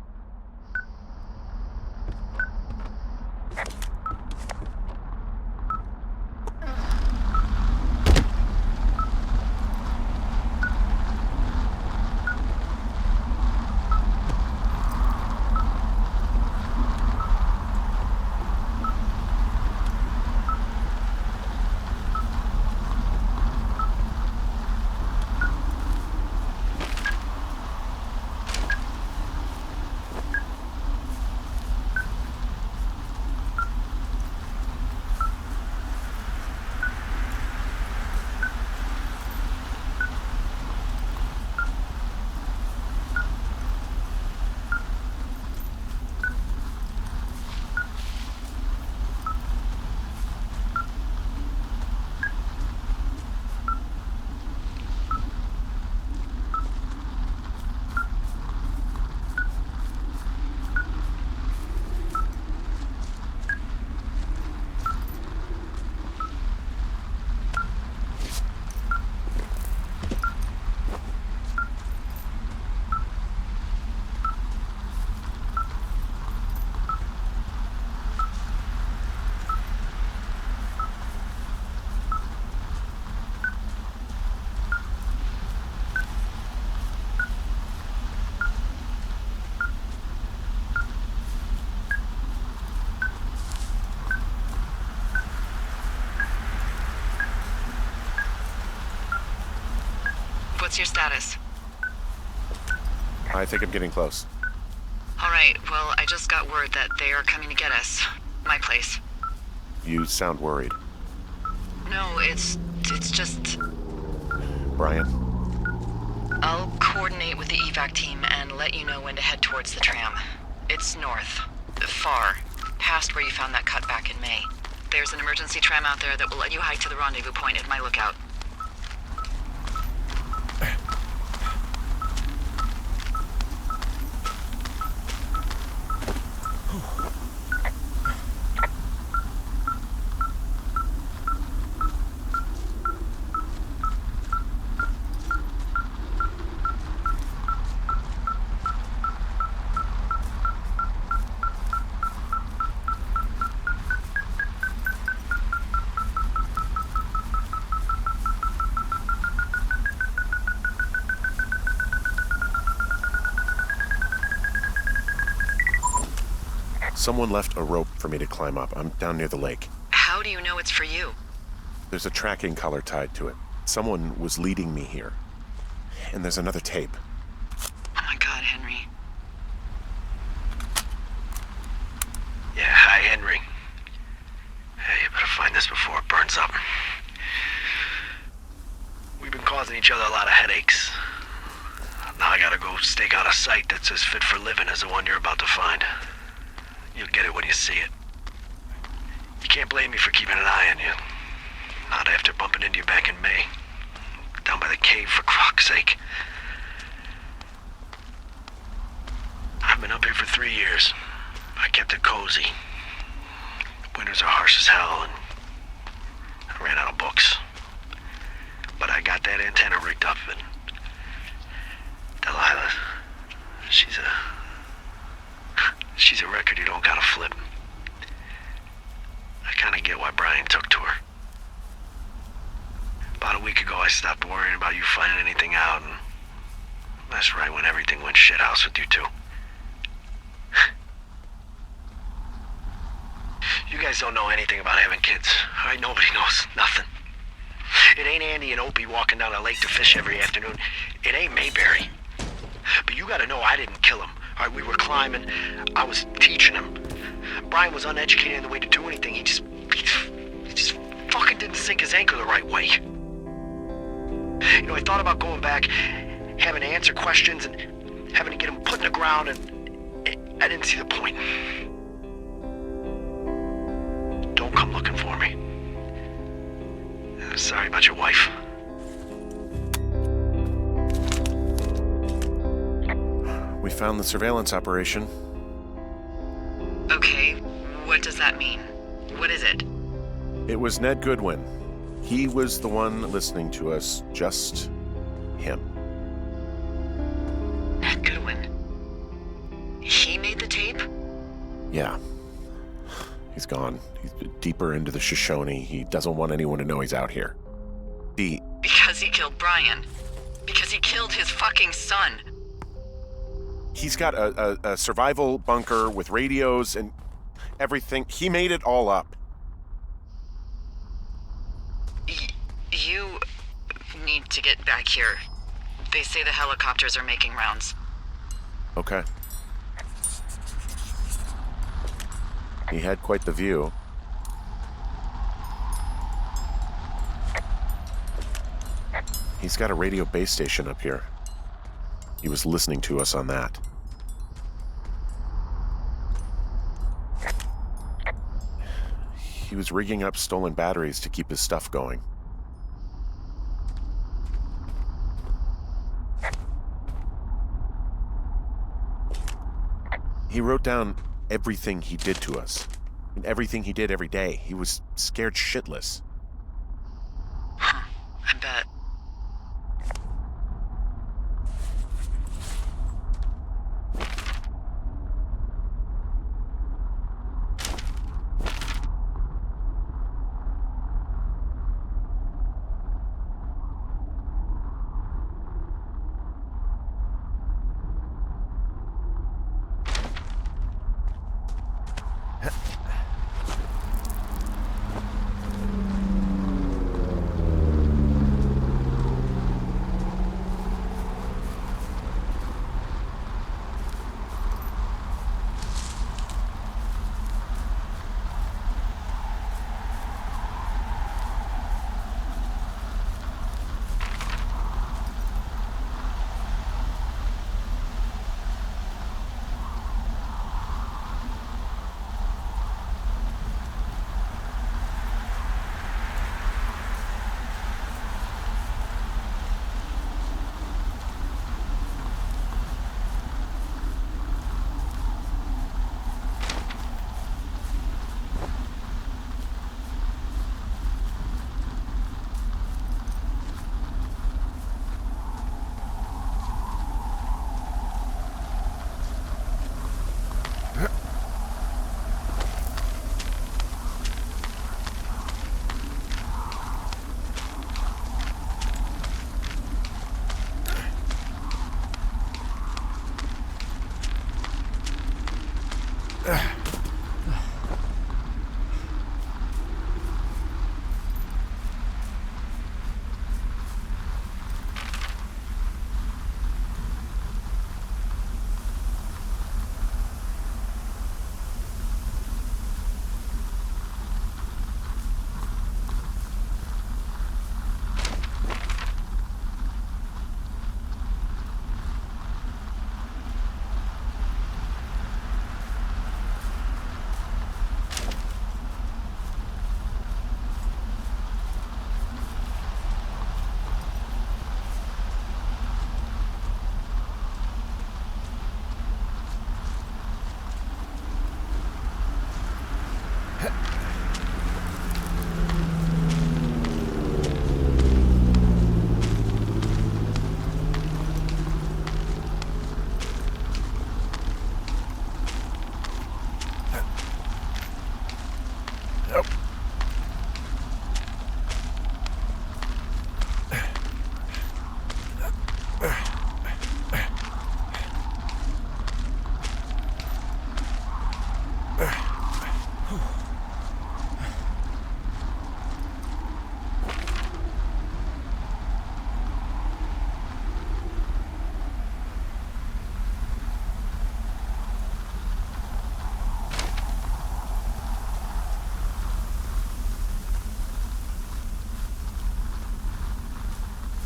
What's your status? I think I'm getting close. Alright, well, I just got word that they are coming to get us. My place. You sound worried. No, it's just... Brian? I'll coordinate with the evac team and let you know when to head towards the tram. It's north. Far. Past where you found that cut back in May. There's an emergency tram out there that will let you hike to the rendezvous point at my lookout. Someone left a rope for me to climb up. I'm down near the lake. How do you know it's for you? There's a tracking collar tied to it. Someone was leading me here. And there's another tape. Oh my god, Henry. Yeah, hi, Henry. Hey, you better find this before it burns up. We've been causing each other a lot of headaches. Now I gotta go stake out a site that's as fit for living as the one you're about to find. You'll get it when you see it. You can't blame me for keeping an eye on you. Not after bumping into you back in May. Down by the cave, for croc's sake. I've been up here for 3 years. I kept it cozy. Winters are harsh as hell, and I ran out of books. But I got that antenna rigged up, and Delilah, she's a record you don't gotta flip. I kinda get why Brian took to her. About a week ago, I stopped worrying about you finding anything out, and that's right when everything went shithouse with you two. You guys don't know anything about having kids. All right, nobody knows nothing. It ain't Andy and Opie walking down a lake to fish every afternoon. It ain't Mayberry. But you gotta know I didn't kill him. All right, we were climbing. I was teaching him. Brian was uneducated in the way to do anything. He just fucking didn't sink his anchor the right way. You know, I thought about going back, having to answer questions and having to get him put in the ground, and I didn't see the point. Don't come looking for me. Sorry about your wife. We found the surveillance operation. Okay, what does that mean? What is it? It was Ned Goodwin. He was the one listening to us, just him. Ned Goodwin. He made the tape? Yeah. He's gone. He's deeper into the Shoshone. He doesn't want anyone to know he's out here. Because he killed Brian. Because he killed his fucking son. He's got a survival bunker with radios and everything. He made it all up. You need to get back here. They say the helicopters are making rounds. Okay. He had quite the view. He's got a radio base station up here. He was listening to us on that. He was rigging up stolen batteries to keep his stuff going. He wrote down everything he did to us, and everything he did every day. He was scared shitless. Huh, I bet.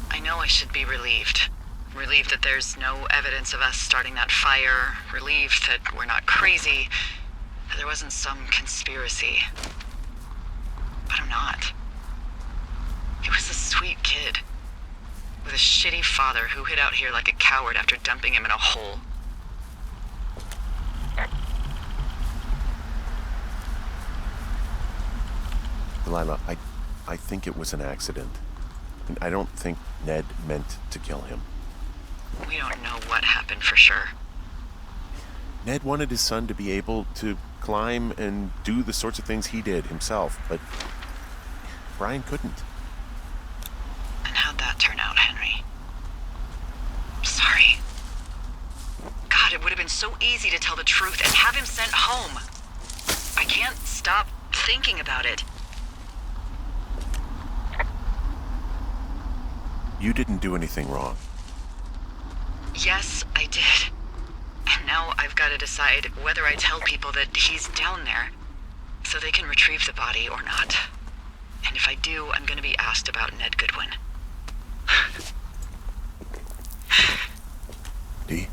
I know I should be relieved. Relieved that there's no evidence of us starting that fire. Relieved that we're not crazy. That there wasn't some conspiracy. But I'm not. He was a sweet kid. With a shitty father who hid out here like a coward after dumping him in a hole. Delilah, I think it was an accident. And I don't think Ned meant to kill him. We don't know what happened for sure. Ned wanted his son to be able to climb and do the sorts of things he did himself, but Brian couldn't. And how'd that turn out, Henry? Sorry. God, it would have been so easy to tell the truth and have him sent home. I can't stop thinking about it. You didn't do anything wrong. Yes, I did. And now I've got to decide whether I tell people that he's down there so they can retrieve the body or not. And if I do, I'm going to be asked about Ned Goodwin. Dee?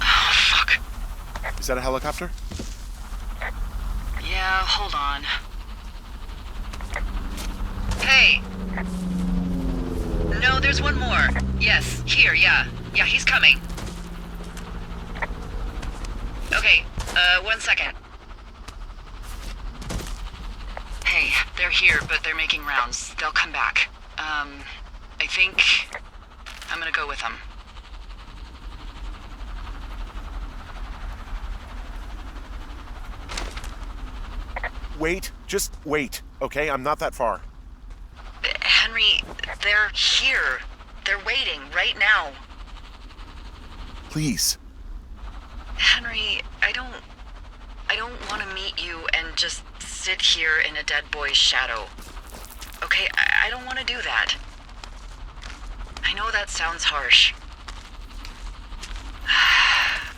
Oh, fuck. Is that a helicopter? Yeah, hold on. Hey! No, there's one more. Yes, here, yeah. Yeah, he's coming. Okay, 1 second. Hey, they're here, but they're making rounds. They'll come back. I think I'm gonna go with them. Wait, just wait, okay? I'm not that far. Henry, they're here. They're waiting right now. Please. Henry, I don't want to meet you and just sit here in a dead boy's shadow. Okay, I don't want to do that. I know that sounds harsh.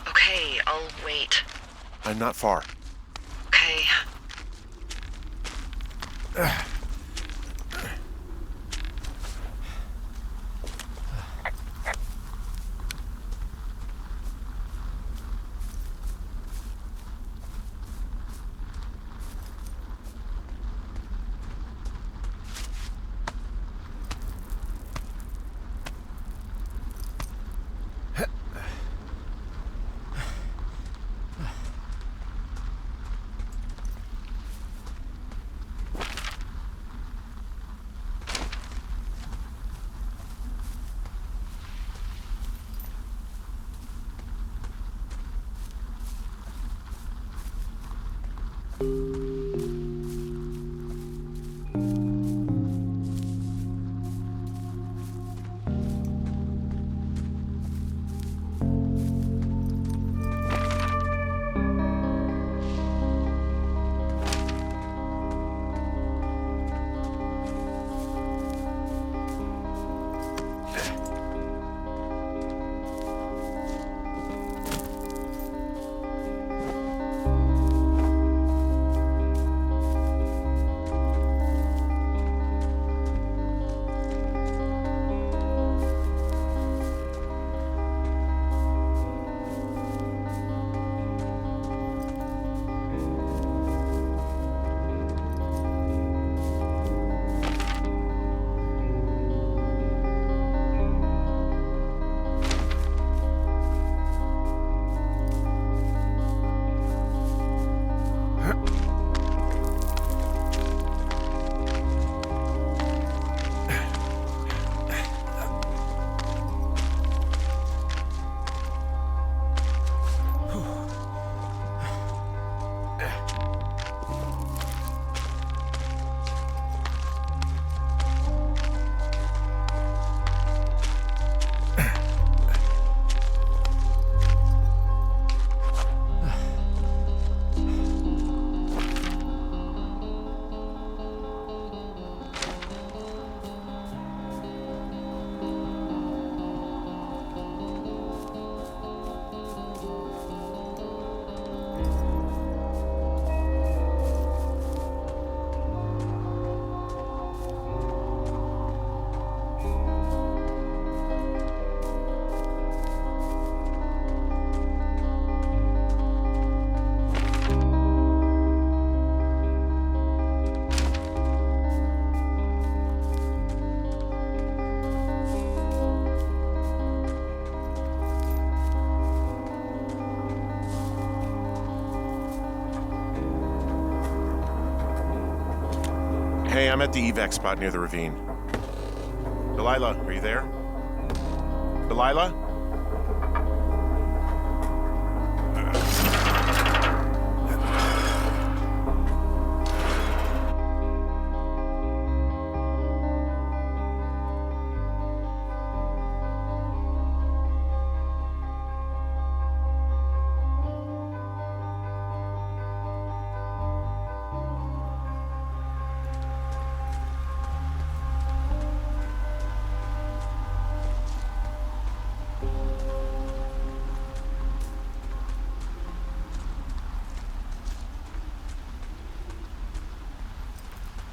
Okay, I'll wait. I'm not far. Okay. Hey, I'm at the evac spot near the ravine. Delilah, are you there? Delilah?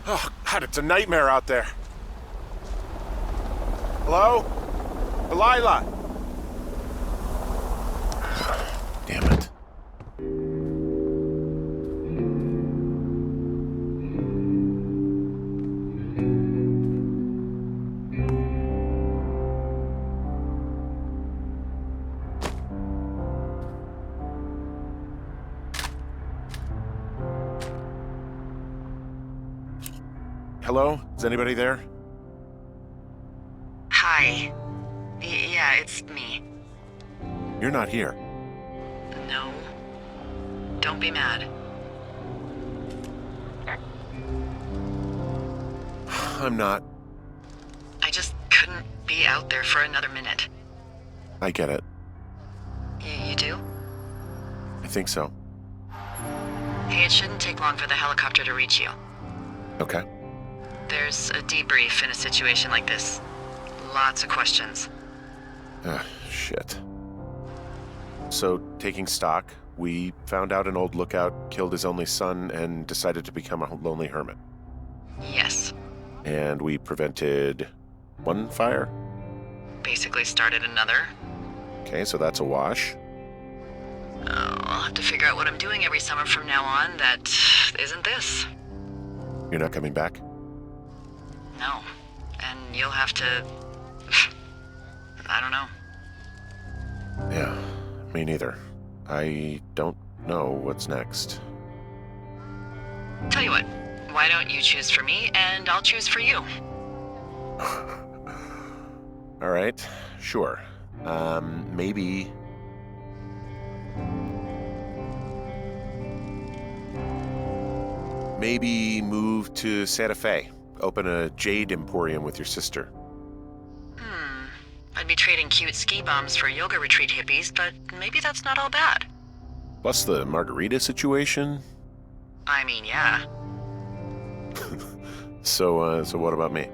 Oh, God, it's a nightmare out there. Hello? Delilah? Damn it. Hello? Is anybody there? Hi. Yeah, it's me. You're not here. No. Don't be mad. I'm not. I just couldn't be out there for another minute. I get it. You do? I think so. Hey, it shouldn't take long for the helicopter to reach you. Okay. There's a debrief in a situation like this. Lots of questions. Shit. So, taking stock, we found out an old lookout killed his only son and decided to become a lonely hermit. Yes. And we prevented one fire? Basically started another. Okay, so that's a wash. Oh, I'll have to figure out what I'm doing every summer from now on that isn't this. You're not coming back? No. And you'll have to... I don't know. Yeah, me neither. I don't know what's next. Tell you what, why don't you choose for me and I'll choose for you? All right, sure. Maybe... Maybe move to Santa Fe. Open a jade emporium with your sister. I'd be trading cute ski bums for yoga retreat hippies, but maybe that's not all bad. Plus the margarita situation. I mean, yeah. So what about me?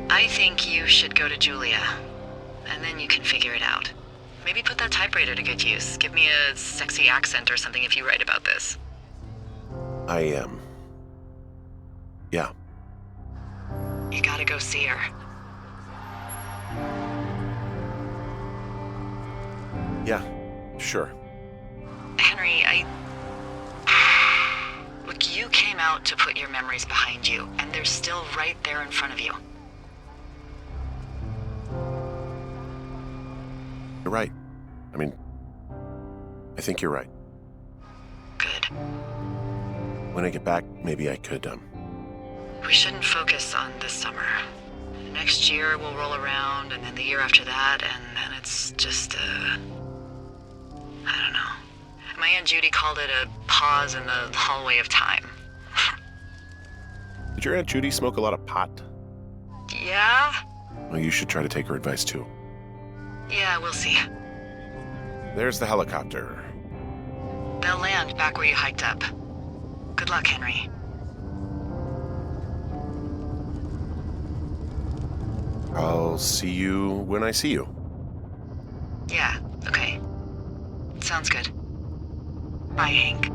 I think you should go to Julia, and then you can figure it out. Maybe put that typewriter to good use. Give me a sexy accent or something if you write about this. Yeah. You gotta go see her. Yeah, sure. Henry, Look, you came out to put your memories behind you, and they're still right there in front of you. You're right. I mean, I think you're right. Good. When I get back, maybe I could, We shouldn't focus on this summer. Next year we'll roll around, and then the year after that, and then it's just I don't know. My Aunt Judy called it a pause in the hallway of time. Did your Aunt Judy smoke a lot of pot? Yeah? Well, you should try to take her advice, too. Yeah, we'll see. There's the helicopter. They'll land back where you hiked up. Good luck, Henry. I'll see you when I see you. Yeah, okay. Sounds good. Bye, Hank.